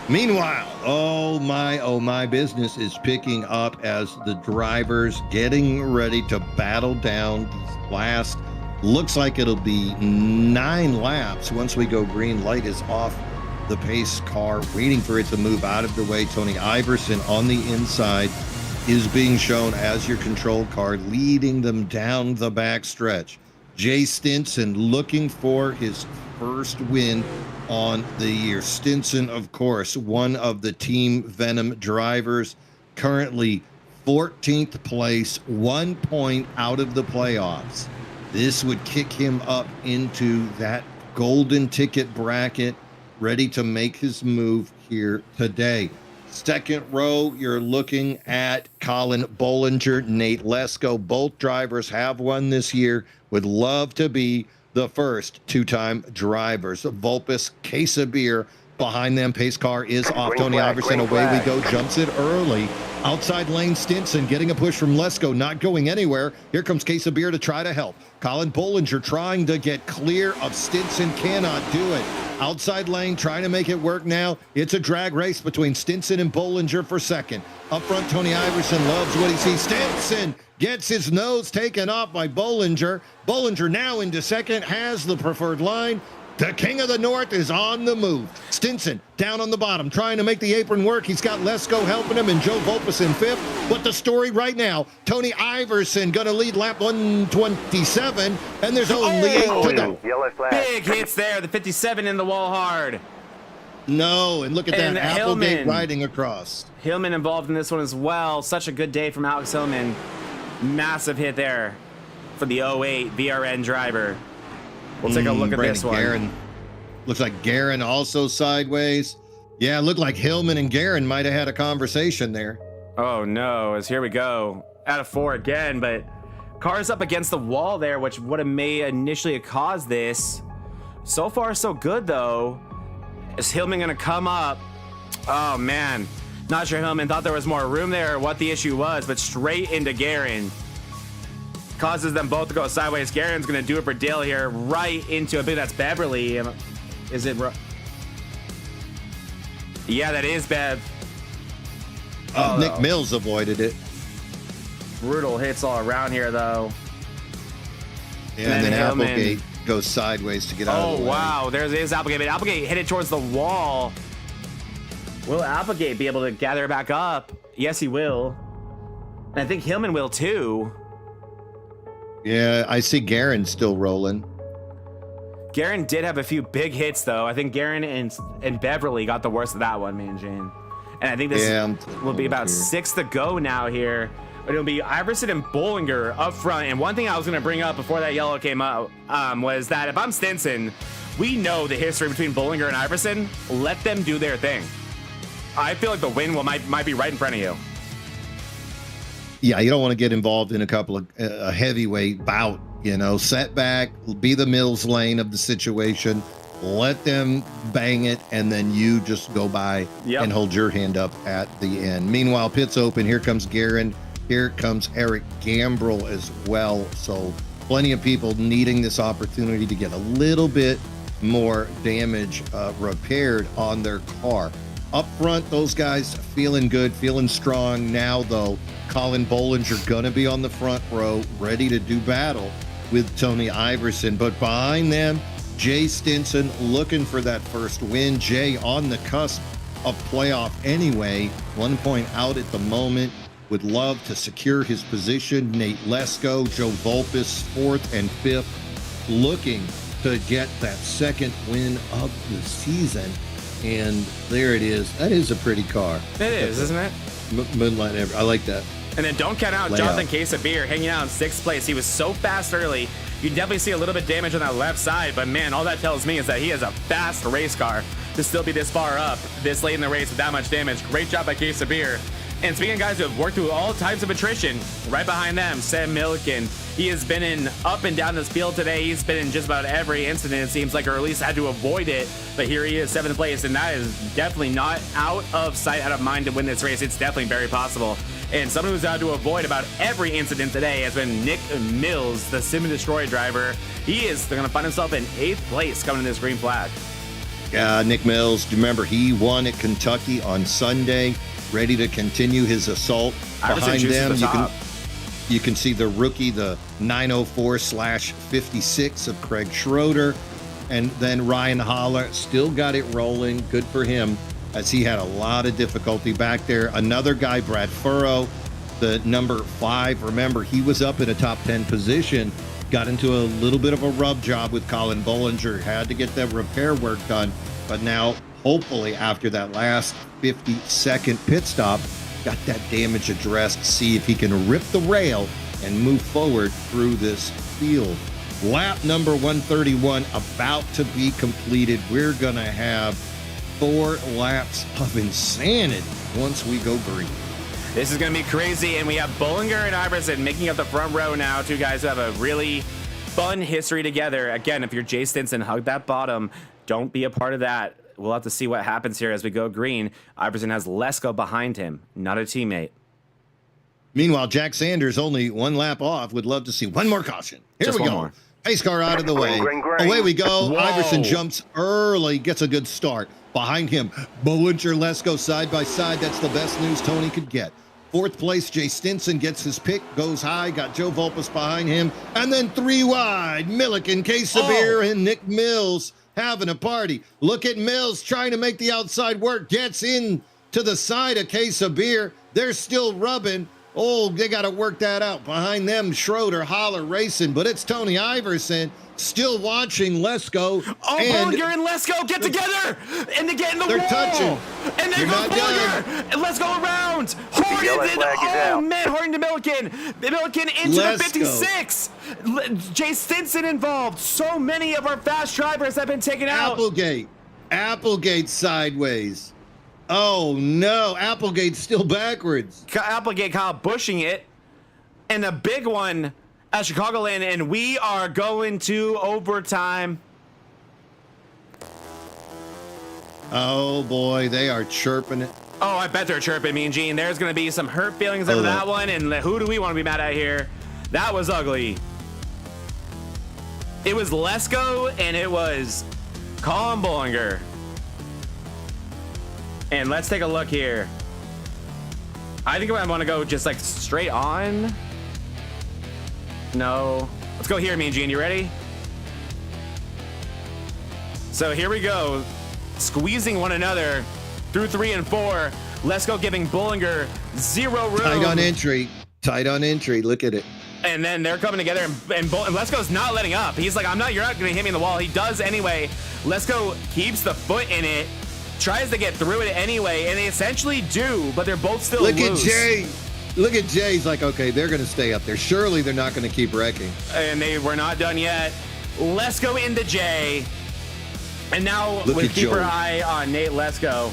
Meanwhile, oh my business is picking up as the drivers getting ready to battle down these last, looks like it'll be 9 laps once we go green. Light is off the pace car, waiting for it to move out of the way. Tony Iverson on the inside is being shown as your control car, leading them down the back stretch. Jay Stinson looking for his first win on the year. Stinson, of course, one of the Team Venom drivers, currently 14th place, 1 point out of the playoffs. This would kick him up into that golden ticket bracket, ready to make his move here today. Second row, you're looking at Colin Bollinger, Nate Lesko. Both drivers have won this year. Would love to be the first 2-time drivers. Volpus, case of beer behind them. Pace car is off. Tony Iverson, away we go. Jumps it early. Outside lane, Stinson getting a push from Lesko, not going anywhere. Here comes Case of Beer to try to help. Colin Bollinger trying to get clear of Stinson, cannot do it. Outside lane, trying to make it work now. It's a drag race between Stinson and Bollinger for second. Up front, Tony Iverson loves what he sees. Stinson gets his nose taken off by Bollinger. Bollinger now into second, has the preferred line. The King of the North is on the move. Stinson down on the bottom, trying to make the apron work. He's got Lesko helping him and Joe Volpus in fifth. But the story right now, Tony Iverson going to lead lap 127, and there's only 8 to go. Big hits there. The 57 in the wall hard. No, and look at And that, Applegate Hillman. riding across. Hillman involved in this one as well. Such a good day from Alex Hillman. Massive hit there for the 08 VRN driver. We'll take a look at this one. Guerin. Looks like Guerin also sideways. Yeah, it looked like Hillman and Guerin might have had a conversation there. Oh no, as here we go. Out of 4 again, but car's up against the wall there, which would have may initially have caused this. So far, so good though. Is Hillman gonna come up? Oh man. Not sure Hillman thought there was more room there or what the issue was, but straight into Guerin. Causes them both to go sideways. Guerin's gonna do it for Dale here, right into, I think that's Beverly. Is it? Yeah, that is Bev. Nick Mills avoided it. Brutal hits all around here, though. Yeah, and then Applegate goes sideways to get out of the way. Oh, wow. There's his Applegate. But Applegate hit it towards the wall. Will Applegate be able to gather it back up? Yes, he will. And I think Hillman will, too. Yeah, I see Guerin still rolling. Guerin did have a few big hits, though. I think Guerin and Beverly got the worst of that one, man, Jane. And I think this will be about 6 to go now here. But it'll be Iverson and Bollinger up front. And one thing I was going to bring up before that yellow came out was that if I'm Stinson, we know the history between Bollinger and Iverson. Let them do their thing. I feel like the win might be right in front of you. Yeah, you don't want to get involved in a couple of a heavyweight bout, setback, be the Mills lane of the situation, let them bang it, and then you just go by and hold your hand up at the end. Meanwhile, pit's open. Here comes Guerin. Here comes Eric Gambrell as well. So plenty of people needing this opportunity to get a little bit more damage repaired on their car. Up front, those guys feeling good, feeling strong. Now, though, Colin Bollinger going to be on the front row, ready to do battle with Tony Iverson. But behind them, Jay Stinson looking for that first win. Jay on the cusp of playoff anyway. 1 point out at the moment. Would love to secure his position. Nate Lesko, Joe Volpus, 4th and 5th, looking to get that second win of the season. And there it is. That is a pretty car. It is, isn't it? Moonlight, I like that. And then don't count out Jonathan Case of Beer hanging out in 6th place. He was so fast early. You definitely see a little bit of damage on that left side, but man, all that tells me is that he has a fast race car to still be this far up, this late in the race with that much damage. Great job by Case of Beer. And speaking of guys who have worked through all types of attrition, right behind them, Sam Milliken. He has been in up and down this field today. He's been in just about every incident, it seems like, or at least had to avoid it. But here he is, 7th place, and that is definitely not out of sight, out of mind to win this race. It's definitely very possible. And someone who's had to avoid about every incident today has been Nick Mills, the Sim and Destroy driver. He is going to find himself in 8th place coming to this green flag. Nick Mills, do you remember he won at Kentucky on Sunday, ready to continue his assault. Behind them, you can see the rookie, the 904/56 of Craig Schroeder. And then Ryan Holler still got it rolling. Good for him, as he had a lot of difficulty back there. Another guy, Brad Furrow, the number 5. Remember, he was up in a top 10 position. Got into a little bit of a rub job with Colin Bollinger. Had to get that repair work done. But now, hopefully, after that last 50-second pit stop, got that damage addressed. See if he can rip the rail and move forward through this field. Lap number 131 about to be completed. We're going to have 4 laps of insanity once we go green. This is going to be crazy, and we have Bollinger and Iverson making up the front row now. Two guys who have a really fun history together. Again, if you're Jay Stinson, hug that bottom. Don't be a part of that. We'll have to see what happens here as we go green. Iverson has Lesko behind him, not a teammate. Meanwhile, Jack Sanders only one lap off. Would love to see one more caution. Here Just we one go. more. Pace car out of the way. Away we go. Whoa. Iverson jumps early, gets a good start. Behind him, Bollinger, Lesko side by side. That's the best news Tony could get. Fourth place, Jay Stinson gets his pick, goes high, got Joe Volpus behind him. And then 3 wide, Milliken, Quesabir, and Nick Mills having a party. Look at Mills trying to make the outside work, gets in to the side of Quesabir. They're still rubbing. Oh, they got to work that out. Behind them, Schroeder, Holler racing, but it's Tony Iverson still watching Lesko. Oh, Bollinger and Lesko get together, and they get in the they're wall. touching. And then You're goes not Bollinger, and let's go around. Harden to Milliken. Milliken into the 56. Jay Stinson involved. So many of our fast drivers have been taken out. Applegate sideways. Oh no, Applegate's still backwards. Applegate Kyle bushing it, and a big one at Chicagoland, and we are going to overtime. Oh boy, they are chirping it. Oh, I bet they're chirping, Mean Gene. There's going to be some hurt feelings over that one, and who do we want to be mad at here? That was ugly. It was Lesko, and it was Colin Bollinger. And let's take a look here. I think I want to go just like straight on. No. Let's go here, Mean Gene. You ready? So here we go. Squeezing one another through 3 and 4. Let's go giving Bollinger 0 room. Tight on entry. Look at it. And then they're coming together, and Lesko's not letting up. He's like, you're not going to hit me in the wall. He does anyway. Lesko keeps the foot in it. Tries to get through it anyway, and they essentially do, but they're both still loose. Look at Jay. He's like, okay, they're going to stay up there. Surely they're not going to keep wrecking. And they were not done yet. Let's go into Jay. And now we keep our eye on Nate Lesko,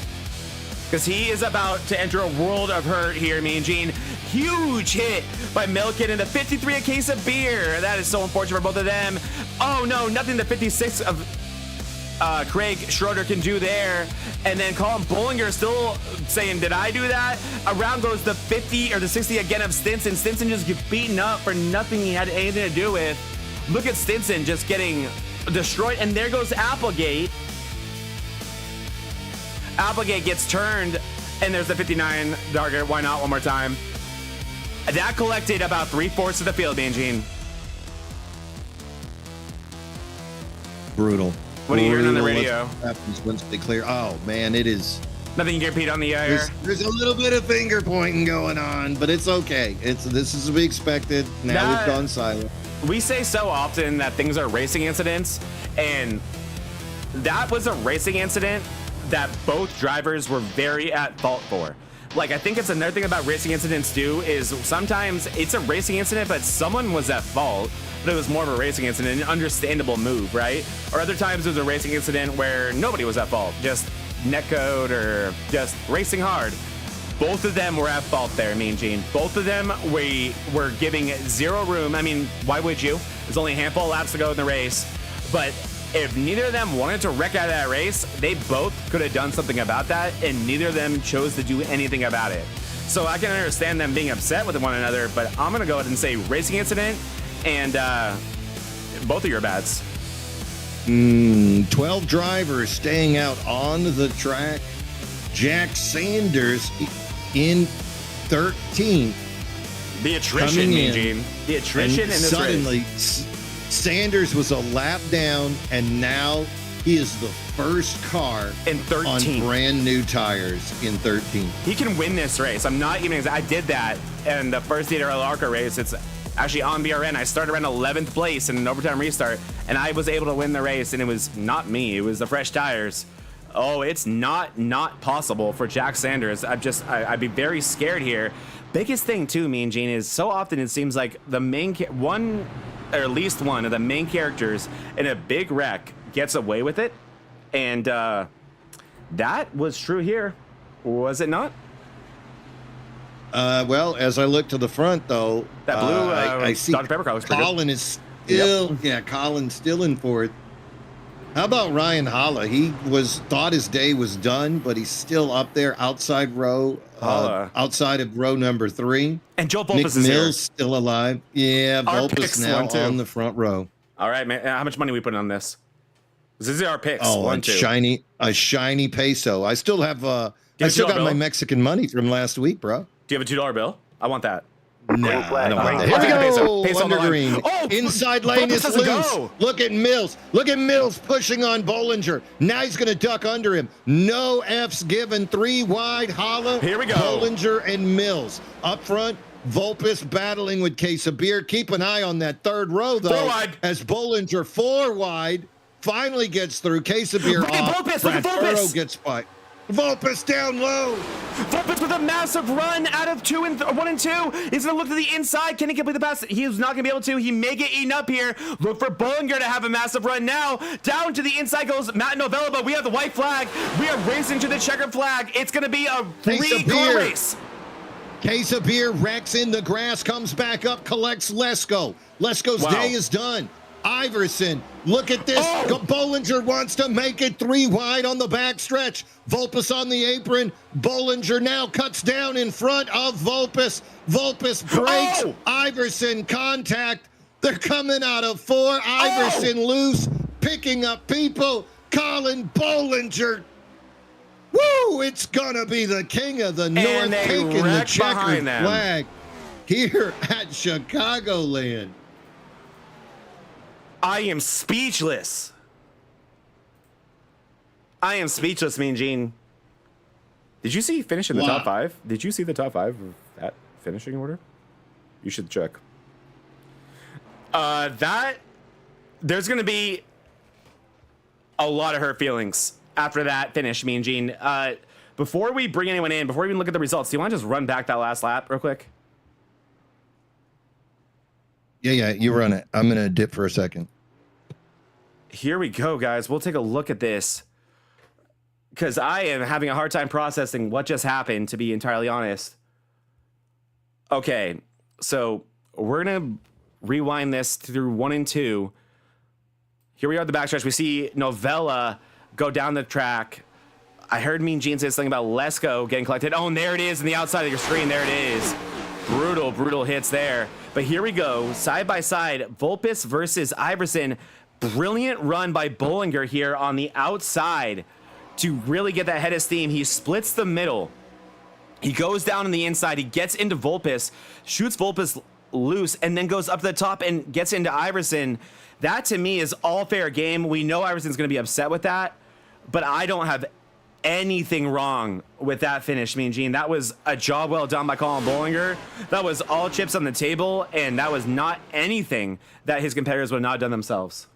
because he is about to enter a world of hurt here, Mean Gene. Huge hit by Milliken in the 53 a case of beer. That is so unfortunate for both of them. Oh no, nothing the 56 of Craig Schroeder can do there. And then Colin Bollinger still saying, did I do that? Around goes the 50 or the 60 again of Stinson. Stinson just gets beaten up for nothing he had anything to do with. Look at Stinson just getting destroyed. And there goes Applegate. Applegate gets turned, and there's the 59 target. Why not one more time? That collected about 3/4 of the field, Gene. Brutal. What are you hearing on the radio? What happens once they clear? Oh man, it is. Nothing you can repeat on the air. There's a little bit of finger pointing going on, but it's okay. This is to be expected. Now we've gone silent. We say so often that things are racing incidents, and that was a racing incident that both drivers were very at fault for. Like, I think it's another thing about racing incidents too, is sometimes it's a racing incident, but someone was at fault, but it was more of a racing incident, an understandable move, right? Or other times it was a racing incident where nobody was at fault, just netcode or just racing hard. Both of them were at fault there, Mean Gene. Both of them we were giving 0 room. I mean, why would you? There's only a handful of laps to go in the race, but if neither of them wanted to wreck out of that race, they both could have done something about that, and neither of them chose to do anything about it. So I can understand them being upset with one another, but I'm going to go ahead and say racing incident, and both of your bats. 12 drivers staying out on the track. Jack Sanders in 13th. The attrition, Mean Gene. The attrition in this suddenly, race. Sanders was a lap down, and now he is the first car in 13 on brand new tires in 13. He can win this race. I'm not even. I did that in the first VRN ARCA race. It's actually on VRN. I started around 11th place in an overtime restart, and I was able to win the race. And it was not me. It was the fresh tires. Oh, it's not possible for Jack Sanders. I'd be very scared here. Biggest thing too, Mean Gene, is so often it seems like the main one, or at least one of the main characters in a big wreck gets away with it, and that was true here, was it not? Well, as I look to the front, though, that blue I see Dr. Pepper car looks pretty good. Colin is still, Colin's still in fourth. How about Ryan Holla? He thought his day was done, but he's still up there outside row, outside of row number 3. And Joe Volpus Nick is Mills here. still alive. Yeah, Our Volpus picks now won, too. on the front row. All right, man. How much money we putting on this? This is our picks. Oh, 1, 2. a shiny peso. I still have I still got my Mexican money from last week, bro. Do you have a $2 bill? I want that. No, I don't want that. Here we go. Peso on the Under line. green. Oh, Inside lane Volpus is doesn't loose. go. Look at Mills. Look at Mills pushing on Bollinger. Now he's going to duck under him. No F's given. 3 wide. Holla. Here we go. Bollinger and Mills. Up front, Volpus battling with Case of Beer. Keep an eye on that third row, though. 4 wide. As Bollinger 4 wide finally gets through. Case of Beer Look at off. Volpus, look at Brad Volpus. Furrow gets by. Volpus down low. Volpus with a massive run out of 1 and 2. He's going to look to the inside. Can he complete the pass? He's not going to be able to. He may get eaten up here. Look for Bollinger to have a massive run now. Down to the inside goes Matt Novella, but we have the white flag. We are racing to the checkered flag. It's going to be a 3-car race. Case of Beer wrecks in the grass, comes back up, collects Lesko. Lesko's day is done. Iverson, look at this. Bollinger wants to make it 3 wide on the back stretch. Volpus on the apron. Bollinger now cuts down in front of Volpus. Volpus breaks. Iverson contact. They're coming out of 4. Iverson loose, picking up people. Colin Bollinger. Woo! It's gonna be the king of the North taking the checkered flag here at Chicagoland. I am speechless. I am speechless, Mean Gene. Did you see finish in the top 5? Did you see the top 5 of that finishing order? You should check. There's going to be a lot of hurt feelings after that finish, Mean Gene. Before we bring anyone in, before we even look at the results, do you want to just run back that last lap real quick? Yeah, you run it. I'm going to dip for a second. Here we go, guys. We'll take a look at this because I am having a hard time processing what just happened, to be entirely honest. Okay, so we're going to rewind this through 1 and 2. Here we are at the backstretch. We see Novella go down the track. I heard Mean Gene say something about Lesko getting collected. Oh, and there it is on the outside of your screen. There it is. Brutal hits there. But here we go, side by side, Volpus versus Iverson. Brilliant run by Bollinger here on the outside to really get that head of steam. He splits the middle. He goes down on the inside. He gets into Volpus, shoots Volpus loose, and then goes up to the top and gets into Iverson. That, to me, is all fair game. We know Iverson's going to be upset with that, but I don't have anything wrong with that finish, Mean Gene. That was a job well done by Colin Bollinger. That was all chips on the table, and that was not anything that his competitors would not have done themselves.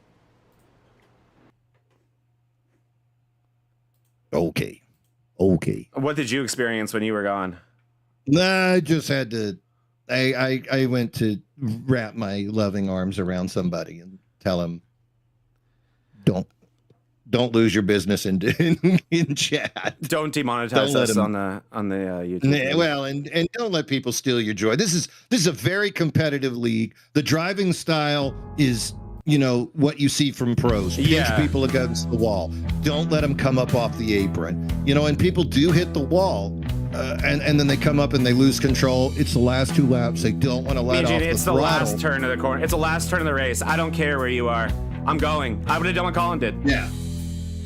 Okay. What did you experience when you were gone? I just had to. I went to wrap my loving arms around somebody and tell him, don't lose your business in chat. Don't demonetize us on the YouTube. Well, and don't let people steal your joy. This is a very competitive league. The driving style is, what you see from pros. Pinch people against the wall. Don't let them come up off the apron. And people do hit the wall. And then they come up and they lose control. It's the last 2 laps. They don't want to let off the throttle. It's the last turn of the corner. It's the last turn of the race. I don't care where you are. I'm going. I would have done what Colin did. Yeah.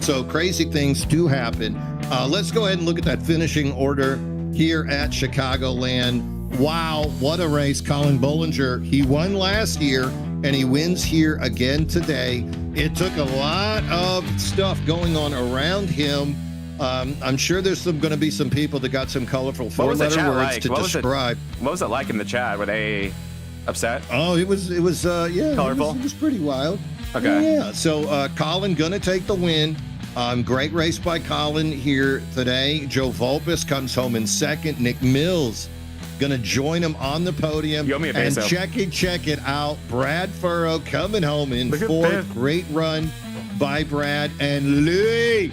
So crazy things do happen. Let's go ahead and look at that finishing order here at Chicagoland. Wow, what a race. Colin Bollinger, he won last year and he wins here again today. It took a lot of stuff going on around him. I'm sure there's going to be some people that got some colorful 4-letter words to describe. What was it like in the chat? Were they upset? Oh, it was colorful. It was pretty wild. Okay. Yeah. So Colin gonna take the win. Great race by Colin here today. Joe Volpus comes home in second. Nick Mills gonna join him on the podium. You owe me a and peso. check it out. Brad Furrow coming home in fourth. Great run by Brad and Louis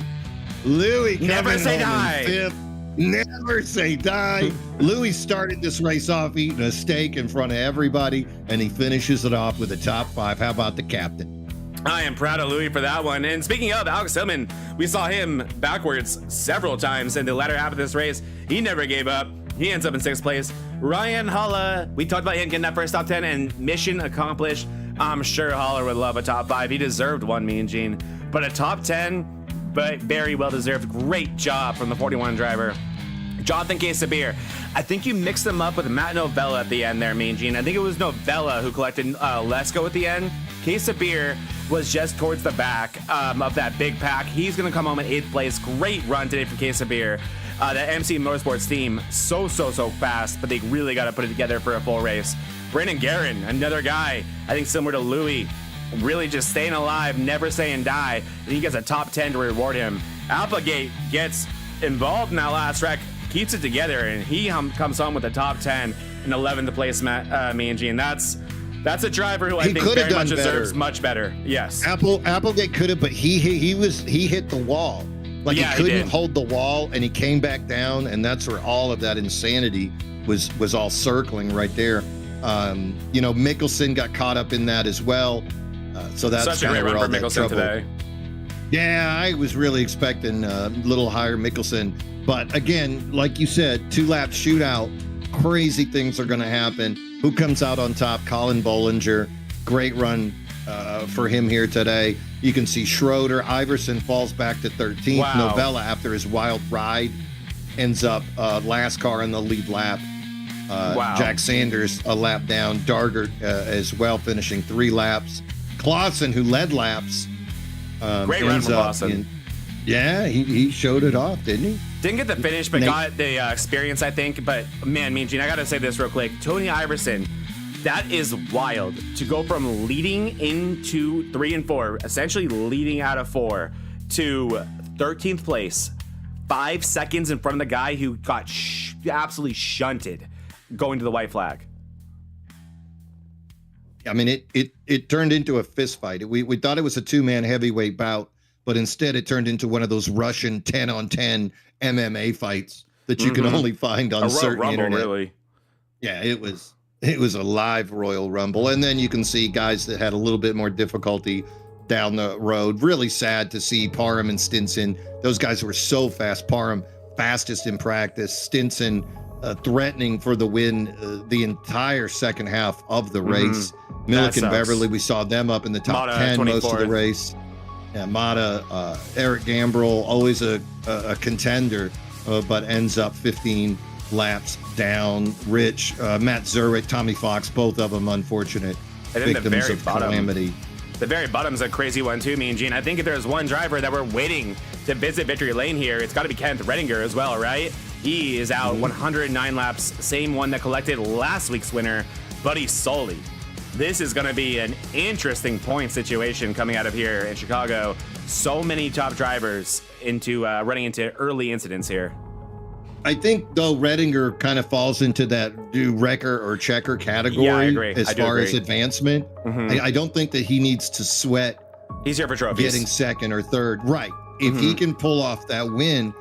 Never say die. in fifth. Never say die. Louis started this race off eating a steak in front of everybody, and he finishes it off with a top 5. How about the captain? I am proud of Louis for that one. And speaking of Alex Tillman, we saw him backwards several times in the latter half of this race. He never gave up. He ends up in 6th place. Ryan Holla, we talked about him getting that first top 10 and mission accomplished. I'm sure Holler would love a top 5. He deserved one, Mean Gene. But a top 10, but very well deserved. Great job from the 41 driver. Jonathan Quesabir, I think you mixed them up with Matt Novella at the end there, Mean Gene. I think it was Novella who collected Lesko at the end. Quesabir was just towards the back of that big pack. He's going to come home in 8th place. Great run today from Quesabir. The MC Motorsports team, so fast, but they really got to put it together for a full race. Brandon Guerin, another guy, I think similar to Louis, really just staying alive, never saying die. And he gets a top 10 to reward him. Applegate gets involved in that last wreck, keeps it together, and he comes home with a top 10 and 11th place, Mean Gene. That's a driver who I think very much deserves much better. Yes. Applegate could have, but he hit the wall. Like he couldn't hold the wall, and he came back down, and that's where all of that insanity was all circling right there. Mickelson got caught up in that as well. So that's such a great run for Mickelson today. Yeah, I was really expecting a little higher Mickelson. But again, like you said, 2-lap shootout, crazy things are going to happen. Who comes out on top? Colin Bollinger. Great run for him here today. You can see Schroeder. Iverson falls back to 13th. Wow. Novella, after his wild ride, ends up last car in the lead lap. Wow. Jack Sanders a lap down. Dargert as well, finishing 3 laps. Clausen, who led laps. Great run from Clausen. Yeah, he showed it off, didn't he? Didn't get the finish, but got the experience, I think. But man, Mean Gene, I got to say this real quick. Tony Iverson, that is wild to go from leading into 3 and 4, essentially leading out of 4, to 13th place, 5 seconds in front of the guy who got absolutely shunted going to the white flag. I mean, it turned into a fist fight. We thought it was a 2-man heavyweight bout, but instead it turned into one of those Russian 10-on-10 MMA fights that you can only find on certain Rumble, internet. Really. Yeah, it was a live Royal Rumble. And then you can see guys that had a little bit more difficulty down the road. Really sad to see Parham and Stinson. Those guys were so fast. Parham, fastest in practice. Stinson threatening for the win the entire second half of the race. Milliken Beverly, we saw them up in the top 10 most of the race. Yeah, Mata, Eric Gambrell, always a contender, but ends up 15 laps down. Rich, Matt Zerwick, Tommy Fox, both of them unfortunate victims of calamity. The very bottom's a crazy one too, Mean Gene. I think if there's one driver that we're waiting to visit victory lane here, it's got to be Kenneth Redinger as well, right? He is out 109 laps, same one that collected last week's winner, Buddy Soley. This is going to be an interesting point situation coming out of here in Chicago. So many top drivers running into early incidents here. I think, though, Redinger kind of falls into that wrecker or checker category. Yeah, I agree. As far as advancement. I don't think that he needs to sweat. He's here for trophies. Getting second or third. Right. If he can pull off that win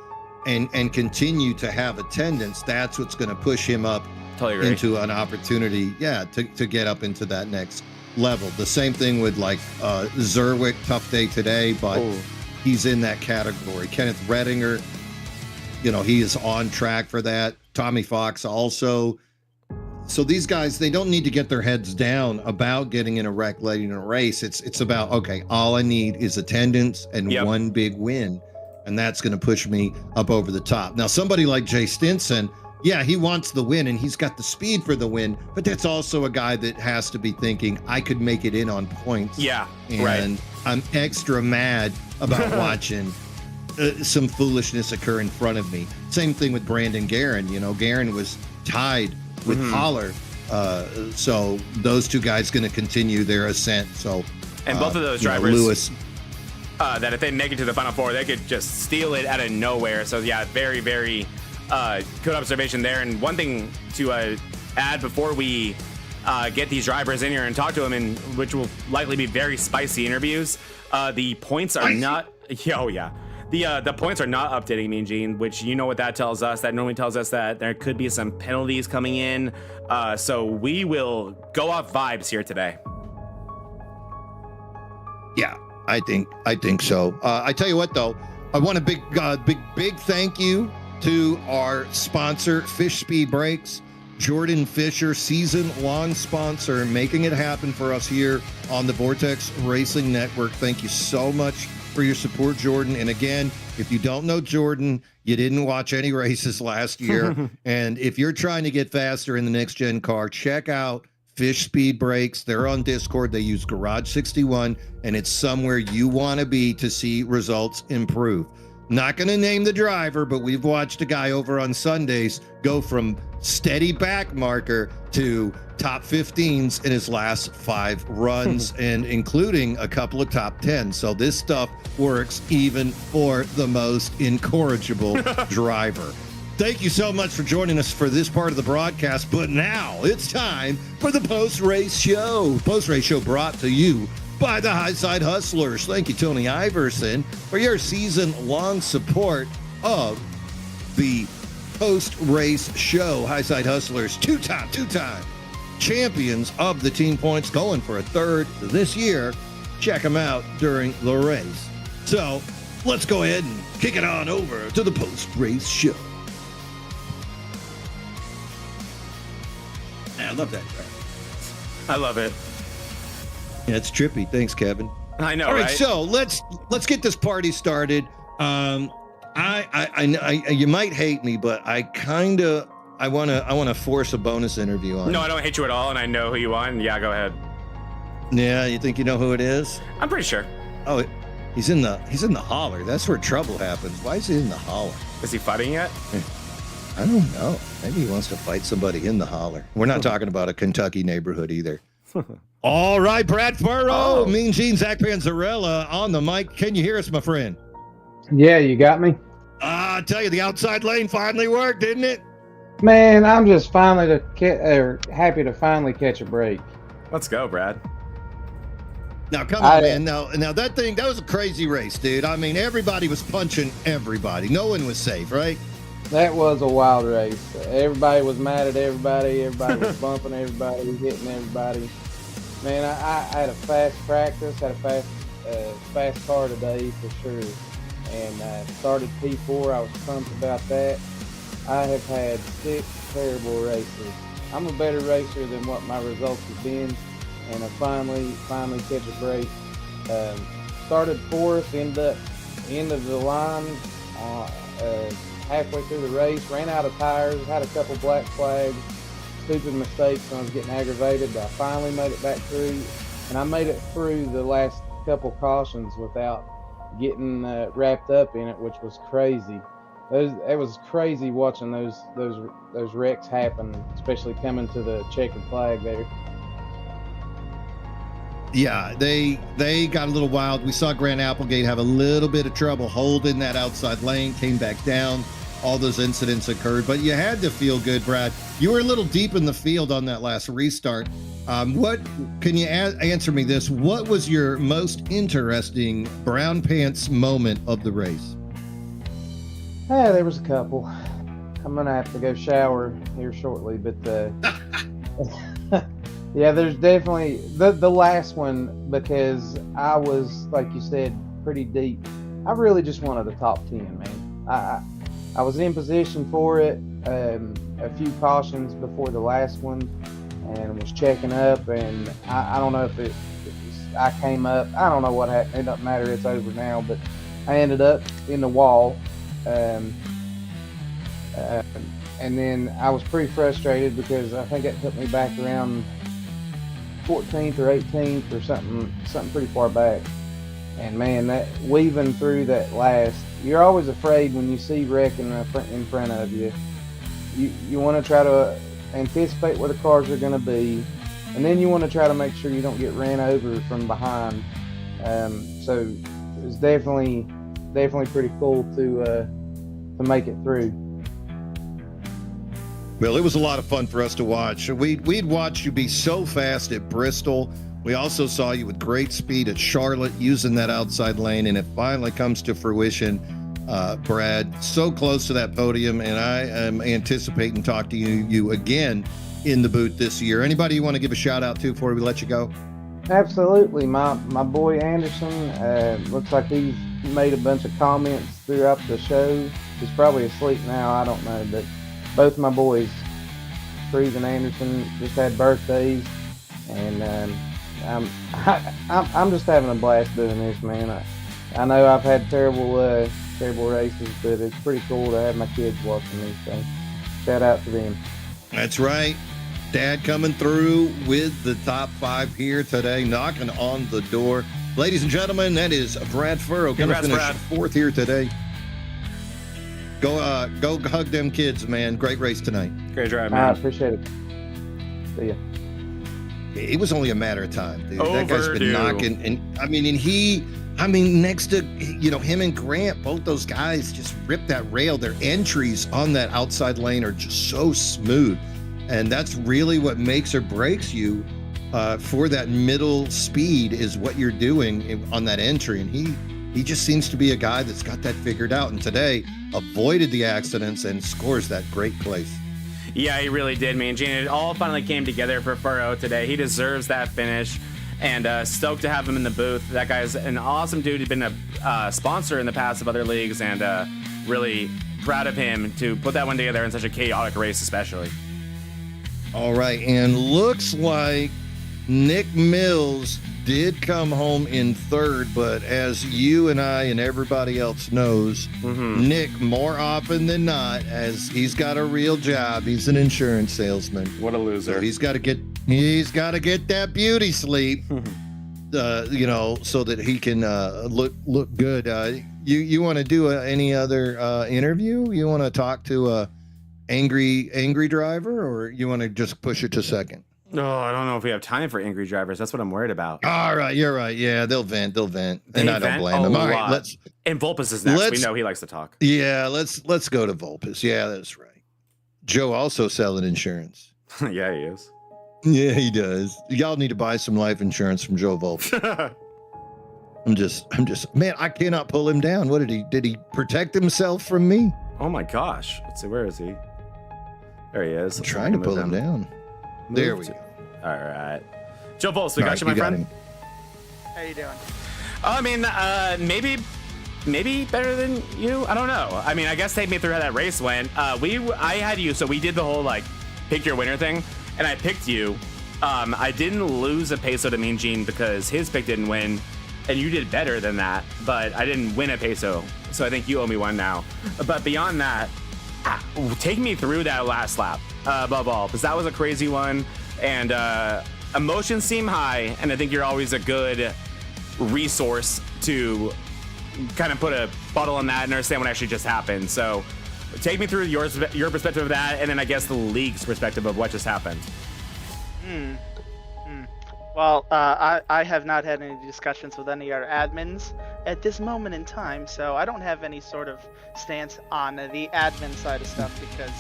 and continue to have attendance, that's what's going to push him up into an opportunity, to get up into that next level. The same thing with Zerwick, tough day today, but he's in that category. Kenneth Redinger, he is on track for that. Tommy Fox also. So these guys, they don't need to get their heads down about getting in a wreck late in a race. It's about, okay, all I need is attendance and one big win, and that's going to push me up over the top. Now, somebody like Jay Stinson, he wants the win and he's got the speed for the win, but that's also a guy that has to be thinking, I could make it in on points. Yeah, and I'm extra mad about watching some foolishness occur in front of me. Same thing with Brandon Guerin. Guerin was tied with Holler. So those two guys going to continue their ascent. So, and both of those drivers, Lewis, that if they make it to the Final Four, they could just steal it out of nowhere. So very, very good observation there. And one thing to add before we get these drivers in here and talk to them, and which will likely be very spicy interviews, the points are not. The points are not updating, Mean Gene, which you know what that tells us. That normally tells us that there could be some penalties coming in. So we will go off vibes here today. Yeah, I think so. I tell you what, though, I want a big thank you to our sponsor, Fish Speed Brakes. Jordan Fisher, season-long sponsor, making it happen for us here on the Vortex Racing Network. Thank you so much for your support, Jordan. And again, if you don't know Jordan, you didn't watch any races last year. And if you're trying to get faster in the next-gen car, check out Fish Speed Brakes. They're on Discord. They use Garage 61, and it's somewhere you want to be to see results improve. Not going to name the driver, but we've watched a guy over on Sundays go from steady back marker to top 15s in his last 5 runs, and including a couple of top 10s. So this stuff works even for the most incorrigible driver. Thank you so much for joining us for this part of the broadcast. But now it's time for the post-race show. Post-race show brought to you by the Highside Hustlers. Thank you, Tony Iverson, for your season-long support of the post-race show. Highside Hustlers, two-time champions of the team points, going for a 3rd this year. Check them out during the race. So let's go ahead and kick it on over to the post-race show. I love that track. I love it. Yeah, it's trippy. Thanks, Kevin. I know. All right, right? so let's get this party started. I you might hate me, but I want to force a bonus interview on. No, you. I don't hate you at all, and I know who you want. Yeah, go ahead. Yeah, you think you know who it is? I'm pretty sure. Oh, he's in the holler. That's where trouble happens. Why is he in the holler? Is he fighting yet? I don't know. Maybe he wants to fight somebody in the holler. We're not talking about a Kentucky neighborhood either. All right, Brad Furrow, Mean Gene, Zach Panzarella on the mic. Can you hear us, my friend? Yeah, you got me. I tell you, the outside lane finally worked, didn't it? Man, I'm just happy to finally catch a break. Let's go, Brad. Now, come on, man. Now that was a crazy race, dude. I mean, everybody was punching everybody. No one was safe, right? That was a wild race. Everybody was mad at everybody. Everybody was bumping everybody, hitting everybody. Man, I had a fast practice, had a fast car today for sure. And started P4. I was pumped about that. I have had 6 terrible races. I'm a better racer than what my results have been, and I finally catch a break. Started 4th, end of the line halfway through the race. Ran out of tires, had a couple black flags, stupid mistakes, and I was getting aggravated. But I finally made it back through, and I made it through the last couple cautions without getting wrapped up in it, which was crazy. It was crazy watching those wrecks happen, especially coming to the checkered flag there. Yeah, they got a little wild. We saw Grant Applegate have a little bit of trouble holding that outside lane, came back down. All those incidents occurred, but you had to feel good, Brad. You were a little deep in the field on that last restart. What can you answer me this? What was your most interesting brown pants moment of the race? Yeah, there was a couple. I'm gonna have to go shower here shortly, but yeah, there's definitely the last one, because I was, like you said, pretty deep. I really just wanted a top 10, man. I was in position for it a few cautions before the last one, and was checking up, and I don't know if it was, I came up, I don't know what happened. It doesn't matter, it's over now, but I ended up in the wall. And then I was pretty frustrated because I think it took me back around 14th or 18th or something pretty far back. And man, that weaving through that last, you're always afraid when you see wrecking in front of you. You want to try to anticipate where the cars are going to be, and then you want to try to make sure you don't get ran over from behind. So it was definitely pretty cool to make it through. Well, it was a lot of fun for us to watch. We'd watched you be so fast at Bristol. We also saw you with great speed at Charlotte, using that outside lane, and it finally comes to fruition. Brad, so close to that podium, and I am anticipating talking to you again in the booth this year. Anybody you want to give a shout out to before we let you go? Absolutely. My boy Anderson looks like he's made a bunch of comments throughout the show. He's probably asleep now. I don't know, but both my boys, Cruz and Anderson, just had birthdays, and I'm just having a blast doing this, man. I know I've had terrible races, but it's pretty cool to have my kids watching me. So shout out to them. That's right. Dad coming through with the top 5 here today, knocking on the door. Ladies and gentlemen, that is Brad Furrow going to finish Brad. 4th here today. Go hug them kids, man. Great race tonight. Great drive, I man. appreciate it. See ya. It was only a matter of time, dude. That guy's Overdue. been knocking, and next to him and Grant, both those guys just ripped that rail. Their entries on that outside lane are just so smooth, and that's really what makes or breaks you for that middle speed is what you're doing on that entry. And he just seems to be a guy that's got that figured out. And today avoided the accidents and scores that great place. Yeah, he really did, man. Gene, it all finally came together for Furrow today. He deserves that finish, and stoked to have him in the booth. That guy's an awesome dude. He's been a sponsor in the past of other leagues, and really proud of him to put that one together in such a chaotic race, especially. All right, and looks like Nick Mills did come home in 3rd, but as you and I and everybody else knows, Nick, more often than not, as he's got a real job, he's an insurance salesman. What a loser. So he's got to get that beauty sleep, so that he can look good. You want to do any other interview? You want to talk to a angry driver, or you want to just push it to second? Oh, I don't know if we have time for angry drivers. That's what I'm worried about. All right, you're right. Yeah, they'll vent, and I don't blame them. All right, let's. And Volpus is next. We know he likes to talk. Yeah, let's go to Volpus. Yeah, that's right. Joe also selling insurance. Yeah, he is. Yeah, he does. Y'all need to buy some life insurance from Joe Volpus. I'm just, man, I cannot pull him down. What did he protect himself from me? Oh my gosh. Let's see, where is he? There he is. I'm trying to pull him down. There we go. All right. Joe Volpus, we got you, my friend. How you doing? I mean, maybe better than you. I don't know. I mean, I guess take me through how that race went. I had you, so we did the whole pick your winner thing, and I picked you. I didn't lose a peso to Mean Gene because his pick didn't win, and you did better than that, but I didn't win a peso, so I think you owe me one now. But beyond that, take me through that last lap above all, because that was a crazy one, and emotions seem high, and I think you're always a good resource to kind of put a bottle on that and understand what actually just happened. So take me through your perspective of that, and then I guess the league's perspective of what just happened. Well, I have not had any discussions with any of our admins at this moment in time, so I don't have any sort of stance on the admin side of stuff because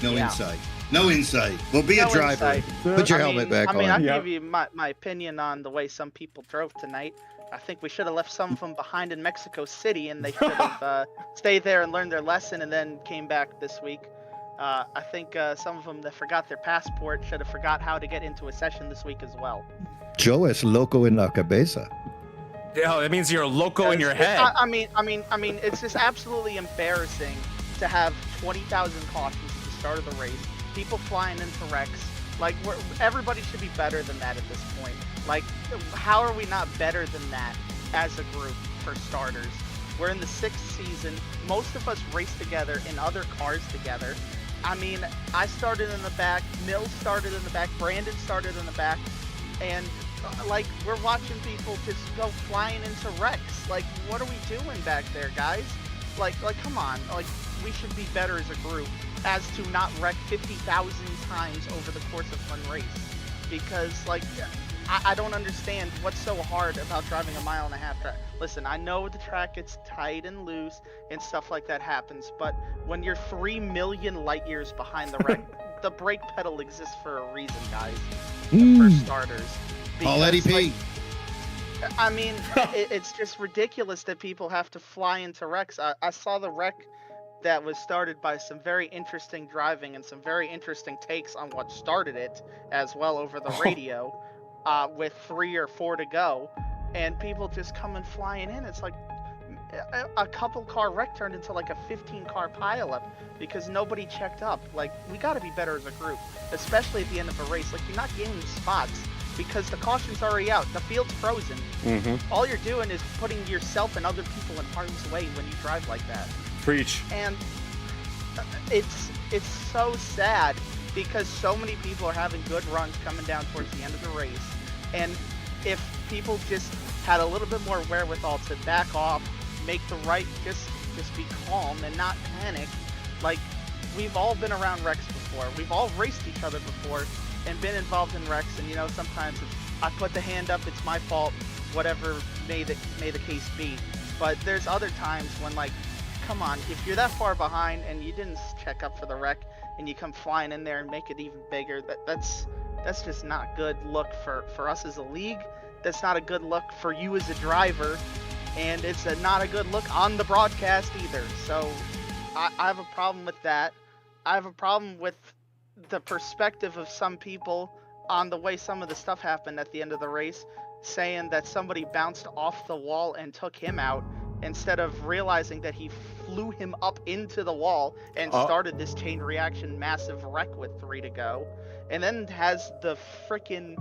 No insight. Well, be a driver. insight. Put your helmet back on. I'll give you my opinion on the way some people drove tonight. I think we should have left some of them behind in Mexico City, and they should have stayed there and learned their lesson and then came back this week. I think some of them that forgot their passport should have forgot how to get into a session this week as well. Joe es loco en la cabeza. Oh, that means you're loco in your head. I mean, it's just absolutely embarrassing to have 20,000 cautions at the start of the race. People flying into wrecks. Everybody should be better than that at this point. How are we not better than that as a group, for starters? We're in the 6th season. Most of us race together in other cars together. I mean, I started in the back, Mills started in the back, Brandon started in the back, and we're watching people just go flying into wrecks. What are we doing back there, guys? Come on. We should be better as a group as to not wreck 50,000 times over the course of one race. Because, I don't understand what's so hard about driving a 1.5 mile track. Listen, I know the track gets tight and loose and stuff like that happens, but when you're 3 million light years behind the wreck, the brake pedal exists for a reason, guys. For starters. All Eddie P. I mean, it's just ridiculous that people have to fly into wrecks. I saw the wreck that was started by some very interesting driving and some very interesting takes on what started it as well over the radio. with 3 or 4 to go, and people just coming flying in. It's like a couple car wreck turned into like a 15 car pileup because nobody checked up. Like, we got to be better as a group, especially at the end of a race. Like, you're not gaining spots because the caution's already out. The field's frozen. All you're doing is putting yourself and other people in harm's way when you drive like that. Preach. And it's so sad because so many people are having good runs coming down towards the end of the race. And if people just had a little bit more wherewithal to back off, make the right, just be calm and not panic. Like, we've all been around wrecks before. We've all raced each other before and been involved in wrecks. And, you know, sometimes I put the hand up, it's my fault, whatever may the case be. But there's other times when, like, come on, if you're that far behind and you didn't check up for the wreck and you come flying in there and make it even bigger, that's just not good look for us as a league. That's not a good look for you as a driver, and it's not a good look on the broadcast either. So I have a problem with that. I have a problem with the perspective of some people on the way some of the stuff happened at the end of the race, saying that somebody bounced off the wall and took him out, instead of realizing that he flew him up into the wall and started this chain reaction massive wreck with 3 to go, and then has the freaking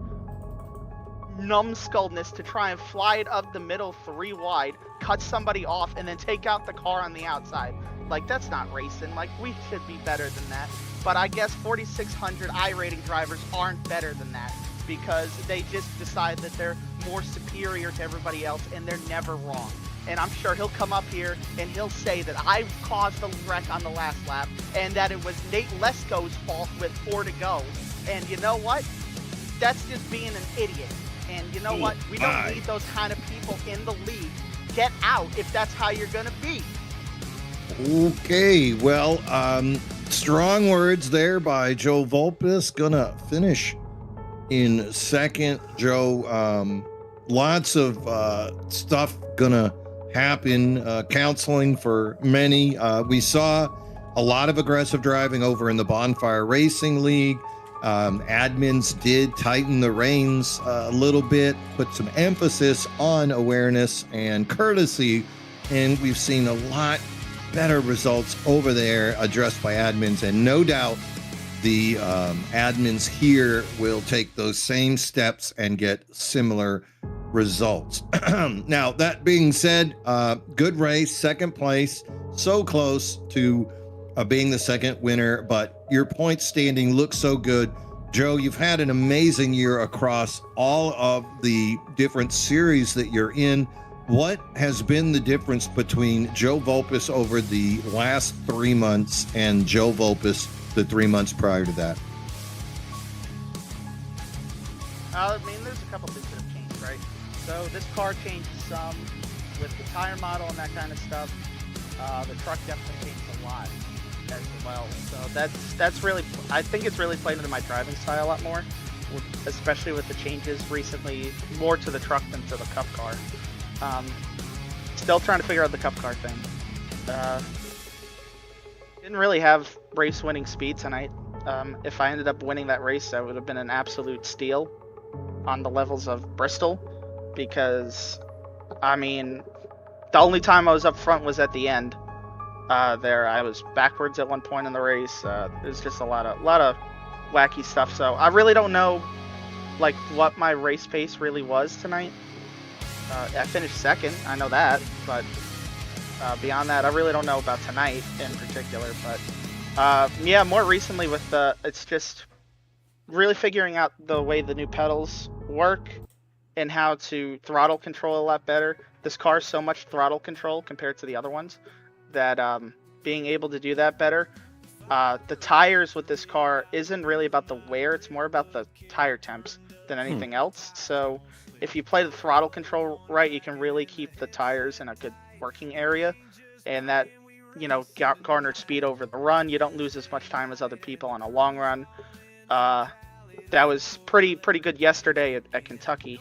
numbskullness to try and fly it up the middle 3 wide, cut somebody off, and then take out the car on the outside. Like, that's not racing. Like, we should be better than that. But I guess 4,600 iRating drivers aren't better than that, because they just decide that they're more superior to everybody else, and they're never wrong. And I'm sure he'll come up here and he'll say that I caused the wreck on the last lap and that it was Nate Lesko's fault with 4 to go. And you know what? That's just being an idiot. And you know what? We don't need those kind of people in the league. Get out if that's how you're going to be. Okay, well, strong words there by Joe Vulpes. Gonna finish in second. Joe, lots of stuff gonna happen, counseling for many. We saw a lot of aggressive driving over in the Bonfire Racing League. Admins did tighten the reins a little bit, put some emphasis on awareness and courtesy, and we've seen a lot better results over there addressed by admins, and no doubt the admins here will take those same steps and get similar results. Now, that being said, good race, second place, so close to being the second winner, but your point standing looks so good. Joe, you've had an amazing year across all of the different series that you're in. What has been the difference between Joe Vulpes over the last 3 months and Joe Vulpes the 3 months prior to that? I mean, there's a couple things that have changed, right? So this car changed some with the tire model and that kind of stuff. The truck definitely changed a lot as well. So that's really, I think it's really played into my driving style a lot more, especially with the changes recently, more to the truck than to the cup car. Still trying to figure out the cup car thing. Didn't really have race winning speed tonight. If I ended up winning that race, that would have been an absolute steal on the levels of Bristol, because I mean, the only time I was up front was at the end. There I was backwards at one point in the race. There's just a lot of wacky stuff. So I really don't know like what my race pace really was tonight. I finished second, I know that, but beyond that, I really don't know about tonight in particular. But yeah, more recently with it's just really figuring out the way the new pedals work and how to throttle control a lot better. This car's so much throttle control compared to the other ones that being able to do that better. The tires with this car isn't really about the wear, it's more about the tire temps than anything else. So if you play the throttle control right, you can really keep the tires in a good working area, and that, you know, garnered speed over the run. You don't lose as much time as other people on a long run. That was pretty good yesterday at Kentucky.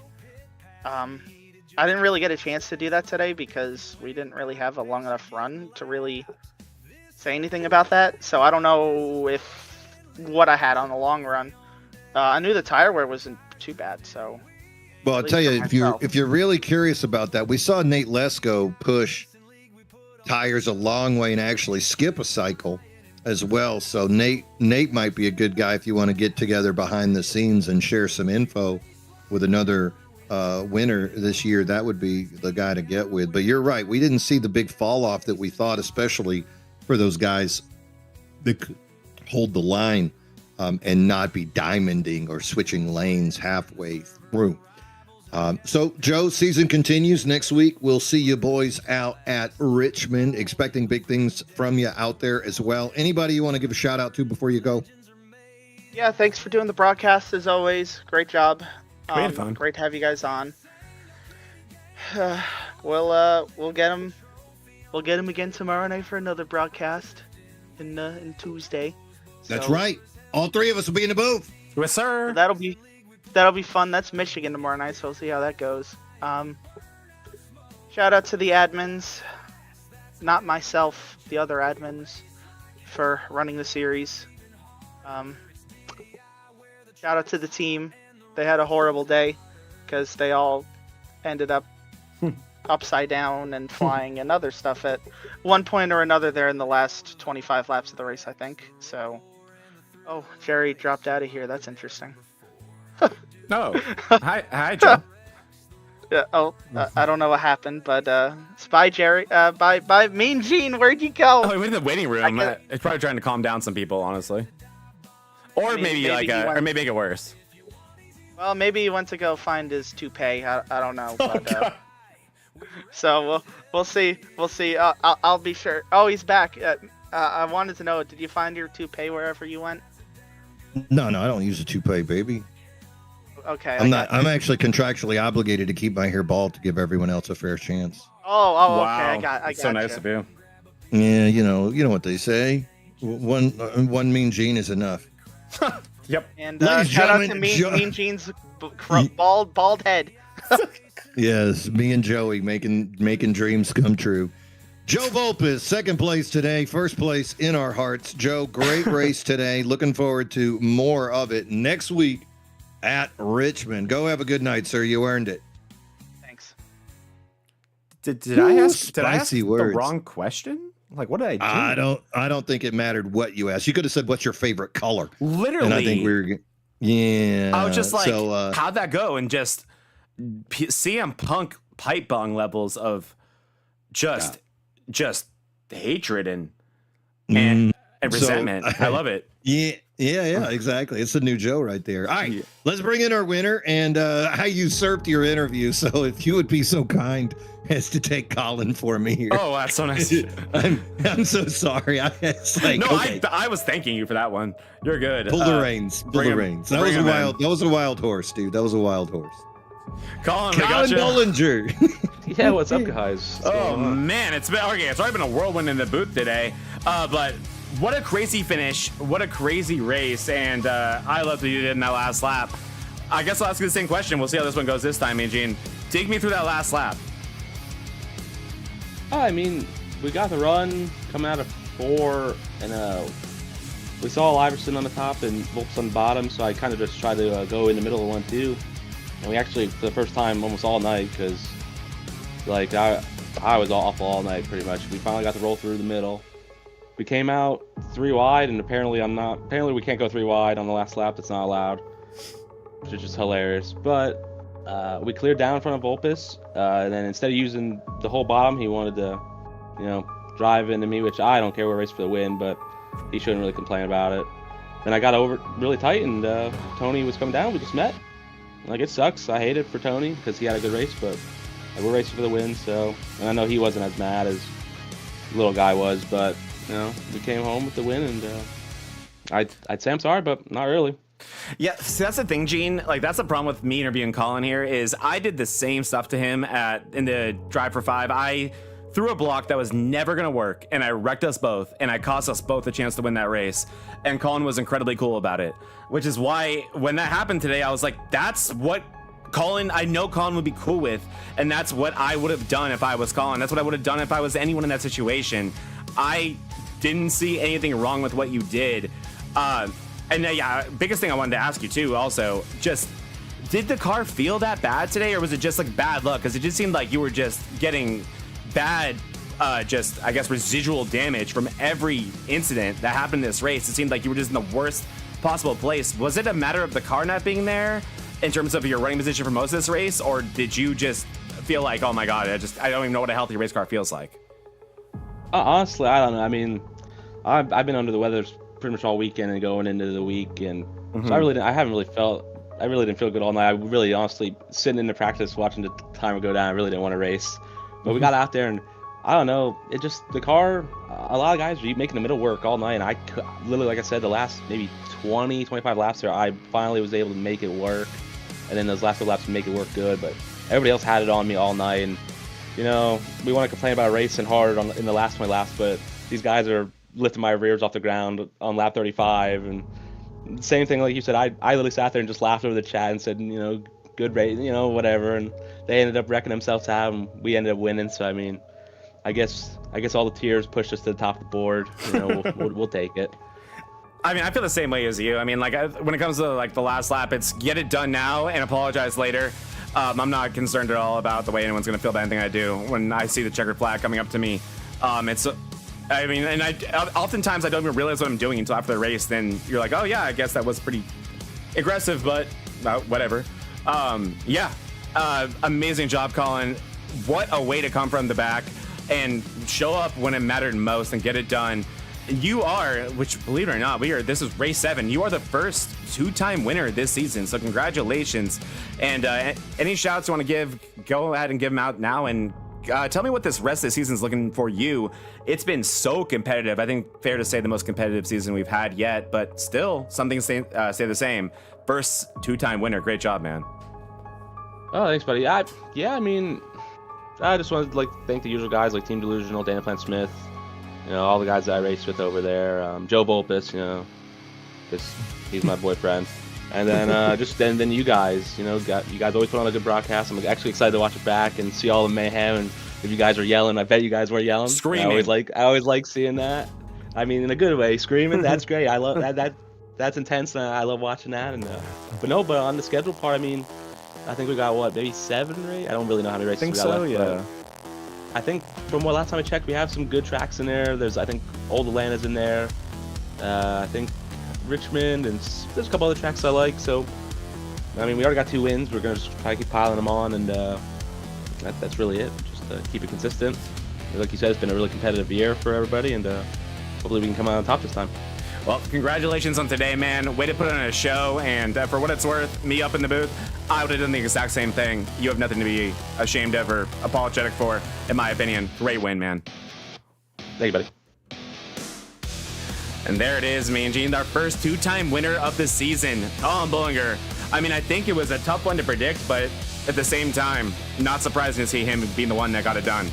I didn't really get a chance to do that today because we didn't really have a long enough run to really say anything about that. So I don't know if what I had on the long run I knew the tire wear wasn't too bad, so. Well, I'll tell you, if you're really curious about that, we saw Nate Lesko push tires a long way and actually skip a cycle as well. So Nate might be a good guy if you want to get together behind the scenes and share some info with another winner this year. That would be the guy to get with. But you're right, we didn't see the big fall off that we thought, especially for those guys that could hold the line and not be diamonding or switching lanes halfway through. So, Joe, season continues next week. We'll see you boys out at Richmond. Expecting big things from you out there as well. Anybody you want to give a shout out to before you go? Yeah, thanks for doing the broadcast as always. Great job. We had fun. Great to have you guys on. We'll get him. We'll get him again tomorrow night for another broadcast in Tuesday. That's right. All three of us will be in the booth. Yes, sir. That'll be fun. That's Michigan tomorrow night, so we'll see how that goes. Shout out to the admins, not myself, the other admins, for running the series. Shout out to the team. They had a horrible day because they all ended up upside down and flying and other stuff at one point or another there in the last 25 laps of the race, I think. So, oh, Jerry dropped out of here. That's interesting. No. Hi, Joe. Yeah. Oh, I don't know what happened, but bye, Jerry. Bye, Mean Gene. Where'd you go? Oh, he went in the waiting room. It's probably trying to calm down some people, honestly. Or maybe make it worse. Well, maybe he went to go find his toupee. I don't know. But, so we'll see. We'll see. I'll be sure. Oh, he's back. I wanted to know. Did you find your toupee wherever you went? No, I don't use a toupee, baby. Okay. I'm actually contractually obligated to keep my hair bald to give everyone else a fair chance. Oh, wow. Okay. I got so nice of you. Yeah, you know what they say. One mean gene is enough. Yep. And shout out to Mean Gene's bald head. Yes, me and Joey making dreams come true. Joe Volpez, second place today, first place in our hearts. Joe, great race today. Looking forward to more of it next week at Richmond. Go have a good night, sir. You earned it. Thanks. Did I ask words. the wrong question? Like, what did I do? I don't think it mattered what you asked. You could have said, "What's your favorite color?" Literally. And I think yeah. I was just like, how'd that go? And just CM Punk pipe bomb levels of just hatred and resentment. I love it. Yeah, exactly. It's the new Joe right there. All right, let's bring in our winner. And I usurped your interview, so if you would be so kind as to take Colin for me here. Oh, that's so nice. I'm so sorry. I was thanking you for that one. You're good. Pull the reins. That was a wild horse, dude. That was a wild horse. Colin Bollinger. Yeah, what's up, guys? Man, it's already been a whirlwind in the booth today. But what a crazy finish. What a crazy race. And I love what you did in that last lap. I guess I'll ask you the same question. We'll see how this one goes this time, Gene. Take me through that last lap. I mean, we got the run coming out of 4, and we saw Iverson on the top and Volpes on the bottom, so I kind of just tried to go in the middle of 1-2. And we actually, for the first time, almost all night, because like I was awful all night pretty much. We finally got to roll through the middle. We came out 3 wide, and apparently we can't go 3 wide on the last lap. That's not allowed, which is just hilarious. But we cleared down in front of Volpes, and then instead of using the whole bottom, he wanted to, drive into me, which I don't care. We're racing for the win, but he shouldn't really complain about it. Then I got over really tight, and Tony was coming down. We just met. Like, it sucks. I hate it for Tony because he had a good race, but we're racing for the win. So, and I know he wasn't as mad as the little guy was, but we came home with the win, and I'd say I'm sorry, but not really. Yeah, see, that's the thing, Gene. Like, that's the problem with me interviewing Colin here is I did the same stuff to him in the Drive for 5. I threw a block that was never going to work, and I wrecked us both, and I cost us both a chance to win that race. And Colin was incredibly cool about it, which is why when that happened today, I was like, that's what I know Colin would be cool with, and that's what I would have done if I was Colin. That's what I would have done if I was anyone in that situation. I didn't see anything wrong with what you did. And yeah, biggest thing I wanted to ask you too, also, just did the car feel that bad today, or was it just like bad luck? Because it just seemed like you were just getting bad, just I guess residual damage from every incident that happened in this race. It seemed like you were just in the worst possible place. Was it a matter of the car not being there in terms of your running position for most of this race, or did you just feel like, oh my god, I don't even know what a healthy race car feels like? Honestly, I don't know. I mean, I've been under the weather pretty much all weekend and going into the week, and so I really didn't feel good all night. I really, honestly, sitting in the practice watching the timer go down, I really didn't want to race. But we got out there, and I don't know, it just, the car, a lot of guys were making the middle work all night, and I literally, like I said, the last maybe 20, 25 laps there, I finally was able to make it work, and then those last couple laps to make it work good, but everybody else had it on me all night, and, you know, we want to complain about racing hard in the last 20 laps, but these guys are lifting my rears off the ground on lap 35, and same thing like you said, I literally sat there and just laughed over the chat and said, you know, good race, you know, whatever, and they ended up wrecking themselves out, and we ended up winning, so I mean, I guess all the tears pushed us to the top of the board, you know, we'll take it. I mean, I feel the same way as you. I mean, like, when it comes to like the last lap, it's get it done now and apologize later. I'm not concerned at all about the way anyone's going to feel about anything I do. When I see the checkered flag coming up to me, I mean, and oftentimes I don't even realize what I'm doing until after the race. Then you're like, oh yeah, I guess that was pretty aggressive, but whatever. Amazing job, Colin. What a way to come from the back and show up when it mattered most and get it done. You are, which believe it or not, this is race 7. You are the first 2-time winner this season, so congratulations. And any shouts you want to give, go ahead and give them out now. And tell me what this rest of the season is looking for you. It's been so competitive. I think fair to say the most competitive season we've had yet, but still something stay the same. First 2-time winner. Great job, man. Oh, thanks, buddy. I mean, I just wanted to thank the usual guys like Team Delusional, Dana Plant Smith, you know, all the guys that I raced with over there. Joe Volpus, you know, because he's my boyfriend. And then then you guys, you know, you guys always put on a good broadcast. I'm actually excited to watch it back and see all the mayhem. And if you guys are yelling, I bet you guys were yelling. Screaming. I always like seeing that. I mean, in a good way, screaming. That's great. I love that. That's intense. And I love watching that. And but on the schedule part, I mean, I think we got maybe 7 races. I don't really know how many races we got left. Yeah. I think from last time I checked, we have some good tracks in there. I think Old Atlanta's in there. I think Richmond, and there's a couple other tracks I like. So, I mean, we already got 2 wins. We're gonna just try to keep piling them on, and that's really it. Just keep it consistent. Like you said, it's been a really competitive year for everybody, and hopefully we can come out on top this time. Well, congratulations on today, man. Way to put on a show, and for what it's worth, me up in the booth, I would have done the exact same thing. You have nothing to be ashamed of or apologetic for, in my opinion. Great win, man. Thank you, buddy. And there it is, Mean Gene, our first 2-time winner of the season, Colin Bullinger. I mean, I think it was a tough one to predict, but at the same time, not surprising to see him being the one that got it done.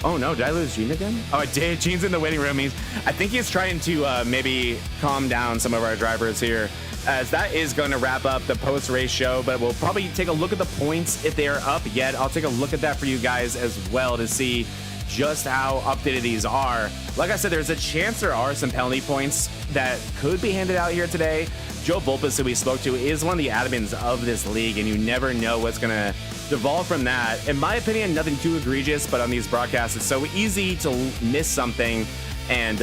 Oh no, did I lose Gene again? Oh, I did. Gene's in the waiting room. I think he's trying to maybe calm down some of our drivers here, as that is going to wrap up the post-race show, but we'll probably take a look at the points if they are up yet. I'll take a look at that for you guys as well to see just how updated these are. Like I said, there's a chance there are some penalty points that could be handed out here today. Joe Volpus, who we spoke to, is one of the admins of this league, and you never know what's going to devolve from that. In my opinion, nothing too egregious, but on these broadcasts, it's so easy to miss something and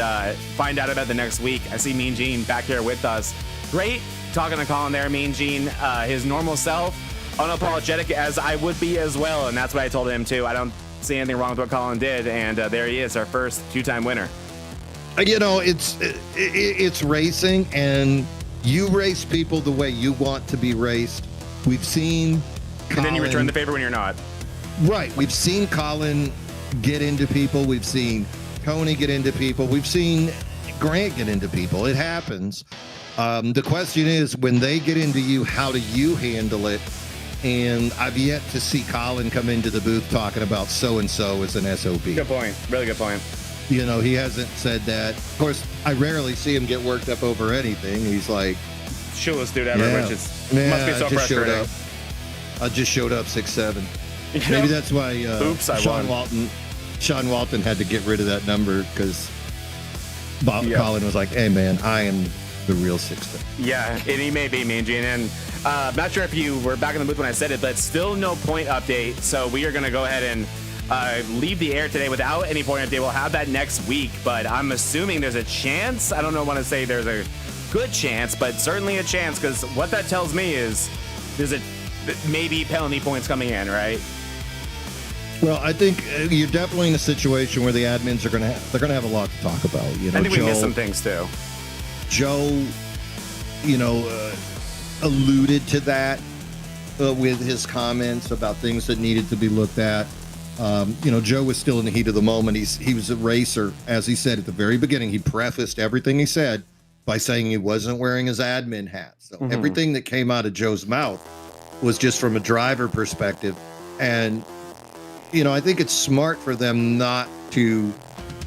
find out about the next week. I see Mean Gene back here with us. Great talking to Colin there, Mean Gene. His normal self, unapologetic as I would be as well, and that's what I told him too. I don't see anything wrong with what Colin did, and there he is, our first 2-time winner. You know, it's racing, and you race people the way you want to be raced. We've seen Colin, and then you return the favor when you're not. Right. We've seen Colin get into people. We've seen Tony get into people. We've seen Grant get into people. It happens. The question is, when they get into you, how do you handle it? And I've yet to see Colin come into the booth talking about so-and-so as an SOB. Good point. Really good point. You know, he hasn't said that. Of course, I rarely see him get worked up over anything. He's like, chillest dude ever, which must be so frustrating. I just showed up 6'7". Maybe that's why Oops, Sean Walton Sean Walton had to get rid of that number because Colin was like, "Hey man, I am the real 6'10". Yeah, and he may be, Mean Gene. And I'm not sure if you were back in the booth when I said it, but still no point update. So we are going to go ahead and leave the air today without any point update. We'll have that next week, but I'm assuming there's a chance. I don't know, want to say there's a good chance, but certainly a chance, because what that tells me is there's a maybe penalty points coming in, right? Well, I think you're definitely in a situation where the admins are they're gonna have a lot to talk about. You know, I think we missed some things too. Joe, alluded to that with his comments about things that needed to be looked at. Joe was still in the heat of the moment. He was a racer, as he said at the very beginning. He prefaced everything he said by saying he wasn't wearing his admin hat. So everything that came out of Joe's mouth was just from a driver perspective. And, I think it's smart for them not to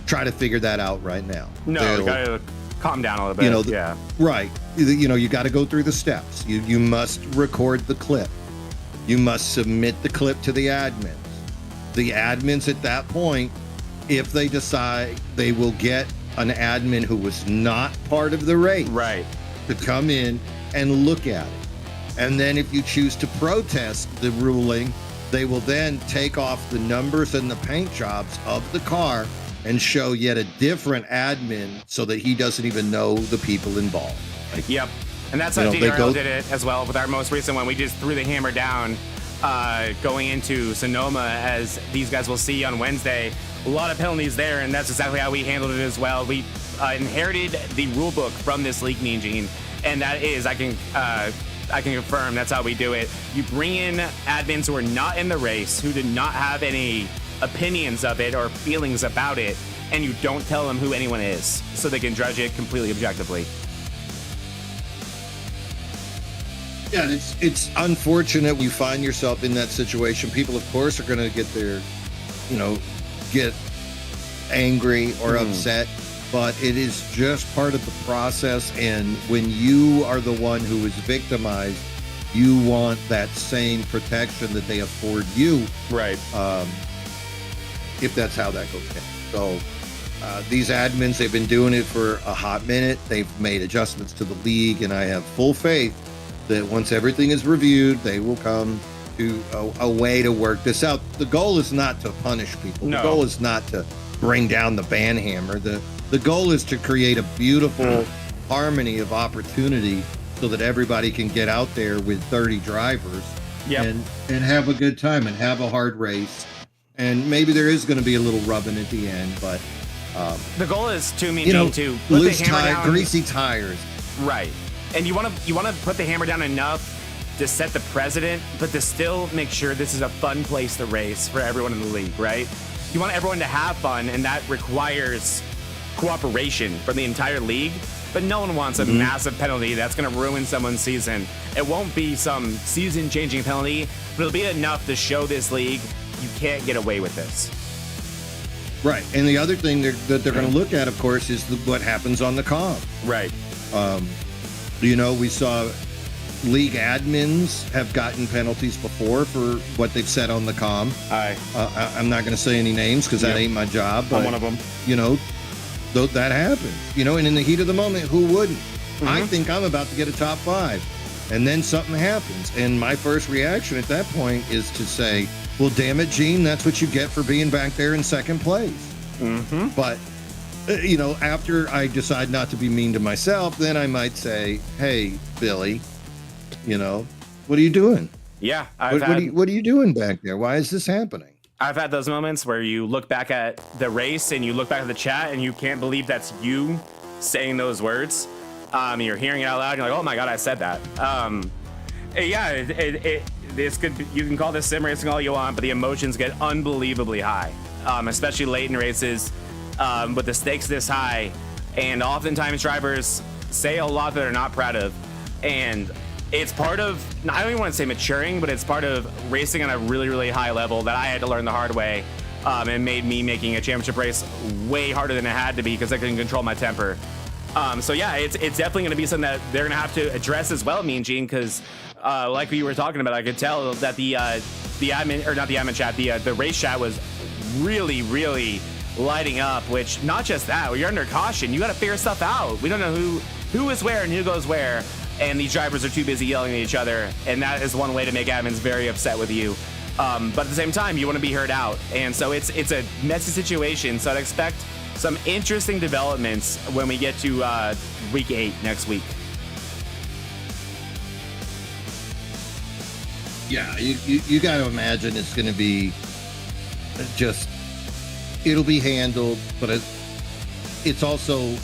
try to figure that out right now. No, we gotta calm down a little bit. Right. You got to go through the steps. You must record the clip. You must submit the clip to the admins. The admins at that point, if they decide, they will get an admin who was not part of the race, right, to come in and look at it. And then if you choose to protest the ruling, they will then take off the numbers and the paint jobs of the car and show yet a different admin so that he doesn't even know the people involved. Yep. And that's how DRL did it as well with our most recent one. We just threw the hammer down going into Sonoma, as these guys will see on Wednesday. A lot of penalties there, and that's exactly how we handled it as well. We inherited the rule book from this league, Mean Gene, and that is, I can confirm, that's how we do it. You bring in admins who are not in the race, who did not have any opinions of it or feelings about it, and you don't tell them who anyone is, so they can judge it completely objectively. Yeah, it's unfortunate you find yourself in that situation. People, of course, are going to get get angry or upset, but it is just part of the process. And when you are the one who is victimized, you want that same protection that they afford you. Right. If that's how that goes down. So these admins, they've been doing it for a hot minute. They've made adjustments to the league, and I have full faith that once everything is reviewed, they will come to a way to work this out. The goal is not to punish people. No. The goal is not to bring down the ban hammer. The goal is to create a beautiful harmony of opportunity so that everybody can get out there with 30 drivers and have a good time and have a hard race. And maybe there is going to be a little rubbing at the end, but the goal is to put loose the hammer down, greasy tires. Right. And you want to put the hammer down enough to set the precedent, but to still make sure this is a fun place to race for everyone in the league, right? You want everyone to have fun, and that requires cooperation from the entire league, but no one wants a massive penalty that's going to ruin someone's season. It won't be some season-changing penalty, but it'll be enough to show this league you can't get away with this. Right. And the other thing that they're going to look at, of course, is what happens on the comm. Right. We saw league admins have gotten penalties before for what they've said on the comm. I'm not going to say any names because that ain't my job. But, I'm one of them. That happens. And in the heat of the moment, who wouldn't? I think I'm about to get a top 5. And then something happens. And my first reaction at that point is to say, well, damn it, Gene, that's what you get for being back there in second place. But after I decide not to be mean to myself, then I might say, hey, Billy, what are you doing? Yeah. What are you doing back there? Why is this happening? I've had those moments where you look back at the race and you look back at the chat and you can't believe that's you saying those words. You're hearing it out loud. You're like, oh my God, I said that. This could be, you can call this sim racing all you want, but the emotions get unbelievably high, especially late in races. With the stakes this high, and oftentimes drivers say a lot that they're not proud of, and it's part of, I don't even want to say maturing, but it's part of racing on a really, really high level that I had to learn the hard way, and made me making a championship race way harder than it had to be because I couldn't control my temper. It's definitely going to be something that they're going to have to address as well, Mean Gene, because like you were talking about, I could tell that the admin, or not the admin chat, the race chat was really, really lighting up, which not just that, when you're under caution, you got to figure stuff out. We don't know who is where and who goes where, and these drivers are too busy yelling at each other, and that is one way to make admins very upset with you. But at the same time, you want to be heard out, and so it's a messy situation, so I'd expect some interesting developments when we get to week 8 next week. Yeah, you got to imagine it's going to be just, it'll be handled, but it's also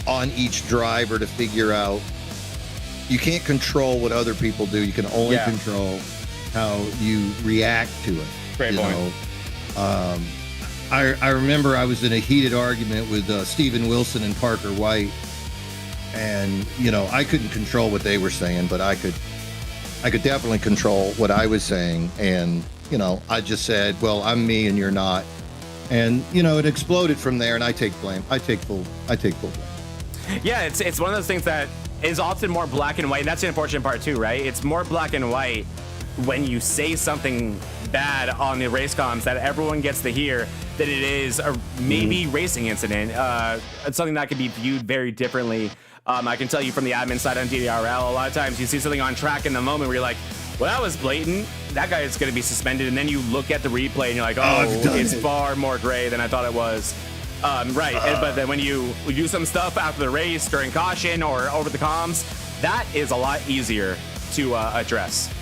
on each driver to figure out. You can't control what other people do. You can only control how you react to it. Great point. I remember I was in a heated argument with Steven Wilson and Parker White, and I couldn't control what they were saying, but I could definitely control what I was saying. And I just said, well, I'm me and you're not, and it exploded from there. And I take blame. I take full blame. Yeah, it's one of those things that is often more black and white. And that's the unfortunate part too, right? It's more black and white when you say something bad on the race comms that everyone gets to hear than it is a maybe racing incident. It's something that can be viewed very differently. I can tell you from the admin side on DDRL, a lot of times you see something on track in the moment where you're like, well, that was blatant. That guy is going to be suspended. And then you look at the replay and you're like, oh, it's far more gray than I thought it was. Right. But then when you do some stuff after the race during caution or over the comms, that is a lot easier to address.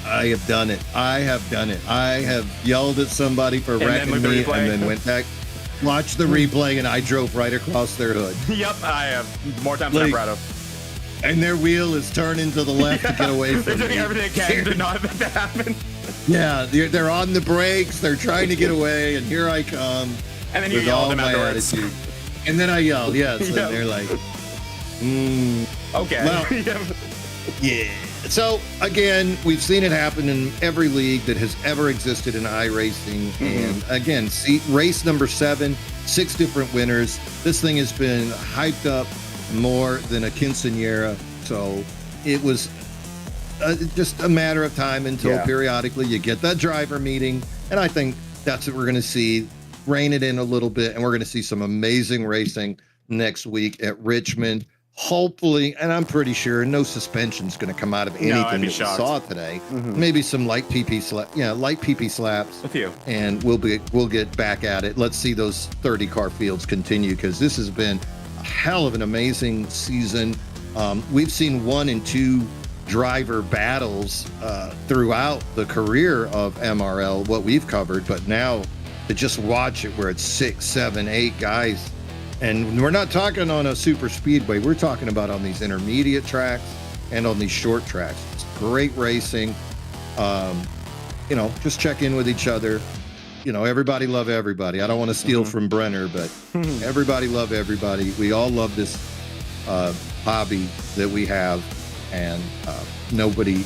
I have done it. I have yelled at somebody for wrecking me and then went back, watched the replay, and I drove right across their hood. Yep, I have more times than I'm proud of. And their wheel is turning to the left to get away from me. They're doing everything they can to not have that happen. Yeah, they're on the brakes. They're trying to get away, and here I come. And then you yell at them afterwards. Attitude. And then I yelled, yes. Yep. And they're like, okay. Well, yeah. So, again, we've seen it happen in every league that has ever existed in iRacing. And, again, see, race number 7, 6 different winners. This thing has been hyped up more than a quinceañera. So, it was just a matter of time until periodically you get that driver meeting. And I think that's what we're going to see. Rein it in a little bit, and we're going to see some amazing racing next week at Richmond. Hopefully, and I'm pretty sure no suspension's going to come out of anything that we saw today. Maybe some light PP slaps. A few. And we'll get back at it. Let's see those 30 car fields continue, because this has been a hell of an amazing season. We've seen 1 and 2 driver battles throughout the career of MRL, what we've covered, but now to just watch it where it's 6, 7, 8 guys. And we're not talking on a super speedway. We're talking about on these intermediate tracks and on these short tracks. It's great racing. Just check in with each other. Everybody love everybody. I don't want to steal from Brenner, but everybody love everybody. We all love this hobby that we have, and nobody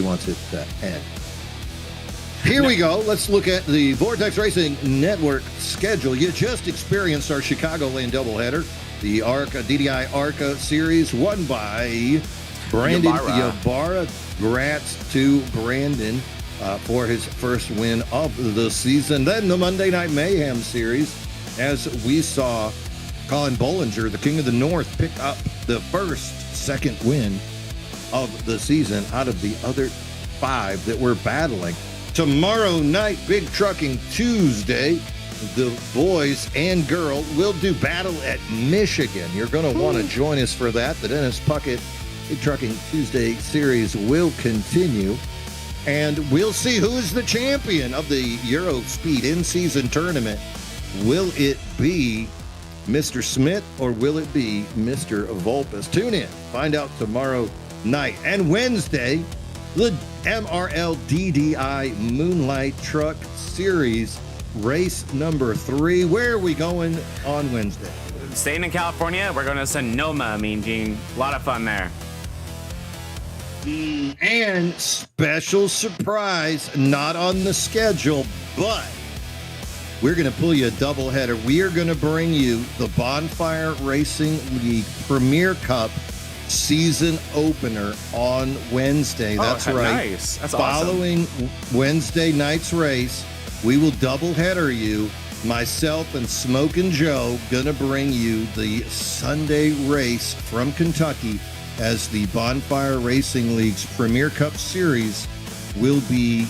wants it to end. Here we go. Let's look at the Vortex Racing Network schedule. You just experienced our Chicagoland doubleheader, the DDI ARCA series, won by Brandon Ybarra. Congrats to Brandon for his first win of the season. Then the Monday Night Mayhem series, as we saw Colin Bollinger, the King of the North, pick up the second win of the season out of the other 5 that were battling. Tomorrow night, Big Trucking Tuesday, the boys and girl will do battle at Michigan. You're going to want to join us for that. The Dennis Puckett Big Trucking Tuesday series will continue. And we'll see who is the champion of the Euro Speed in-season tournament. Will it be Mr. Smith or will it be Mr. Volpus? Tune in. Find out tomorrow night. And Wednesday, the MRL DDI Moonlight Truck Series, race number 3. Where are we going on Wednesday? Staying in California, we're going to Sonoma, Mean Gene. A lot of fun there. And special surprise, not on the schedule, but we're going to pull you a doubleheader. We are going to bring you the Bonfire Racing League Premier Cup season opener on Wednesday. That's right. Nice. That's Following awesome. Wednesday night's race, we will doubleheader you. Myself and Smokin' Joe gonna bring you the Sunday race from Kentucky as the Bonfire Racing League's Premier Cup Series will be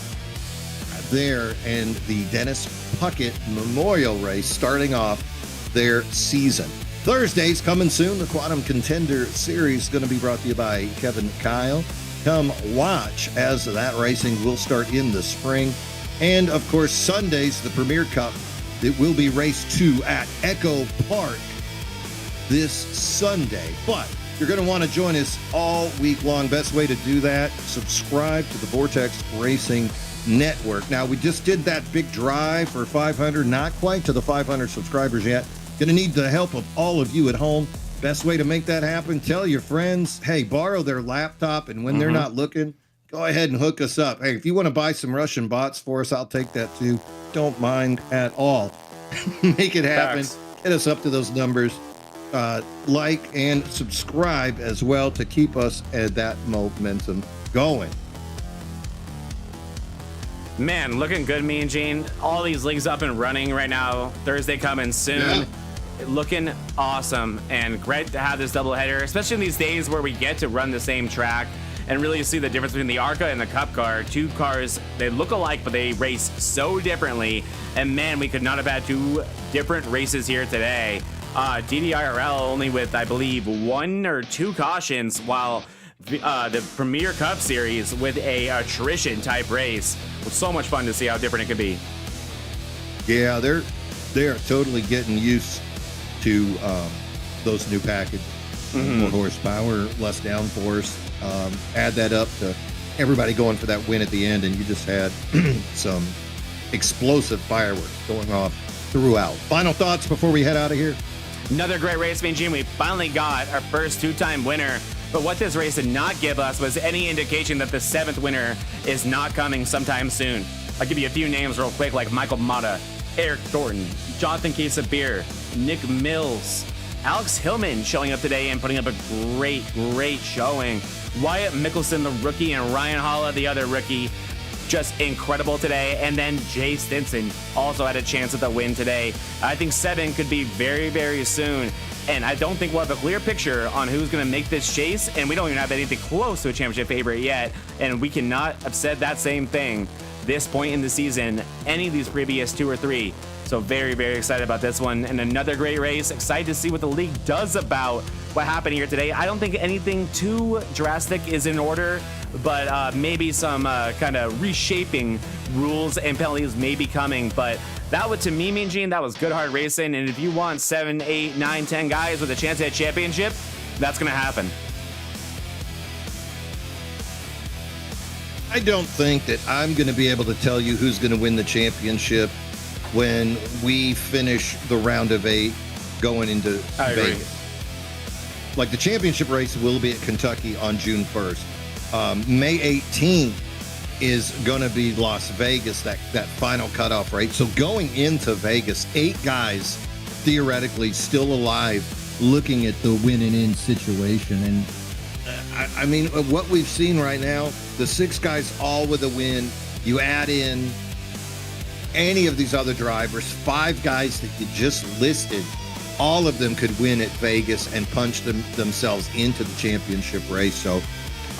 there, and the Dennis Puckett Memorial Race starting off their season. Thursday's coming soon. The Quantum Contender Series going to be brought to you by Kevin Kyle. Come watch as that racing will start in the spring. And, of course, Sundays, the Premier Cup. It will be race 2 at Echo Park this Sunday. But you're going to want to join us all week long. Best way to do that, subscribe to the Vortex Racing Network. Now, we just did that big drive for 500, not quite to the 500 subscribers yet. Going to need the help of all of you at home. Best way to make that happen, tell your friends, hey, borrow their laptop, and when they're not looking, go ahead and hook us up. Hey, if you want to buy some Russian bots for us, I'll take that too. Don't mind at all. Make it happen. Facts. Get us up to those numbers. Like and subscribe as well to keep us at that momentum going. Man, looking good, me and Gene. All these leagues up and running right now. Thursday coming soon. Yeah. Looking awesome, and great to have this doubleheader, especially in these days where we get to run the same track and really see the difference between the ARCA and the Cup car. Two cars, they look alike, but they race so differently. And man, we could not have had two different races here today. DDIRL only with, I believe, 1 or 2 cautions, while the Premier Cup Series with a attrition type race. It was so much fun to see how different it could be. Yeah, they're totally getting used to those new packages. More horsepower, less downforce. Add that up to everybody going for that win at the end, and you just had some explosive fireworks going off throughout. Final thoughts before we head out of here? Another great race, me and Gene. We finally got our first 2-time winner. But what this race did not give us was any indication that the 7th winner is not coming sometime soon. I'll give you a few names real quick, like Michael Mata, Eric Thornton, Jonathan Casabir, Nick Mills, Alex Hillman showing up today and putting up a great showing. Wyatt Mickelson, the rookie, and Ryan Holla, the other rookie, just incredible today. And then Jay Stinson also had a chance at the win today. I think 7 could be very soon. And I don't think we'll have a clear picture on who's going to make this chase, and we don't even have anything close to a championship favorite yet, and we cannot have said that same thing this point in the season, any of these previous 2 or 3. So very excited about this one, and another great race. Excited to see what the league does about what happened here today. I don't think anything too drastic is in order, but maybe some kind of reshaping rules and penalties may be coming, but that was, to me, Mean Gene, that was good hard racing. And if you want 7, 8, 9, 10 guys with a chance at a championship, that's going to happen. I don't think that I'm going to be able to tell you who's going to win the championship when we finish the round of 8 going into Vegas. Like, the championship race will be at Kentucky on June 1st. May 18th is going to be Las Vegas, that final cutoff, right? So going into Vegas, 8 guys theoretically still alive looking at the win and in situation. And I mean, what we've seen right now, the 6 guys all with a win, you add in any of these other drivers, 5 guys that you just listed, all of them could win at Vegas and punch themselves into the championship race. So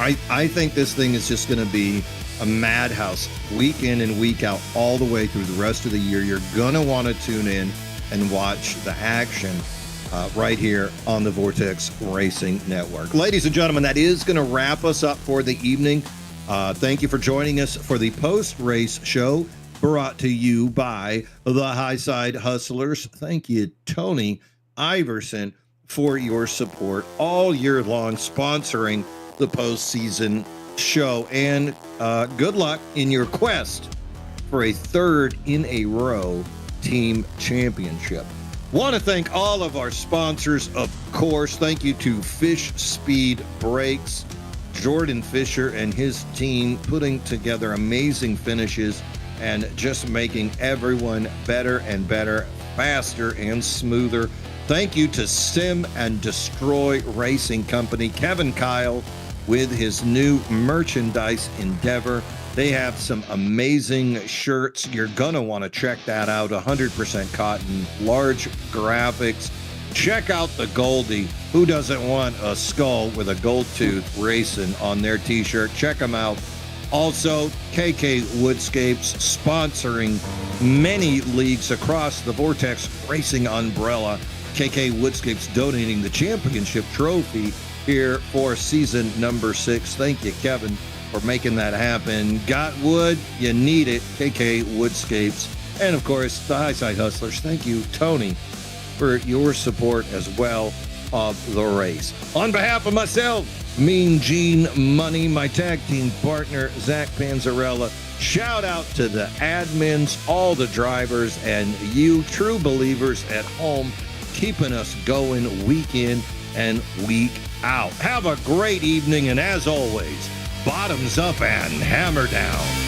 I think this thing is just going to be a madhouse week in and week out all the way through the rest of the year. You're going to want to tune in and watch the action right here on the Vortex Racing Network. Ladies and gentlemen, that is going to wrap us up for the evening. Thank you for joining us for the post-race show brought to you by the Highside Hustlers. Thank you, Tony Iverson, for your support all year long, sponsoring the postseason show, and good luck in your quest for a 3rd in a row team championship. Want to thank all of our sponsors, of course. Thank you to Fish Speed Brakes, Jordan Fisher and his team putting together amazing finishes and just making everyone better and better, faster and smoother. Thank you to Sim and Destroy Racing Company, Kevin Kyle, with his new merchandise endeavor. They have some amazing shirts. You're going to want to check that out. 100% cotton, large graphics. Check out the Goldie. Who doesn't want a skull with a gold tooth racing on their t-shirt? Check them out. Also, KK Woodscapes sponsoring many leagues across the Vortex Racing umbrella. KK Woodscapes donating the championship trophy here for season number 6. Thank you, Kevin, for making that happen. Got wood? You need it. KK Woodscapes. And, of course, the High Side Hustlers. Thank you, Tony, for your support as well of the race. On behalf of myself, Mean Gene Money, my tag team partner, Zach Panzarella, shout out to the admins, all the drivers, and you true believers at home, keeping us going week in and week out. Have a great evening, and as always, bottoms up and hammer down.